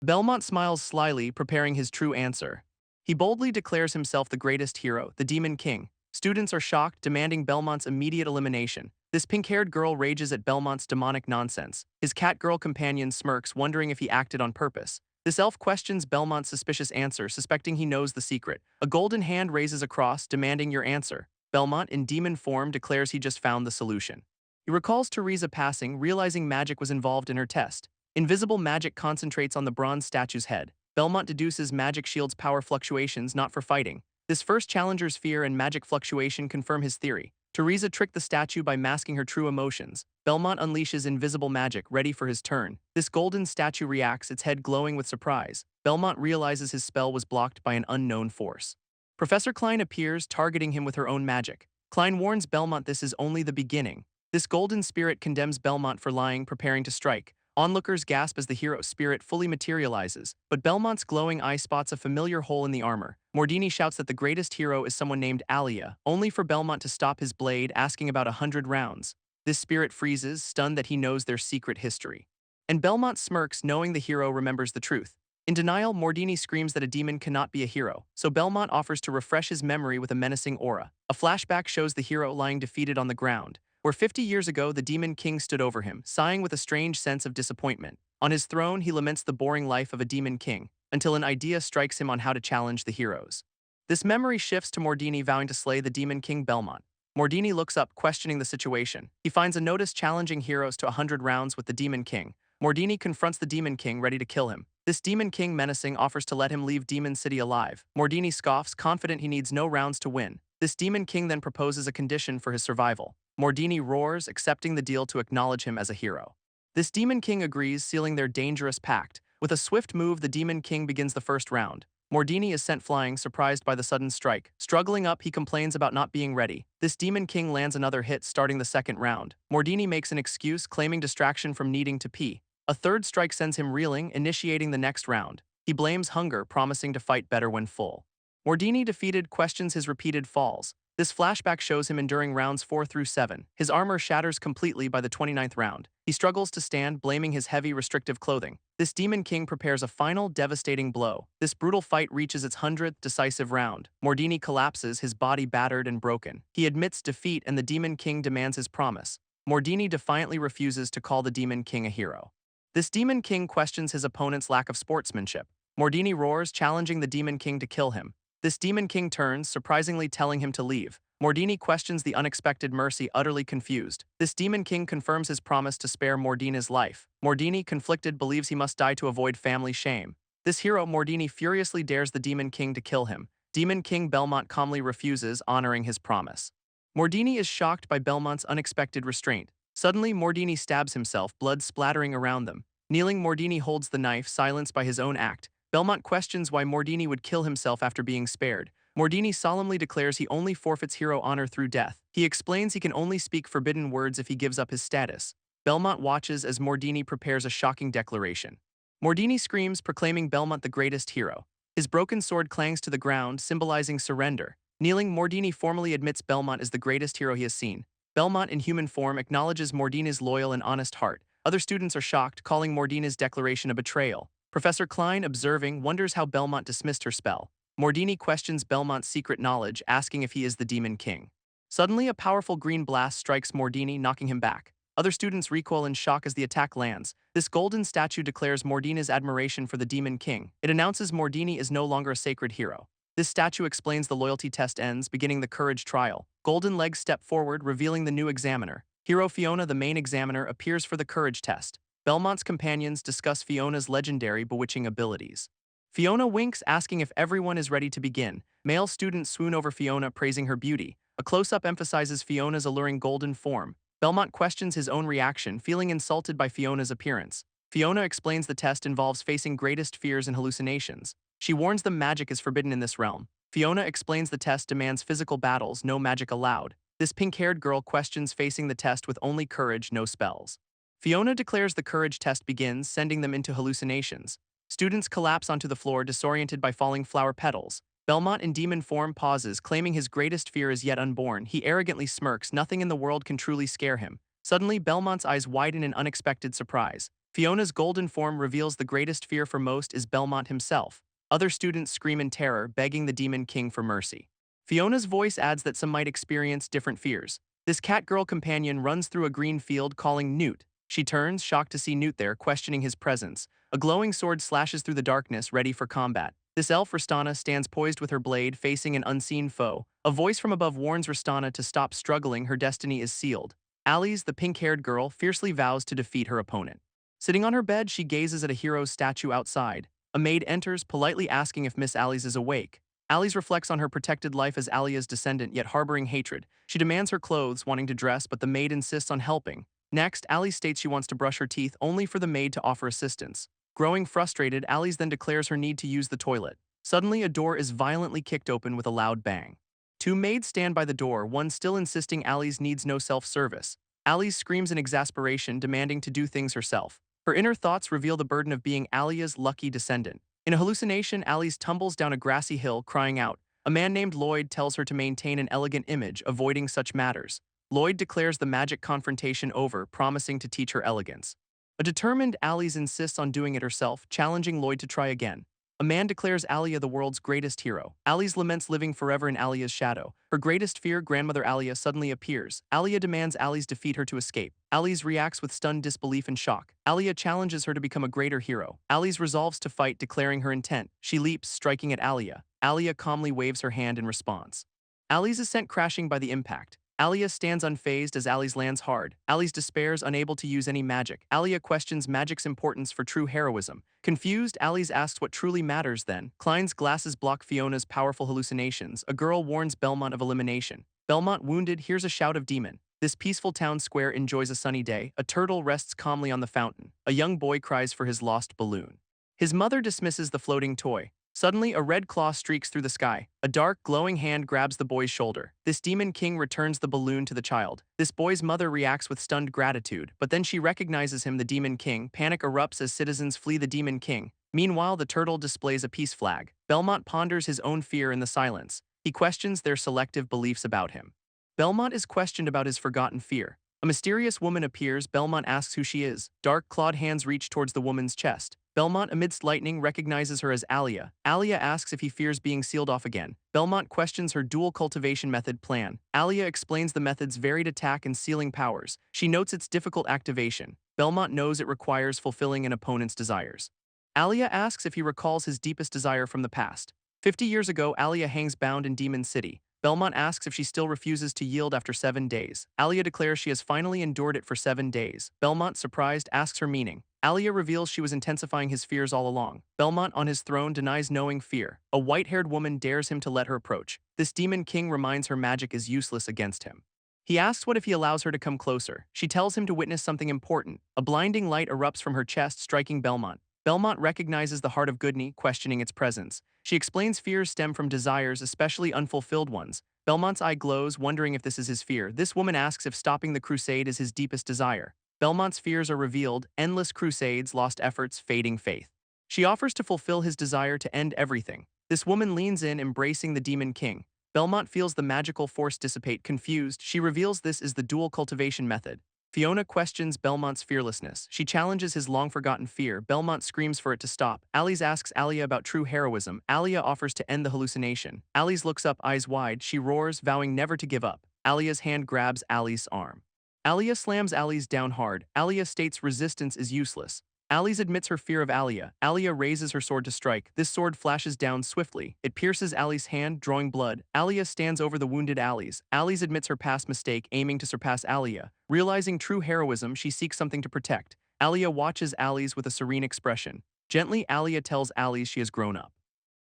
Belmont smiles slyly, preparing his true answer. He boldly declares himself the greatest hero, the Demon King. Students are shocked, demanding Belmont's immediate elimination. This pink-haired girl rages at Belmont's demonic nonsense. His catgirl companion smirks, wondering if he acted on purpose. This elf questions Belmont's suspicious answer, suspecting he knows the secret. A golden hand raises across, demanding your answer. Belmont, in demon form, declares he just found the solution. He recalls Teresa passing, realizing magic was involved in her test. Invisible magic concentrates on the bronze statue's head. Belmont deduces magic shields power fluctuations, not for fighting. This first challenger's fear and magic fluctuation confirm his theory. Teresa tricked the statue by masking her true emotions. Belmont unleashes invisible magic, ready for his turn. This golden statue reacts, its head glowing with surprise. Belmont realizes his spell was blocked by an unknown force. Professor Klein appears, targeting him with her own magic. Klein warns Belmont this is only the beginning. This golden spirit condemns Belmont for lying, preparing to strike. Onlookers gasp as the hero's spirit fully materializes, but Belmont's glowing eye spots a familiar hole in the armor. Mordini shouts that the greatest hero is someone named Alia, only for Belmont to stop his blade, asking about 100 rounds. This spirit freezes, stunned that he knows their secret history. And Belmont smirks, knowing the hero remembers the truth. In denial, Mordini screams that a demon cannot be a hero, so Belmont offers to refresh his memory with a menacing aura. A flashback shows the hero lying defeated on the ground, where 50 years ago the Demon King stood over him, sighing with a strange sense of disappointment. On his throne, he laments the boring life of a Demon King, until an idea strikes him on how to challenge the heroes. This memory shifts to Mordini vowing to slay the Demon King Belmont. Mordini looks up, questioning the situation. He finds a notice challenging heroes to 100 rounds with the Demon King. Mordini confronts the Demon King, ready to kill him. This Demon King, menacing, offers to let him leave Demon City alive. Mordini scoffs, confident he needs no rounds to win. This Demon King then proposes a condition for his survival. Mordini roars, accepting the deal to acknowledge him as a hero. This Demon King agrees, sealing their dangerous pact. With a swift move, the Demon King begins the first round. Mordini is sent flying, surprised by the sudden strike. Struggling up, he complains about not being ready. This Demon King lands another hit, starting the second round. Mordini makes an excuse, claiming distraction from needing to pee. A third strike sends him reeling, initiating the next round. He blames hunger, promising to fight better when full. Mordini, defeated, questions his repeated falls. This flashback shows him enduring rounds 4 through 7. His armor shatters completely by the 29th round. He struggles to stand, blaming his heavy, restrictive clothing. This Demon King prepares a final, devastating blow. This brutal fight reaches its 100th decisive round. Mordini collapses, his body battered and broken. He admits defeat, and the Demon King demands his promise. Mordini defiantly refuses to call the Demon King a hero. This Demon King questions his opponent's lack of sportsmanship. Mordini roars, challenging the Demon King to kill him. This Demon King turns, surprisingly telling him to leave. Mordini questions the unexpected mercy, utterly confused. This Demon King confirms his promise to spare Mordini's life. Mordini, conflicted, believes he must die to avoid family shame. This hero, Mordini, furiously dares the Demon King to kill him. Demon King Belmont calmly refuses, honoring his promise. Mordini is shocked by Belmont's unexpected restraint. Suddenly, Mordini stabs himself, blood splattering around them. Kneeling, Mordini holds the knife, silenced by his own act. Belmont questions why Mordini would kill himself after being spared. Mordini solemnly declares he only forfeits hero honor through death. He explains he can only speak forbidden words if he gives up his status. Belmont watches as Mordini prepares a shocking declaration. Mordini screams, proclaiming Belmont the greatest hero. His broken sword clangs to the ground, symbolizing surrender. Kneeling, Mordini formally admits Belmont is the greatest hero he has seen. Belmont, in human form, acknowledges Mordini's loyal and honest heart. Other students are shocked, calling Mordini's declaration a betrayal. Professor Klein, observing, wonders how Belmont dismissed her spell. Mordini questions Belmont's secret knowledge, asking if he is the Demon King. Suddenly, a powerful green blast strikes Mordini, knocking him back. Other students recoil in shock as the attack lands. This golden statue declares Mordini's admiration for the Demon King. It announces Mordini is no longer a sacred hero. This statue explains the loyalty test ends, beginning the courage trial. Golden legs step forward, revealing the new examiner. Hero Fiona, the main examiner, appears for the courage test. Belmont's companions discuss Fiona's legendary bewitching abilities. Fiona winks, asking if everyone is ready to begin. Male students swoon over Fiona, praising her beauty. A close-up emphasizes Fiona's alluring golden form. Belmont questions his own reaction, feeling insulted by Fiona's appearance. Fiona explains the test involves facing greatest fears and hallucinations. She warns them magic is forbidden in this realm. Fiona explains the test demands physical battles, no magic allowed. This pink-haired girl questions facing the test with only courage, no spells. Fiona declares the courage test begins, sending them into hallucinations. Students collapse onto the floor, disoriented by falling flower petals. Belmont, in demon form, pauses, claiming his greatest fear is yet unborn. He arrogantly smirks, nothing in the world can truly scare him. Suddenly, Belmont's eyes widen in unexpected surprise. Fiona's golden form reveals the greatest fear for most is Belmont himself. Other students scream in terror, begging the Demon King for mercy. Fiona's voice adds that some might experience different fears. This cat-girl companion runs through a green field, calling Newt. She turns, shocked to see Newt there, questioning his presence. A glowing sword slashes through the darkness, ready for combat. This elf, Ristana, stands poised with her blade, facing an unseen foe. A voice from above warns Ristana to stop struggling, her destiny is sealed. Alice, the pink-haired girl, fiercely vows to defeat her opponent. Sitting on her bed, she gazes at a hero's statue outside. A maid enters, politely asking if Miss Alice is awake. Alice reflects on her protected life as Alia's descendant, yet harboring hatred. She demands her clothes, wanting to dress, but the maid insists on helping. Next, Alice states she wants to brush her teeth, only for the maid to offer assistance. Growing frustrated, Alice then declares her need to use the toilet. Suddenly, a door is violently kicked open with a loud bang. Two maids stand by the door, one still insisting Alice needs no self-service. Alice screams in exasperation, demanding to do things herself. Her inner thoughts reveal the burden of being Alia's lucky descendant. In a hallucination, Alice tumbles down a grassy hill, crying out. A man named Lloyd tells her to maintain an elegant image, avoiding such matters. Lloyd declares the magic confrontation over, promising to teach her elegance. A determined Alice insists on doing it herself, challenging Lloyd to try again. A man declares Alia the world's greatest hero. Alice laments living forever in Alia's shadow. Her greatest fear, grandmother Alia, suddenly appears. Alia demands Alice defeat her to escape. Alice reacts with stunned disbelief and shock. Alia challenges her to become a greater hero. Alice resolves to fight, declaring her intent. She leaps, striking at Alia. Alia calmly waves her hand in response. Alice is sent crashing by the impact. Alia stands unfazed as Alice lands hard. Alice despairs, unable to use any magic. Alia questions magic's importance for true heroism. Confused, Alice asks what truly matters then. Klein's glasses block Fiona's powerful hallucinations. A girl warns Belmont of elimination. Belmont, wounded, hears a shout of demon. This peaceful town square enjoys a sunny day. A turtle rests calmly on the fountain. A young boy cries for his lost balloon. His mother dismisses the floating toy. Suddenly, a red claw streaks through the sky. A dark, glowing hand grabs the boy's shoulder. This demon king returns the balloon to the child. This boy's mother reacts with stunned gratitude, but then she recognizes him, the demon king. Panic erupts as citizens flee the demon king. Meanwhile, the turtle displays a peace flag. Belmont ponders his own fear in the silence. He questions their selective beliefs about him. Belmont is questioned about his forgotten fear. A mysterious woman appears. Belmont asks who she is. Dark, clawed hands reach towards the woman's chest. Belmont, amidst lightning, recognizes her as Alia. Alia asks if he fears being sealed off again. Belmont questions her dual cultivation method plan. Alia explains the method's varied attack and sealing powers. She notes its difficult activation. Belmont knows it requires fulfilling an opponent's desires. Alia asks if he recalls his deepest desire from the past. 50 years ago, Alia hangs bound in Demon City. Belmont asks if she still refuses to yield after 7 days. Alia declares she has finally endured it for 7 days. Belmont, surprised, asks her meaning. Alia reveals she was intensifying his fears all along. Belmont, on his throne, denies knowing fear. A white-haired woman dares him to let her approach. This demon king reminds her magic is useless against him. He asks what if he allows her to come closer. She tells him to witness something important. A blinding light erupts from her chest, striking Belmont. Belmont recognizes the heart of Goodney, questioning its presence. She explains fears stem from desires, especially unfulfilled ones. Belmont's eye glows, wondering if this is his fear. This woman asks if stopping the crusade is his deepest desire. Belmont's fears are revealed: endless crusades, lost efforts, fading faith. She offers to fulfill his desire to end everything. This woman leans in, embracing the demon king. Belmont feels the magical force dissipate. Confused, she reveals this is the dual cultivation method. Fiona questions Belmont's fearlessness. She challenges his long-forgotten fear. Belmont screams for it to stop. Alice asks Alia about true heroism. Alia offers to end the hallucination. Alice looks up, eyes wide. She roars, vowing never to give up. Alia's hand grabs Alice's arm. Alia slams Alice down hard. Alia states resistance is useless. Alice admits her fear of Alia. Alia raises her sword to strike. This sword flashes down swiftly. It pierces Alice's hand, drawing blood. Alia stands over the wounded Alice. Alice admits her past mistake, aiming to surpass Alia. Realizing true heroism, she seeks something to protect. Alia watches Alice with a serene expression. Gently, Alia tells Alice she has grown up.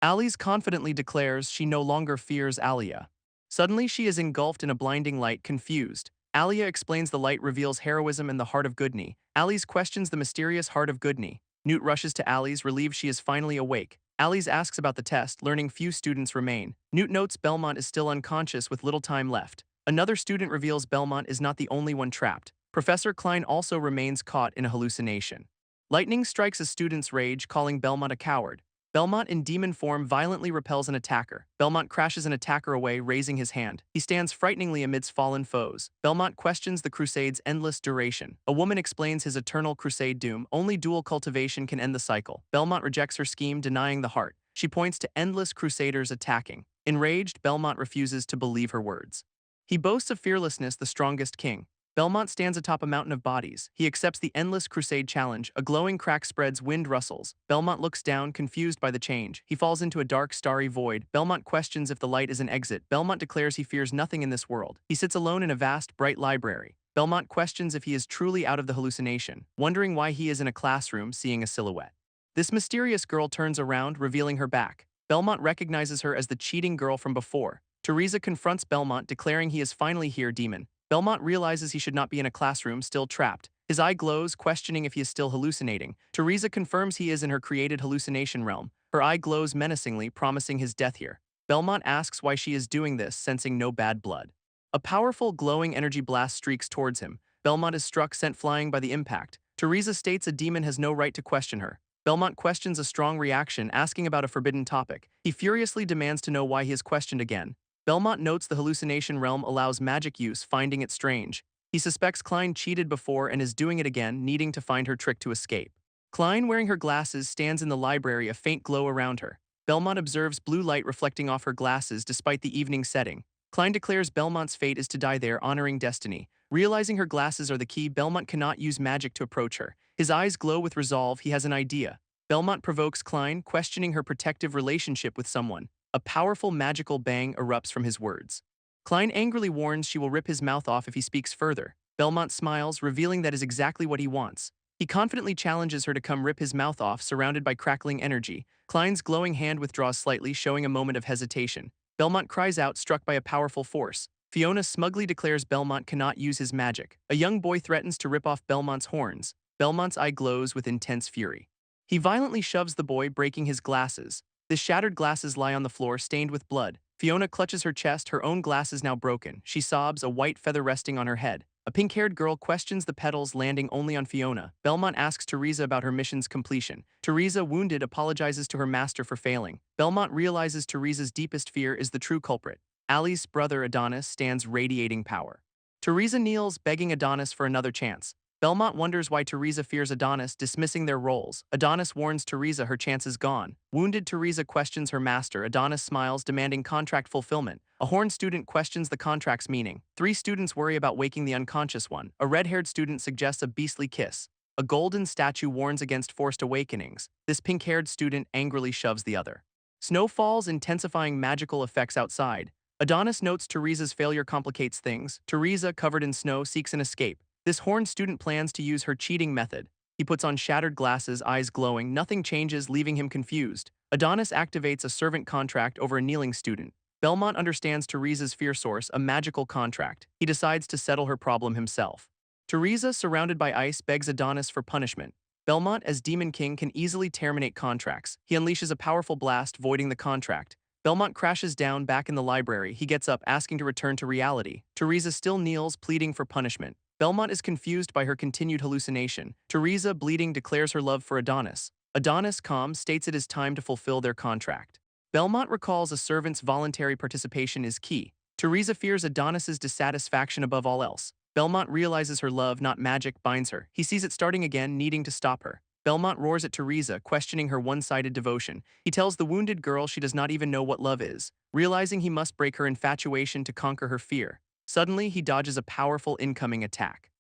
Alice confidently declares she no longer fears Alia. Suddenly, she is engulfed in a blinding light, confused. Alia explains the light reveals heroism and the heart of Goodney. Alice questions the mysterious heart of Goodney. Newt rushes to Alice, relieved she is finally awake. Alice asks about the test, learning few students remain. Newt notes Belmont is still unconscious with little time left. Another student reveals Belmont is not the only one trapped. Professor Klein also remains caught in a hallucination. Lightning strikes a student's rage, calling Belmont a coward. Belmont, in demon form, violently repels an attacker. Belmont crashes an attacker away, raising his hand. He stands frighteningly amidst fallen foes. Belmont questions the crusade's endless duration. A woman explains his eternal crusade doom. Only dual cultivation can end the cycle. Belmont rejects her scheme, denying the heart. She points to endless crusaders attacking. Enraged, Belmont refuses to believe her words. He boasts of fearlessness, the strongest king. Belmont stands atop a mountain of bodies. He accepts the endless crusade challenge. A glowing crack spreads, wind rustles. Belmont looks down, confused by the change. He falls into a dark, starry void. Belmont questions if the light is an exit. Belmont declares he fears nothing in this world. He sits alone in a vast, bright library. Belmont questions if he is truly out of the hallucination, wondering why he is in a classroom, seeing a silhouette. This mysterious girl turns around, revealing her back. Belmont recognizes her as the cheating girl from before. Teresa confronts Belmont, declaring he is finally here, demon. Belmont realizes he should not be in a classroom, still trapped. His eye glows, questioning if he is still hallucinating. Teresa confirms he is in her created hallucination realm. Her eye glows menacingly, promising his death here. Belmont asks why she is doing this, sensing no bad blood. A powerful, glowing energy blast streaks towards him. Belmont is struck, sent flying by the impact. Teresa states a demon has no right to question her. Belmont questions a strong reaction, asking about a forbidden topic. He furiously demands to know why he is questioned again. Belmont notes the hallucination realm allows magic use, finding it strange. He suspects Klein cheated before and is doing it again, needing to find her trick to escape. Klein, wearing her glasses, stands in the library, a faint glow around her. Belmont observes blue light reflecting off her glasses despite the evening setting. Klein declares Belmont's fate is to die there, honoring destiny. Realizing her glasses are the key, Belmont cannot use magic to approach her. His eyes glow with resolve. He has an idea. Belmont provokes Klein, questioning her protective relationship with someone. A powerful magical bang erupts from his words. Klein angrily warns she will rip his mouth off if he speaks further. Belmont smiles, revealing that is exactly what he wants. He confidently challenges her to come rip his mouth off, surrounded by crackling energy. Klein's glowing hand withdraws slightly, showing a moment of hesitation. Belmont cries out, struck by a powerful force. Fiona smugly declares Belmont cannot use his magic. A young boy threatens to rip off Belmont's horns. Belmont's eye glows with intense fury. He violently shoves the boy, breaking his glasses. The shattered glasses lie on the floor, stained with blood. Fiona clutches her chest, her own glasses now broken. She sobs, a white feather resting on her head. A pink-haired girl questions the petals landing only on Fiona. Belmont asks Teresa about her mission's completion. Teresa, wounded, apologizes to her master for failing. Belmont realizes Teresa's deepest fear is the true culprit. Ali's brother Adonis stands radiating power. Teresa kneels, begging Adonis for another chance. Belmont wonders why Teresa fears Adonis, dismissing their roles. Adonis warns Teresa her chance is gone. Wounded, Teresa questions her master. Adonis smiles, demanding contract fulfillment. A horned student questions the contract's meaning. 3 students worry about waking the unconscious one. A red-haired student suggests a beastly kiss. A golden statue warns against forced awakenings. This pink-haired student angrily shoves the other. Snow falls, intensifying magical effects outside. Adonis notes Teresa's failure complicates things. Teresa, covered in snow, seeks an escape. This horned student plans to use her cheating method. He puts on shattered glasses, eyes glowing. Nothing changes, leaving him confused. Adonis activates a servant contract over a kneeling student. Belmont understands Teresa's fear source, a magical contract. He decides to settle her problem himself. Teresa, surrounded by ice, begs Adonis for punishment. Belmont, as Demon King, can easily terminate contracts. He unleashes a powerful blast, voiding the contract. Belmont crashes down back in the library. He gets up, asking to return to reality. Teresa still kneels, pleading for punishment. Belmont is confused by her continued hallucination. Teresa, bleeding, declares her love for Adonis. Adonis, calm, states it is time to fulfill their contract. Belmont recalls a servant's voluntary participation is key. Teresa fears Adonis's dissatisfaction above all else. Belmont realizes her love, not magic, binds her. He sees it starting again, needing to stop her. Belmont roars at Teresa, questioning her one-sided devotion. He tells the wounded girl she does not even know what love is, realizing he must break her infatuation to conquer her fear. Suddenly, he dodges a powerful incoming attack.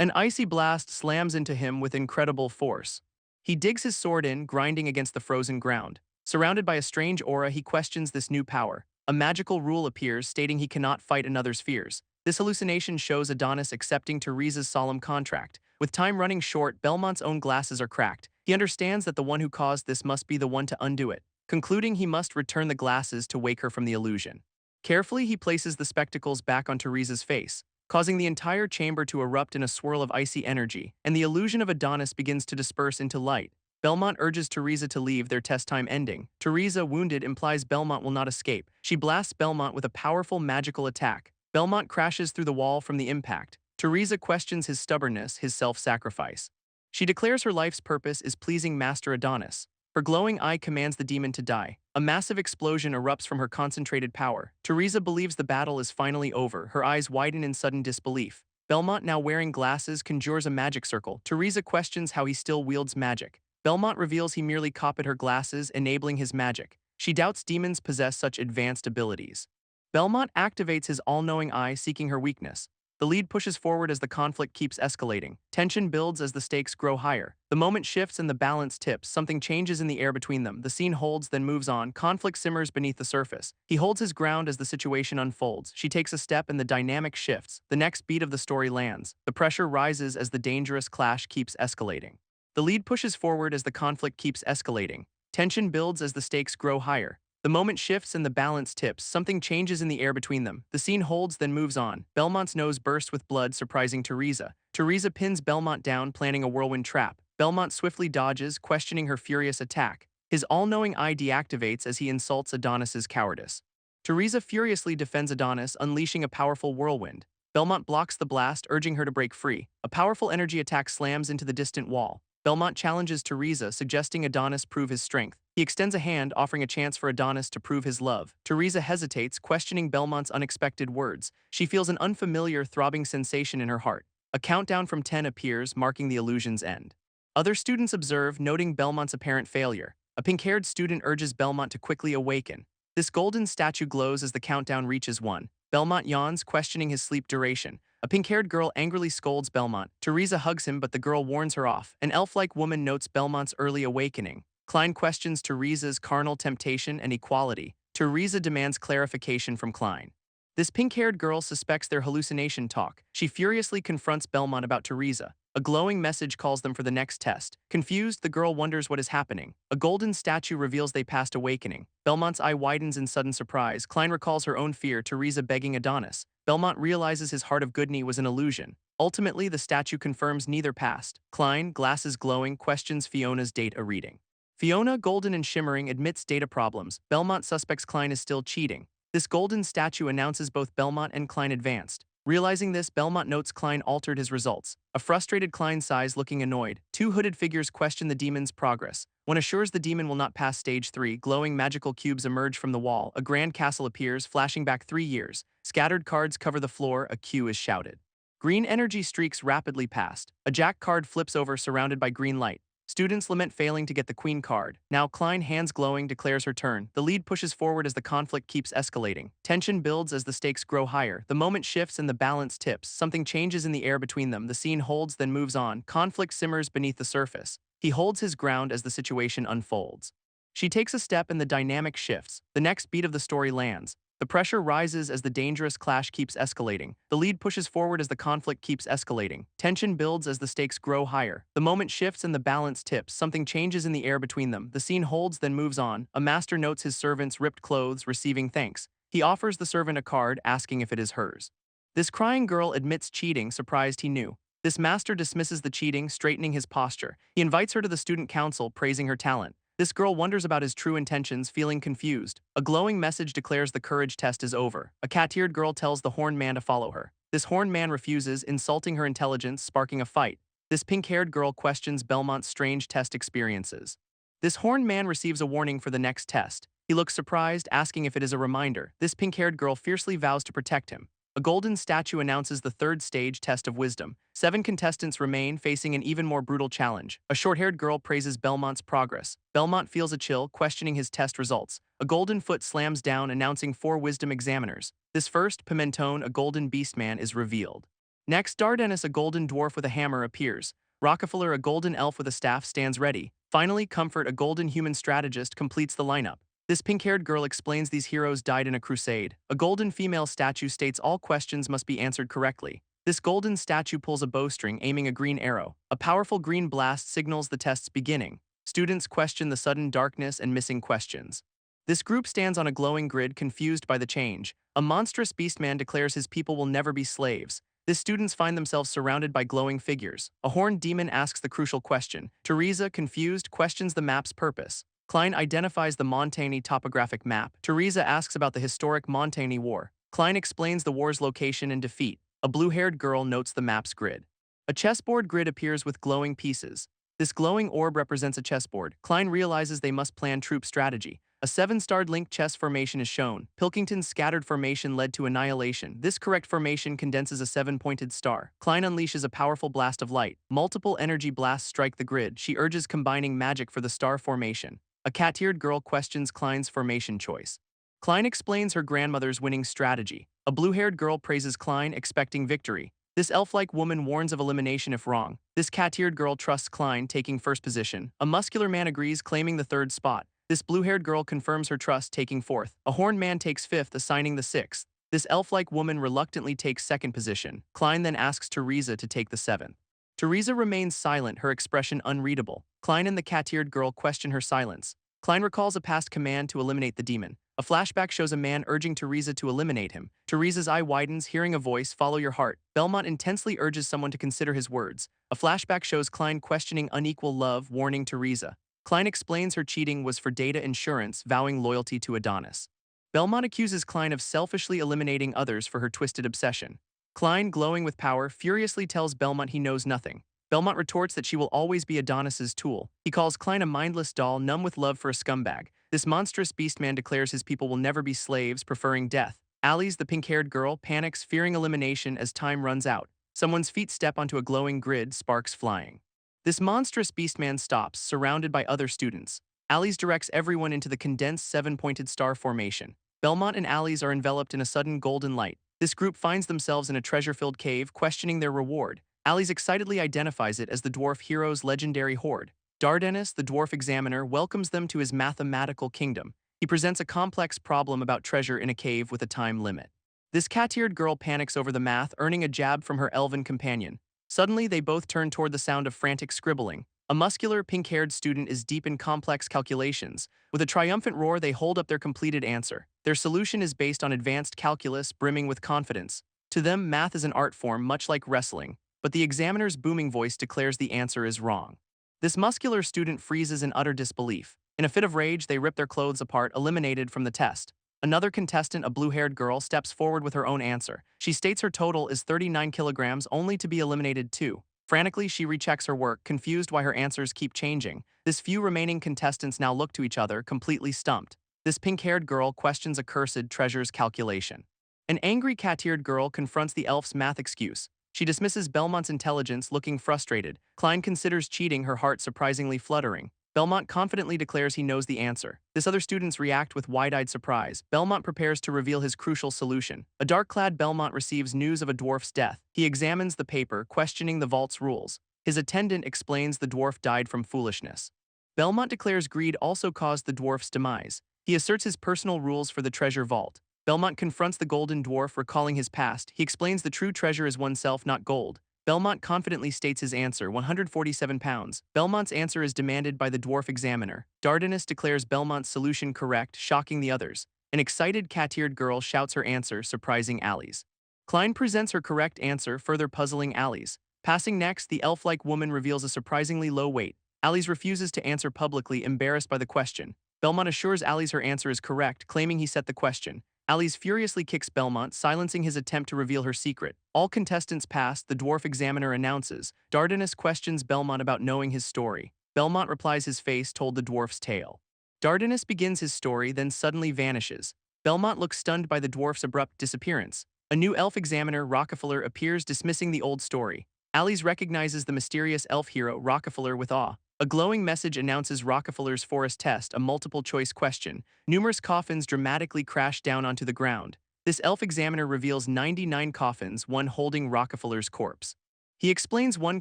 An icy blast slams into him with incredible force. He digs his sword in, grinding against the frozen ground. Surrounded by a strange aura, he questions this new power. A magical rule appears, stating he cannot fight another's fears. This hallucination shows Adonis accepting Teresa's solemn contract. With time running short, Belmont's own glasses are cracked. He understands that the one who caused this must be the one to undo it. Concluding, he must return the glasses to wake her from the illusion. Carefully, he places the spectacles back on Teresa's face, causing the entire chamber to erupt in a swirl of icy energy, and the illusion of Adonis begins to disperse into light. Belmont urges Teresa to leave, their test time ending. Teresa, wounded, implies Belmont will not escape. She blasts Belmont with a powerful magical attack. Belmont crashes through the wall from the impact. Teresa questions his stubbornness, his self-sacrifice. She declares her life's purpose is pleasing Master Adonis. Her glowing eye commands the demon to die. A massive explosion erupts from her concentrated power. Teresa believes the battle is finally over. Her eyes widen in sudden disbelief. Belmont, now wearing glasses, conjures a magic circle. Teresa questions how he still wields magic. Belmont reveals he merely copied her glasses, enabling his magic. She doubts demons possess such advanced abilities. Belmont activates his all-knowing eye, seeking her weakness. The lead pushes forward as the conflict keeps escalating. Tension builds as the stakes grow higher. The moment shifts and the balance tips. Something changes in the air between them. The scene holds, then moves on. Conflict simmers beneath the surface. He holds his ground as the situation unfolds. She takes a step and the dynamic shifts. The next beat of the story lands. The pressure rises as the dangerous clash keeps escalating. The lead pushes forward as the conflict keeps escalating. Tension builds as the stakes grow higher. The moment shifts and the balance tips. Something changes in the air between them. The scene holds, then moves on. Belmont's nose bursts with blood, surprising Teresa. Teresa pins Belmont down, planning a whirlwind trap. Belmont swiftly dodges, questioning her furious attack. His all-knowing eye deactivates as he insults Adonis's cowardice. Teresa furiously defends Adonis, unleashing a powerful whirlwind. Belmont blocks the blast, urging her to break free. A powerful energy attack slams into the distant wall. Belmont challenges Teresa, suggesting Adonis prove his strength. He extends a hand, offering a chance for Adonis to prove his love. Teresa hesitates, questioning Belmont's unexpected words. She feels an unfamiliar, throbbing sensation in her heart. A countdown from 10 appears, marking the illusion's end. Other students observe, noting Belmont's apparent failure. A pink-haired student urges Belmont to quickly awaken. This golden statue glows as the countdown reaches 1. Belmont yawns, questioning his sleep duration. A pink-haired girl angrily scolds Belmont. Teresa hugs him, but the girl warns her off. An elf-like woman notes Belmont's early awakening. Klein questions Teresa's carnal temptation and equality. Teresa demands clarification from Klein. This pink-haired girl suspects their hallucination talk. She furiously confronts Belmont about Teresa. A glowing message calls them for the next test. Confused, the girl wonders what is happening. A golden statue reveals they passed awakening. Belmont's eye widens in sudden surprise. Klein recalls her own fear, Teresa begging Adonis. Belmont realizes his heart of goodney was an illusion. Ultimately, the statue confirms neither passed. Klein, glasses glowing, questions Fiona's data reading. Fiona, golden and shimmering, admits data problems. Belmont suspects Klein is still cheating. This golden statue announces both Belmont and Klein advanced. Realizing this, Belmont notes Klein altered his results. A frustrated Klein sighs, looking annoyed. Two hooded figures question the demon's progress. One assures the demon will not pass stage 3. Glowing magical cubes emerge from the wall. A grand castle appears, flashing back 3 years. Scattered cards cover the floor. A cue is shouted. Green energy streaks rapidly past. A jack card flips over, surrounded by green light. Students lament failing to get the queen card. Now Klein, hands glowing, declares her turn. The lead pushes forward as the conflict keeps escalating. Tension builds as the stakes grow higher. The moment shifts and the balance tips. Something changes in the air between them. The scene holds, then moves on. Conflict simmers beneath the surface. He holds his ground as the situation unfolds. She takes a step and the dynamic shifts. The next beat of the story lands. The pressure rises as the dangerous clash keeps escalating. The lead pushes forward as the conflict keeps escalating. Tension builds as the stakes grow higher. The moment shifts and the balance tips. Something changes in the air between them. The scene holds, then moves on. A master notes his servant's ripped clothes, receiving thanks. He offers the servant a card, asking if it is hers. This crying girl admits cheating, surprised he knew. This master dismisses the cheating, straightening his posture. He invites her to the student council, praising her talent. This girl wonders about his true intentions, feeling confused. A glowing message declares the courage test is over. A cat-eared girl tells the horned man to follow her. This horned man refuses, insulting her intelligence, sparking a fight. This pink-haired girl questions Belmont's strange test experiences. This horned man receives a warning for the next test. He looks surprised, asking if it is a reminder. This pink-haired girl fiercely vows to protect him. A golden statue announces the third stage test of wisdom. 7 contestants remain, facing an even more brutal challenge. A short-haired girl praises Belmont's progress. Belmont feels a chill, questioning his test results. A golden foot slams down, announcing 4 wisdom examiners. This first, Pimentone, a golden beastman, is revealed. Next, Dardanus, a golden dwarf with a hammer, appears. Rockefeller, a golden elf with a staff, stands ready. Finally, Comfort, a golden human strategist, completes the lineup. This pink-haired girl explains these heroes died in a crusade. A golden female statue states all questions must be answered correctly. This golden statue pulls a bowstring, aiming a green arrow. A powerful green blast signals the test's beginning. Students question the sudden darkness and missing questions. This group stands on a glowing grid, confused by the change. A monstrous beastman declares his people will never be slaves. These students find themselves surrounded by glowing figures. A horned demon asks the crucial question. Teresa, confused, questions the map's purpose. Klein identifies the Montaigne topographic map. Teresa asks about the historic Montaigne War. Klein explains the war's location and defeat. A blue-haired girl notes the map's grid. A chessboard grid appears with glowing pieces. This glowing orb represents a chessboard. Klein realizes they must plan troop strategy. A 7-starred linked chess formation is shown. Pilkington's scattered formation led to annihilation. This correct formation condenses a 7-pointed star. Klein unleashes a powerful blast of light. Multiple energy blasts strike the grid. She urges combining magic for the star formation. A cat-eared girl questions Klein's formation choice. Klein explains her grandmother's winning strategy. A blue-haired girl praises Klein, expecting victory. This elf-like woman warns of elimination if wrong. This cat-eared girl trusts Klein, taking first position. A muscular man agrees, claiming the 3rd spot. This blue-haired girl confirms her trust, taking 4th. A horned man takes 5th, assigning the 6th. This elf-like woman reluctantly takes 2nd position. Klein then asks Teresa to take the 7th. Teresa remains silent, her expression unreadable. Klein and the cat-eared girl question her silence. Klein recalls a past command to eliminate the demon. A flashback shows a man urging Teresa to eliminate him. Teresa's eye widens, hearing a voice, "Follow your heart." Belmont intensely urges someone to consider his words. A flashback shows Klein questioning unequal love, warning Teresa. Klein explains her cheating was for data insurance, vowing loyalty to Adonis. Belmont accuses Klein of selfishly eliminating others for her twisted obsession. Klein, glowing with power, furiously tells Belmont he knows nothing. Belmont retorts that she will always be Adonis's tool. He calls Klein a mindless doll, numb with love for a scumbag. This monstrous beastman declares his people will never be slaves, preferring death. Alice, the pink-haired girl, panics, fearing elimination as time runs out. Someone's feet step onto a glowing grid, sparks flying. This monstrous beastman stops, surrounded by other students. Alice directs everyone into the condensed 7-pointed star formation. Belmont and Alice are enveloped in a sudden golden light. This group finds themselves in a treasure-filled cave, questioning their reward. Alice excitedly identifies it as the dwarf hero's legendary hoard. Dardanus, the dwarf examiner, welcomes them to his mathematical kingdom. He presents a complex problem about treasure in a cave with a time limit. This cat-eared girl panics over the math, earning a jab from her elven companion. Suddenly, they both turn toward the sound of frantic scribbling. A muscular, pink-haired student is deep in complex calculations. With a triumphant roar, they hold up their completed answer. Their solution is based on advanced calculus, brimming with confidence. To them, math is an art form much like wrestling, but the examiner's booming voice declares the answer is wrong. This muscular student freezes in utter disbelief. In a fit of rage, they rip their clothes apart, eliminated from the test. Another contestant, a blue-haired girl, steps forward with her own answer. She states her total is 39 kilograms, only to be eliminated too. Frantically, she rechecks her work, confused why her answers keep changing. This few remaining contestants now look to each other, completely stumped. This pink-haired girl questions a cursed treasure's calculation. An angry cat-eared girl confronts the elf's math excuse. She dismisses Belmont's intelligence, looking frustrated. Klein considers cheating, her heart surprisingly fluttering. Belmont confidently declares he knows the answer. This other students react with wide-eyed surprise. Belmont prepares to reveal his crucial solution. A dark-clad Belmont receives news of a dwarf's death. He examines the paper, questioning the vault's rules. His attendant explains the dwarf died from foolishness. Belmont declares greed also caused the dwarf's demise. He asserts his personal rules for the treasure vault. Belmont confronts the golden dwarf, recalling his past. He explains the true treasure is oneself, not gold. Belmont confidently states his answer, 147 pounds. Belmont's answer is demanded by the dwarf examiner. Dardanus declares Belmont's solution correct, shocking the others. An excited cat-eared girl shouts her answer, surprising Alice. Klein presents her correct answer, further puzzling Alice. Passing next, the elf-like woman reveals a surprisingly low weight. Alice refuses to answer publicly, embarrassed by the question. Belmont assures Alice her answer is correct, claiming he set the question. Alice furiously kicks Belmont, silencing his attempt to reveal her secret. All contestants pass, the dwarf examiner announces. Dardanus questions Belmont about knowing his story. Belmont replies his face told the dwarf's tale. Dardanus begins his story, then suddenly vanishes. Belmont looks stunned by the dwarf's abrupt disappearance. A new elf examiner, Rockefeller, appears, dismissing the old story. Alice recognizes the mysterious elf hero, Rockefeller, with awe. A glowing message announces Rockefeller's forest test, a multiple-choice question. Numerous coffins dramatically crash down onto the ground. This elf examiner reveals 99 coffins, one holding Rockefeller's corpse. He explains one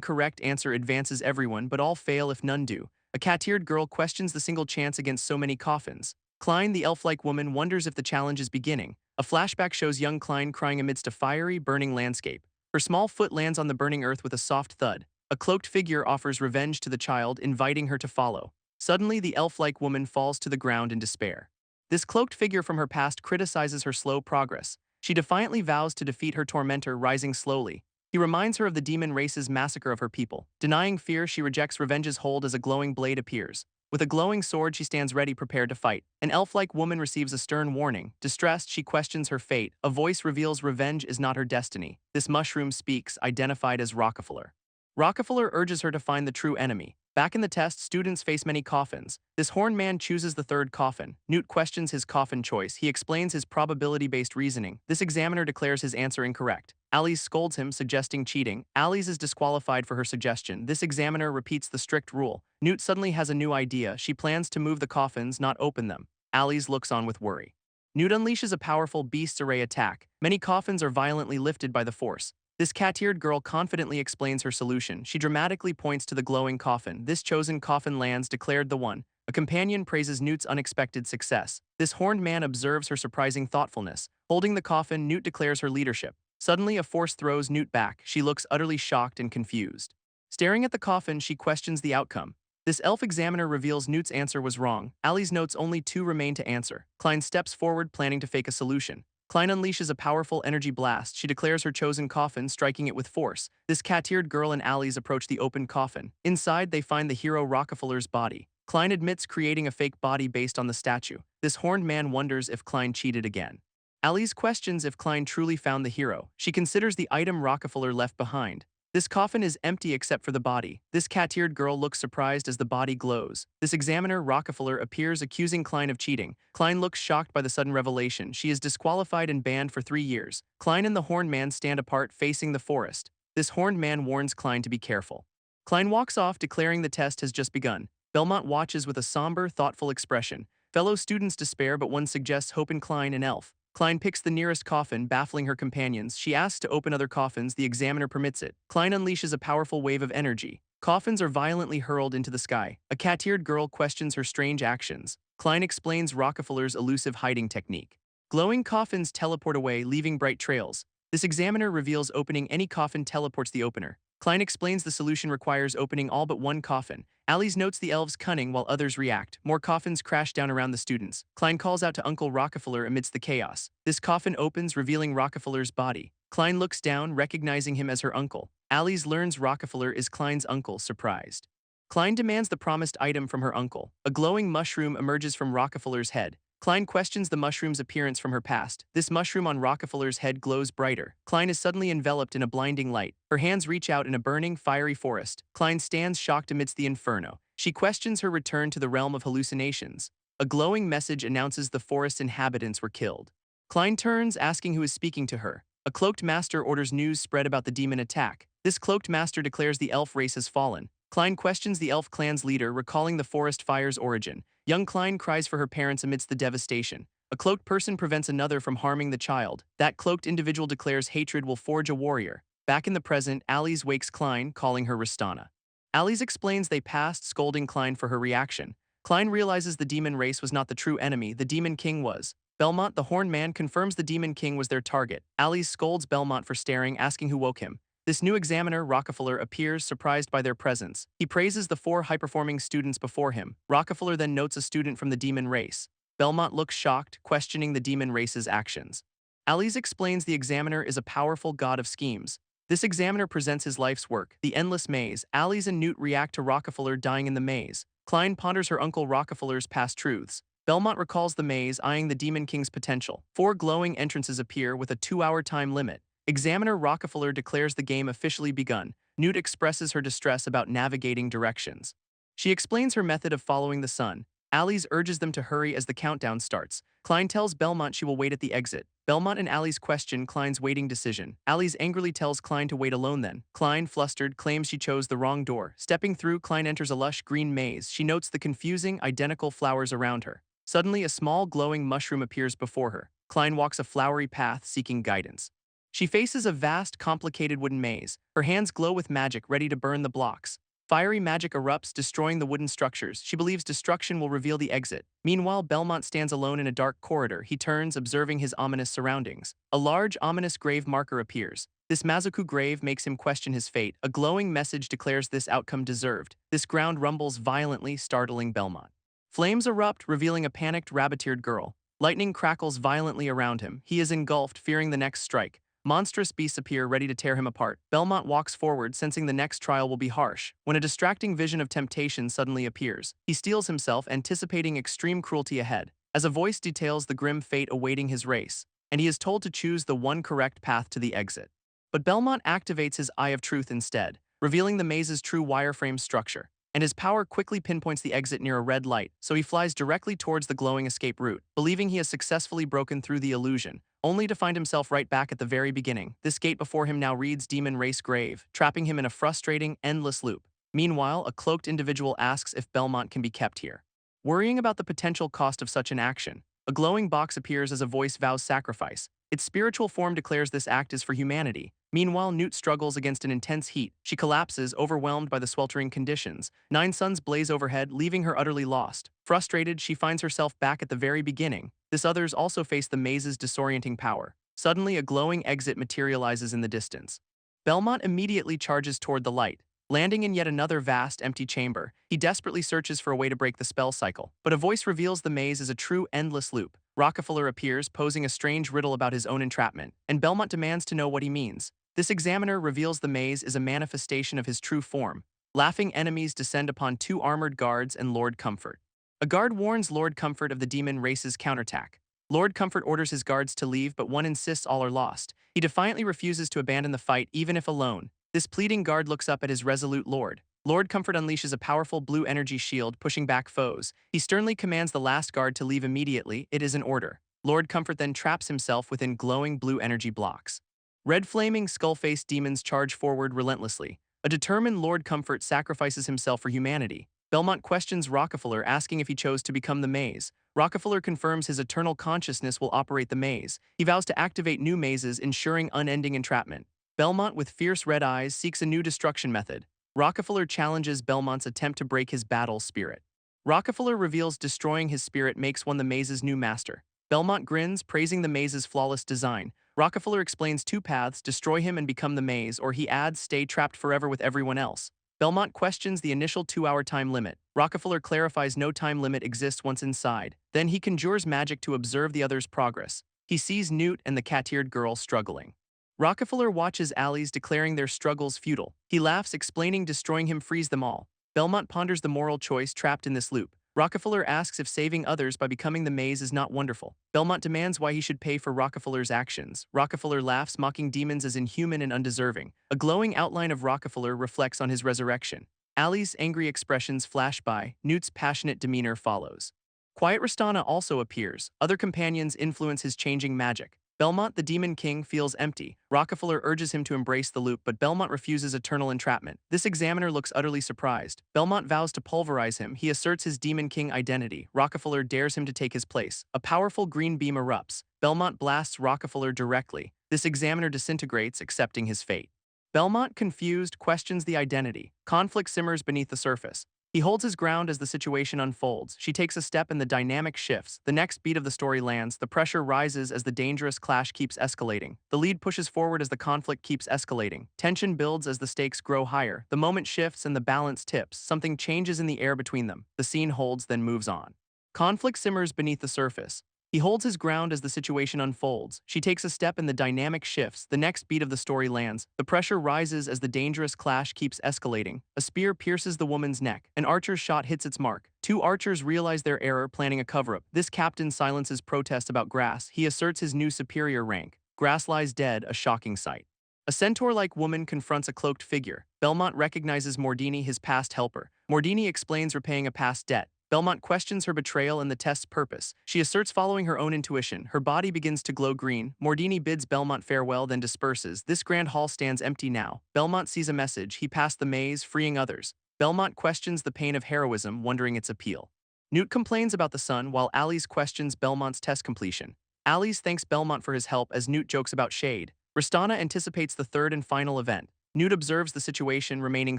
correct answer advances everyone, but all fail if none do. A cat-eared girl questions the single chance against so many coffins. Klein, the elf-like woman, wonders if the challenge is beginning. A flashback shows young Klein crying amidst a fiery, burning landscape. Her small foot lands on the burning earth with a soft thud. A cloaked figure offers revenge to the child, inviting her to follow. Suddenly, the elf-like woman falls to the ground in despair. This cloaked figure from her past criticizes her slow progress. She defiantly vows to defeat her tormentor, rising slowly. He reminds her of the demon race's massacre of her people. Denying fear, she rejects revenge's hold as a glowing blade appears. With a glowing sword, she stands ready, prepared to fight. An elf-like woman receives a stern warning. Distressed, she questions her fate. A voice reveals revenge is not her destiny. This mushroom speaks, identified as Rockefeller. Rockefeller urges her to find the true enemy. Back in the test, students face many coffins. This horned man chooses the third coffin. Newt questions his coffin choice. He explains his probability-based reasoning. This examiner declares his answer incorrect. Alice scolds him, suggesting cheating. Alice is disqualified for her suggestion. This examiner repeats the strict rule. Newt suddenly has a new idea. She plans to move the coffins, not open them. Alice looks on with worry. Newt unleashes a powerful beast's array attack. Many coffins are violently lifted by the force. This cat-eared girl confidently explains her solution. She dramatically points to the glowing coffin. This chosen coffin lands, declared the one. A companion praises Newt's unexpected success. This horned man observes her surprising thoughtfulness. Holding the coffin, Newt declares her leadership. Suddenly, a force throws Newt back. She looks utterly shocked and confused. Staring at the coffin, she questions the outcome. This elf examiner reveals Newt's answer was wrong. Alice notes only two remain to answer. Klein steps forward, planning to fake a solution. Klein unleashes a powerful energy blast. She declares her chosen coffin, striking it with force. This cat-eared girl and Alice approach the open coffin. Inside, they find the hero Rockefeller's body. Klein admits creating a fake body based on the statue. This horned man wonders if Klein cheated again. Alice questions if Klein truly found the hero. She considers the item Rockefeller left behind. This coffin is empty except for the body. This cat-eared girl looks surprised as the body glows. This examiner, Rockefeller, appears, accusing Klein of cheating. Klein looks shocked by the sudden revelation. She is disqualified and banned for 3 years. Klein and the horned man stand apart, facing the forest. This horned man warns Klein to be careful. Klein walks off, declaring the test has just begun. Belmont watches with a somber, thoughtful expression. Fellow students despair, but one suggests hope in Klein, an elf. Klein picks the nearest coffin, baffling her companions. She asks to open other coffins. The examiner permits it. Klein unleashes a powerful wave of energy. Coffins are violently hurled into the sky. A cat-eared girl questions her strange actions. Klein explains Rockefeller's elusive hiding technique. Glowing coffins teleport away, leaving bright trails. This examiner reveals opening any coffin teleports the opener. Klein explains the solution requires opening all but one coffin. Alice notes the elves' cunning while others react. More coffins crash down around the students. Klein calls out to Uncle Rockefeller amidst the chaos. This coffin opens, revealing Rockefeller's body. Klein looks down, recognizing him as her uncle. Alice learns Rockefeller is Klein's uncle, surprised. Klein demands the promised item from her uncle. A glowing mushroom emerges from Rockefeller's head. Klein questions the mushroom's appearance from her past. This mushroom on Rockefeller's head glows brighter. Klein is suddenly enveloped in a blinding light. Her hands reach out in a burning, fiery forest. Klein stands shocked amidst the inferno. She questions her return to the realm of hallucinations. A glowing message announces the forest's inhabitants were killed. Klein turns, asking who is speaking to her. A cloaked master orders news spread about the demon attack. This cloaked master declares the elf race has fallen. Klein questions the elf clan's leader, recalling the forest fire's origin. Young Klein cries for her parents amidst the devastation. A cloaked person prevents another from harming the child. That cloaked individual declares hatred will forge a warrior. Back in the present, Alice wakes Klein, calling her Ristana. Alice explains they passed, scolding Klein for her reaction. Klein realizes the demon race was not the true enemy, the demon king was. Belmont, the horned man, confirms the demon king was their target. Alice scolds Belmont for staring, asking who woke him. This new examiner, Rockefeller, appears, surprised by their presence. He praises the 4 high-performing students before him. Rockefeller then notes a student from the demon race. Belmont looks shocked, questioning the demon race's actions. Alice explains the examiner is a powerful god of schemes. This examiner presents his life's work, the endless maze. Alice and Newt react to Rockefeller dying in the maze. Klein ponders her uncle Rockefeller's past truths. Belmont recalls the maze, eyeing the Demon King's potential. 4 glowing entrances appear with a 2-hour time limit. Examiner Rockefeller declares the game officially begun. Newt expresses her distress about navigating directions. She explains her method of following the sun. Alice urges them to hurry as the countdown starts. Klein tells Belmont she will wait at the exit. Belmont and Alice question Klein's waiting decision. Alice angrily tells Klein to wait alone then. Klein, flustered, claims she chose the wrong door. Stepping through, Klein enters a lush green maze. She notes the confusing, identical flowers around her. Suddenly, a small glowing mushroom appears before her. Klein walks a flowery path, seeking guidance. She faces a vast, complicated wooden maze. Her hands glow with magic, ready to burn the blocks. Fiery magic erupts, destroying the wooden structures. She believes destruction will reveal the exit. Meanwhile, Belmont stands alone in a dark corridor. He turns, observing his ominous surroundings. A large, ominous grave marker appears. This Mazoku grave makes him question his fate. A glowing message declares this outcome deserved. This ground rumbles violently, startling Belmont. Flames erupt, revealing a panicked, rabbit-eared girl. Lightning crackles violently around him. He is engulfed, fearing the next strike. Monstrous beasts appear, ready to tear him apart. Belmont walks forward, sensing the next trial will be harsh. When a distracting vision of temptation suddenly appears, he steels himself, anticipating extreme cruelty ahead. As a voice details the grim fate awaiting his race, and he is told to choose the one correct path to the exit. But Belmont activates his Eye of Truth instead, revealing the maze's true wireframe structure. And his power quickly pinpoints the exit near a red light, so he flies directly towards the glowing escape route, believing he has successfully broken through the illusion, only to find himself right back at the very beginning. This gate before him now reads Demon Race Grave, trapping him in a frustrating, endless loop. Meanwhile, a cloaked individual asks if Belmont can be kept here. Worrying about the potential cost of such an action, a glowing box appears as a voice vows sacrifice. Its spiritual form declares this act is for humanity. Meanwhile, Newt struggles against an intense heat. She collapses, overwhelmed by the sweltering conditions. 9 suns blaze overhead, leaving her utterly lost. Frustrated, she finds herself back at the very beginning. Others also face the maze's disorienting power. Suddenly, a glowing exit materializes in the distance. Belmont immediately charges toward the light. Landing in yet another vast, empty chamber, he desperately searches for a way to break the spell cycle. But a voice reveals the maze is a true, endless loop. Rockefeller appears, posing a strange riddle about his own entrapment, and Belmont demands to know what he means. This examiner reveals the maze is a manifestation of his true form. Laughing enemies descend upon 2 armored guards and Lord Comfort. A guard warns Lord Comfort of the demon race's counterattack. Lord Comfort orders his guards to leave, but one insists all are lost. He defiantly refuses to abandon the fight, even if alone. This pleading guard looks up at his resolute lord. Lord Comfort unleashes a powerful blue energy shield, pushing back foes. He sternly commands the last guard to leave immediately. It is an order. Lord Comfort then traps himself within glowing blue energy blocks. Red flaming, skull-faced demons charge forward relentlessly. A determined Lord Comfort sacrifices himself for humanity. Belmont questions Rockefeller, asking if he chose to become the maze. Rockefeller confirms his eternal consciousness will operate the maze. He vows to activate new mazes, ensuring unending entrapment. Belmont, with fierce red eyes, seeks a new destruction method. Rockefeller challenges Belmont's attempt to break his battle spirit. Rockefeller reveals destroying his spirit makes one the maze's new master. Belmont grins, praising the maze's flawless design. Rockefeller explains 2 paths: destroy him and become the maze, or he adds, stay trapped forever with everyone else. Belmont questions the initial 2-hour time limit. Rockefeller clarifies no time limit exists once inside. Then he conjures magic to observe the other's progress. He sees Newt and the cat-eared girl struggling. Rockefeller watches allies declaring their struggles futile. He laughs, explaining destroying him frees them all. Belmont ponders the moral choice trapped in this loop. Rockefeller asks if saving others by becoming the maze is not wonderful. Belmont demands why he should pay for Rockefeller's actions. Rockefeller laughs, mocking demons as inhuman and undeserving. A glowing outline of Rockefeller reflects on his resurrection. Allie's angry expressions flash by. Newt's passionate demeanor follows. Quiet Ristana also appears. Other companions influence his changing magic. Belmont, the Demon King, feels empty. Rockefeller urges him to embrace the loop, but Belmont refuses eternal entrapment. This examiner looks utterly surprised. Belmont vows to pulverize him. He asserts his Demon King identity. Rockefeller dares him to take his place. A powerful green beam erupts. Belmont blasts Rockefeller directly. This examiner disintegrates, accepting his fate. Belmont, confused, questions the identity. Conflict simmers beneath the surface. He holds his ground as the situation unfolds. She takes a step and the dynamic shifts. The next beat of the story lands. The pressure rises as the dangerous clash keeps escalating. The lead pushes forward as the conflict keeps escalating. Tension builds as the stakes grow higher. The moment shifts and the balance tips. Something changes in the air between them. The scene holds, then moves on. Conflict simmers beneath the surface. He holds his ground as the situation unfolds. She takes a step and the dynamic shifts. The next beat of the story lands. The pressure rises as the dangerous clash keeps escalating. A spear pierces the woman's neck. An archer's shot hits its mark. Two archers realize their error, planning a cover-up. This captain silences protest about Grass. He asserts his new superior rank. Grass lies dead, a shocking sight. A centaur-like woman confronts a cloaked figure. Belmont recognizes Mordini, his past helper. Mordini explains repaying a past debt. Belmont questions her betrayal and the test's purpose. She asserts following her own intuition. Her body begins to glow green. Mordini bids Belmont farewell, then disperses. This grand hall stands empty now. Belmont sees a message. He passed the maze, freeing others. Belmont questions the pain of heroism, wondering its appeal. Newt complains about the sun, while Alice questions Belmont's test completion. Alice thanks Belmont for his help as Newt jokes about shade. Ristana anticipates the third and final event. Newt observes the situation, remaining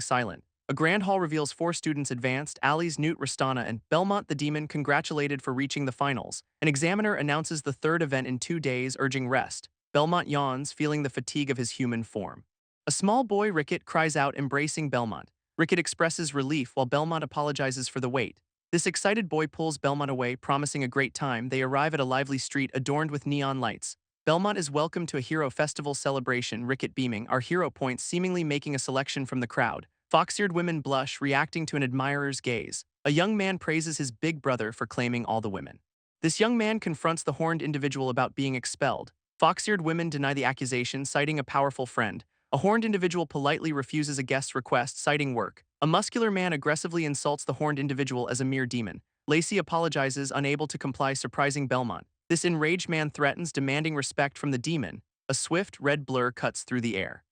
silent. A grand hall reveals 4 students advanced: Alice, Newt, Ristana, and Belmont the Demon congratulated for reaching the finals. An examiner announces the third event in 2 days, urging rest. Belmont yawns, feeling the fatigue of his human form. A small boy, Ricket, cries out, embracing Belmont. Ricket expresses relief while Belmont apologizes for the wait. This excited boy pulls Belmont away, promising a great time. They arrive at a lively street adorned with neon lights. Belmont is welcomed to a hero festival celebration, Ricket beaming. Our hero points, seemingly making a selection from the crowd. Fox-eared women blush, reacting to an admirer's gaze. A young man praises his big brother for claiming all the women. This young man confronts the horned individual about being expelled. Fox-eared women deny the accusation, citing a powerful friend. A horned individual politely refuses a guest's request, citing work. A muscular man aggressively insults the horned individual as a mere demon. Lacey apologizes, unable to comply, surprising Belmont. This enraged man threatens, demanding respect from the demon. A swift, red blur cuts through the air.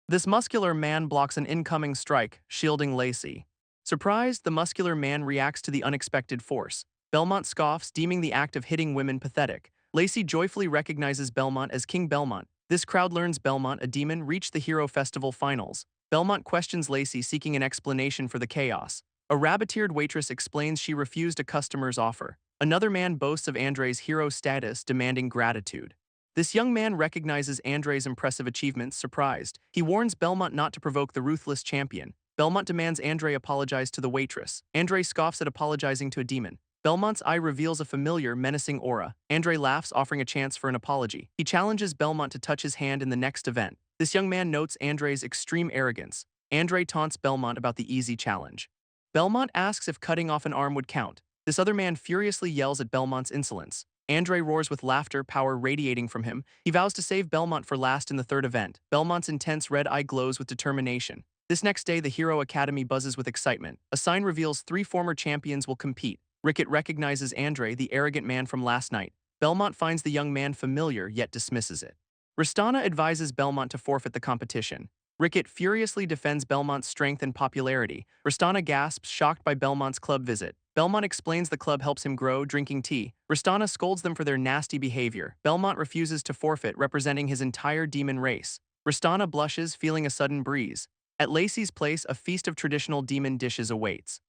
This muscular man blocks an incoming strike, shielding Lacey. Surprised, the muscular man reacts to the unexpected force. Belmont scoffs, deeming the act of hitting women pathetic. Lacey joyfully recognizes Belmont as King Belmont. This crowd learns Belmont, a demon, reached the Hero Festival finals. Belmont questions Lacey, seeking an explanation for the chaos. A rabbit-eared waitress explains she refused a customer's offer. Another man boasts of Andre's hero status, demanding gratitude. This young man recognizes Andre's impressive achievements, surprised. He warns Belmont not to provoke the ruthless champion. Belmont demands Andre apologize to the waitress. Andre scoffs at apologizing to a demon. Belmont's eye reveals a familiar, menacing aura. Andre laughs, offering a chance for an apology. He challenges Belmont to touch his hand in the next event. This young man notes Andre's extreme arrogance. Andre taunts Belmont about the easy challenge. Belmont asks if cutting off an arm would count. This other man furiously yells at Belmont's insolence. Andre roars with laughter, power radiating from him. He vows to save Belmont for last in the third event. Belmont's intense red eye glows with determination. This next day, the Hero Academy buzzes with excitement. A sign reveals 3 former champions will compete. Ricket recognizes Andre, the arrogant man from last night. Belmont finds the young man familiar, yet dismisses it. Ristana advises Belmont to forfeit the competition. Ricket furiously defends Belmont's strength and popularity. Ristana gasps, shocked by Belmont's club visit. Belmont explains the club helps him grow, drinking tea. Ristana scolds them for their nasty behavior. Belmont refuses to forfeit, representing his entire demon race. Ristana blushes, feeling a sudden breeze. At Lacey's place, a feast of traditional demon dishes awaits.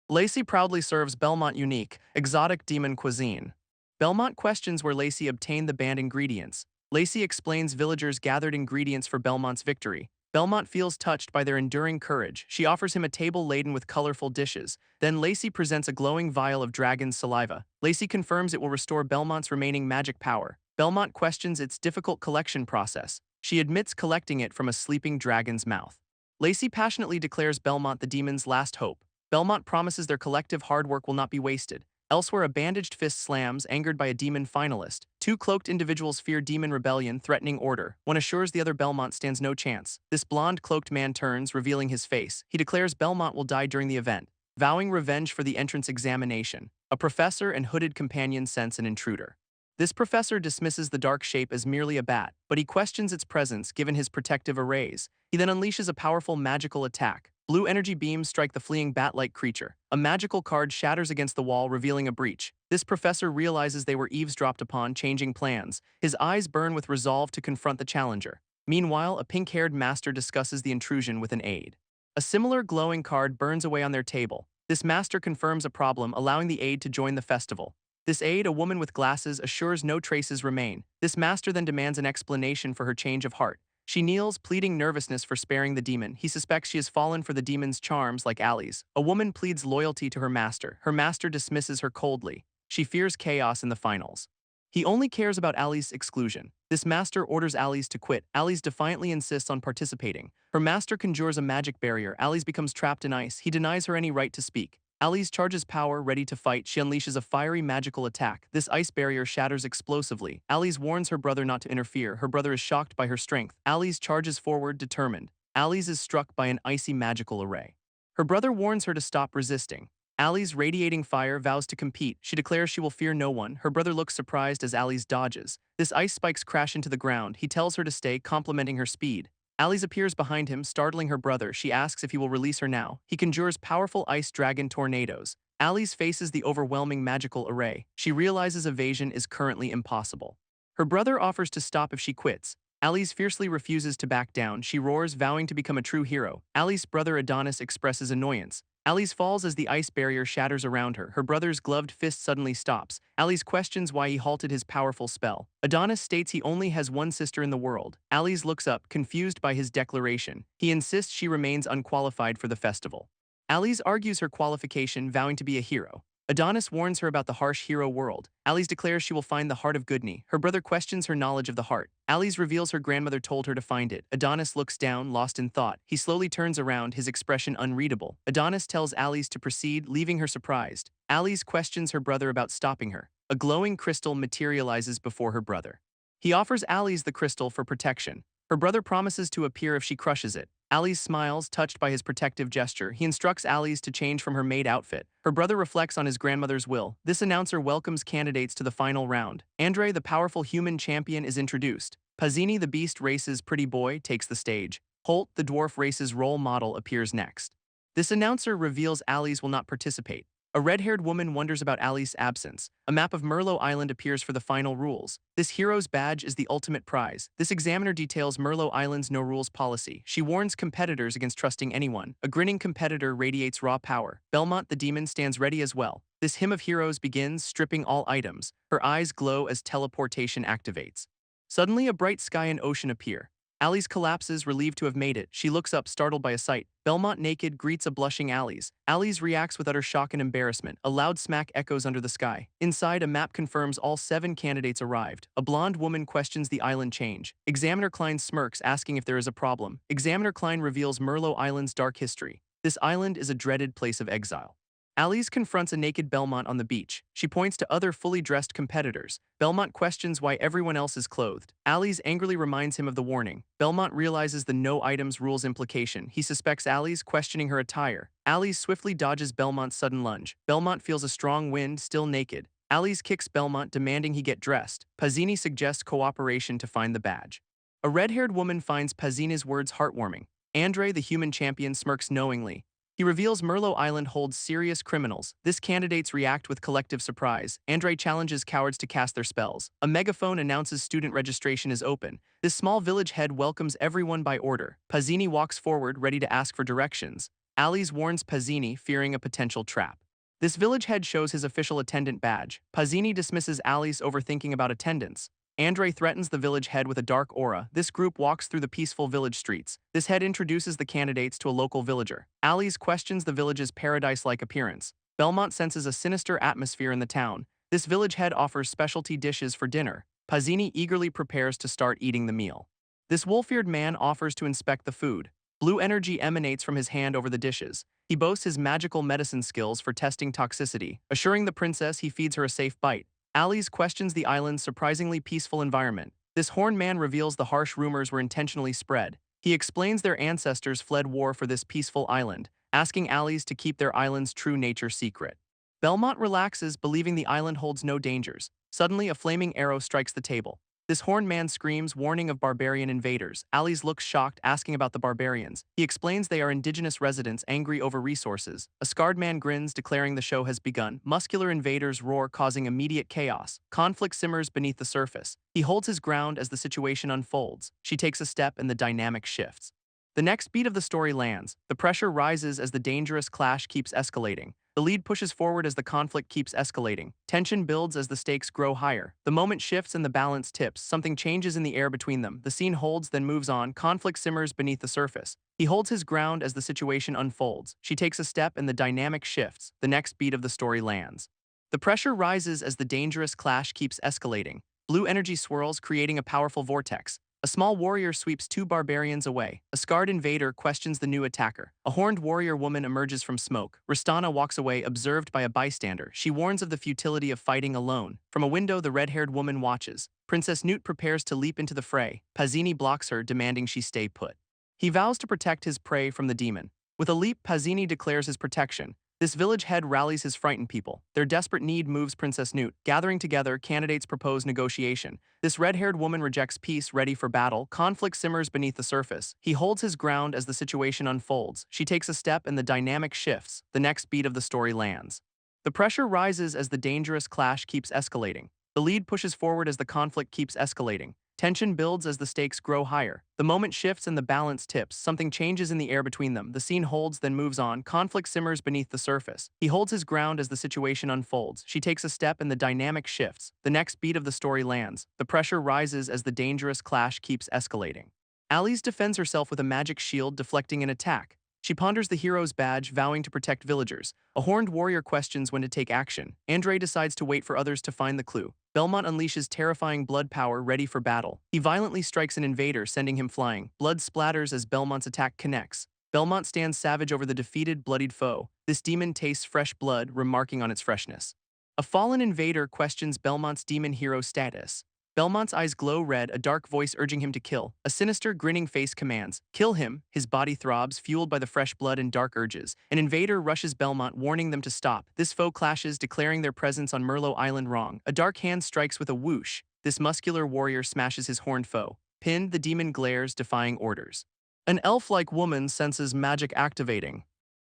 Lacey proudly serves Belmont unique, exotic demon cuisine. Belmont questions where Lacey obtained the banned ingredients. Lacey explains villagers gathered ingredients for Belmont's victory. Belmont feels touched by their enduring courage. She offers him a table laden with colorful dishes. Then Lacey presents a glowing vial of dragon's saliva. Lacey confirms it will restore Belmont's remaining magic power. Belmont questions its difficult collection process. She admits collecting it from a sleeping dragon's mouth. Lacey passionately declares Belmont the demon's last hope. Belmont promises their collective hard work will not be wasted. Elsewhere, a bandaged fist slams, angered by a demon finalist. Two cloaked individuals fear demon rebellion, threatening order. One assures the other Belmont stands no chance. This blonde cloaked man turns, revealing his face. He declares Belmont will die during the event, vowing revenge for the entrance examination. A professor and hooded companion sense an intruder. This professor dismisses the dark shape as merely a bat, but he questions its presence given his protective arrays. He then unleashes a powerful magical attack. Blue energy beams strike the fleeing bat-like creature. A magical card shatters against the wall, revealing a breach. This professor realizes they were eavesdropped upon, changing plans. His eyes burn with resolve to confront the challenger. Meanwhile, a pink-haired master discusses the intrusion with an aide. A similar glowing card burns away on their table. This master confirms a problem, allowing the aide to join the festival. This aide, a woman with glasses, assures no traces remain. This master then demands an explanation for her change of heart. She kneels, pleading nervousness for sparing the demon. He suspects she has fallen for the demon's charms like Allie's. A woman pleads loyalty to her master. Her master dismisses her coldly. She fears chaos in the finals. He only cares about Allie's exclusion. This master orders Allie's to quit. Allie's defiantly insists on participating. Her master conjures a magic barrier. Allie's becomes trapped in ice. He denies her any right to speak. Allie's charges power, ready to fight. She unleashes a fiery magical attack. This ice barrier shatters explosively. Allie's warns her brother not to interfere. Her brother is shocked by her strength. Allie's charges forward, determined. Allie's is struck by an icy magical array. Her brother warns her to stop resisting. Allie's radiating fire vows to compete. She declares she will fear no one. Her brother looks surprised as Allie's dodges. This ice spikes crash into the ground. He tells her to stay, complimenting her speed. Allie's appears behind him, startling her brother. She asks if he will release her now. He conjures powerful ice dragon tornadoes. Allie's faces the overwhelming magical array. She realizes evasion is currently impossible. Her brother offers to stop if she quits. Allie's fiercely refuses to back down. She roars, vowing to become a true hero. Allie's brother Adonis expresses annoyance. Allie's falls as the ice barrier shatters around her. Her brother's gloved fist suddenly stops. Allie's questions why he halted his powerful spell. Adonis states he only has one sister in the world. Allie's looks up, confused by his declaration. He insists she remains unqualified for the festival. Allie's argues her qualification, vowing to be a hero. Adonis warns her about the harsh hero world. Allie's declares she will find the heart of Goodney. Her brother questions her knowledge of the heart. Allie's reveals her grandmother told her to find it. Adonis looks down, lost in thought. He slowly turns around, his expression unreadable. Adonis tells Allie's to proceed, leaving her surprised. Allie's questions her brother about stopping her. A glowing crystal materializes before her brother. He offers Allie's the crystal for protection. Her brother promises to appear if she crushes it. Allie's smiles, touched by his protective gesture. He instructs Allie's to change from her maid outfit. Her brother reflects on his grandmother's will. This announcer welcomes candidates to the final round. Andre, the powerful human champion, is introduced. Pazzini, the beast race's pretty boy, takes the stage. Holt, the dwarf race's role model, appears next. This announcer reveals Allie's will not participate. A red-haired woman wonders about Allie's absence. A map of Merlot Island appears for the final rules. This hero's badge is the ultimate prize. This examiner details Merlot Island's no-rules policy. She warns competitors against trusting anyone. A grinning competitor radiates raw power. Belmont the demon stands ready as well. This hymn of heroes begins, stripping all items. Her eyes glow as teleportation activates. Suddenly, a bright sky and ocean appear. Allie's collapses, relieved to have made it. She looks up, startled by a sight. Belmont, naked, greets a blushing Allie's. Allie's reacts with utter shock and embarrassment. A loud smack echoes under the sky. Inside, a map confirms all 7 candidates arrived. A blonde woman questions the island change. Examiner Klein smirks, asking if there is a problem. Examiner Klein reveals Merlot Island's dark history. This island is a dreaded place of exile. Allie's confronts a naked Belmont on the beach. She points to other fully dressed competitors. Belmont questions why everyone else is clothed. Allie's angrily reminds him of the warning. Belmont realizes the no items rules implication. He suspects Allie's questioning her attire. Allie's swiftly dodges Belmont's sudden lunge. Belmont feels a strong wind, still naked. Allie's kicks Belmont, demanding he get dressed. Pazzini suggests cooperation to find the badge. A red-haired woman finds Pazzini's words heartwarming. Andre, the human champion, smirks knowingly. He reveals Merlot Island holds serious criminals. This candidates react with collective surprise. Andre challenges cowards to cast their spells. A megaphone announces student registration is open. This small village head welcomes everyone by order. Pazzini walks forward, ready to ask for directions. Allie's warns Pazzini, fearing a potential trap. This village head shows his official attendant badge. Pazzini dismisses Allie's overthinking about attendance. Andre threatens the village head with a dark aura. This group walks through the peaceful village streets. This head introduces the candidates to a local villager. Allie's questions the village's paradise-like appearance. Belmont senses a sinister atmosphere in the town. This village head offers specialty dishes for dinner. Pazzini eagerly prepares to start eating the meal. This wolf-eared man offers to inspect the food. Blue energy emanates from his hand over the dishes. He boasts his magical medicine skills for testing toxicity, assuring the princess he feeds her a safe bite. Alice questions the island's surprisingly peaceful environment. This horned man reveals the harsh rumors were intentionally spread. He explains their ancestors fled war for this peaceful island, asking Alice to keep their island's true nature secret. Belmont relaxes, believing the island holds no dangers. Suddenly, a flaming arrow strikes the table. This horned man screams, warning of barbarian invaders. Alice looks shocked, asking about the barbarians. He explains they are indigenous residents angry over resources. A scarred man grins, declaring the show has begun. Muscular invaders roar, causing immediate chaos. Conflict simmers beneath the surface. He holds his ground as the situation unfolds. She takes a step and the dynamic shifts. The next beat of the story lands. The pressure rises as the dangerous clash keeps escalating. The lead pushes forward as the conflict keeps escalating. Tension builds as the stakes grow higher. The moment shifts and the balance tips. Something changes in the air between them. The scene holds, then moves on. Conflict simmers beneath the surface. He holds his ground as the situation unfolds. She takes a step and the dynamic shifts. The next beat of the story lands. The pressure rises as the dangerous clash keeps escalating. Blue energy swirls, creating a powerful vortex. A small warrior sweeps two barbarians away. A scarred invader questions the new attacker. A horned warrior woman emerges from smoke. Ristana walks away, observed by a bystander. She warns of the futility of fighting alone. From a window, the red-haired woman watches. Princess Newt prepares to leap into the fray. Pazzini blocks her, demanding she stay put. He vows to protect his prey from the demon. With a leap, Pazzini declares his protection. This village head rallies his frightened people. Their desperate need moves Princess Newt. Gathering together, candidates propose negotiation. This red-haired woman rejects peace, ready for battle. Conflict simmers beneath the surface. He holds his ground as the situation unfolds. She takes a step and the dynamic shifts. The next beat of the story lands. The pressure rises as the dangerous clash keeps escalating. The lead pushes forward as the conflict keeps escalating. Tension builds as the stakes grow higher. The moment shifts and the balance tips. Something changes in the air between them. The scene holds, then moves on. Conflict simmers beneath the surface. He holds his ground as the situation unfolds. She takes a step and the dynamic shifts. The next beat of the story lands. The pressure rises as the dangerous clash keeps escalating. Alice defends herself with a magic shield, deflecting an attack. She ponders the hero's badge, vowing to protect villagers. A horned warrior questions when to take action. Andre decides to wait for others to find the clue. Belmont unleashes terrifying blood power, ready for battle. He violently strikes an invader, sending him flying. Blood splatters as Belmont's attack connects. Belmont stands savage over the defeated, bloodied foe. This demon tastes fresh blood, remarking on its freshness. A fallen invader questions Belmont's demon hero status. Belmont's eyes glow red, a dark voice urging him to kill. A sinister, grinning face commands, "Kill him." His body throbs, fueled by the fresh blood and dark urges. An invader rushes Belmont, warning them to stop. This foe clashes, declaring their presence on Merlot Island wrong. A dark hand strikes with a whoosh. This muscular warrior smashes his horned foe. Pinned, the demon glares, defying orders. An elf-like woman senses magic activating.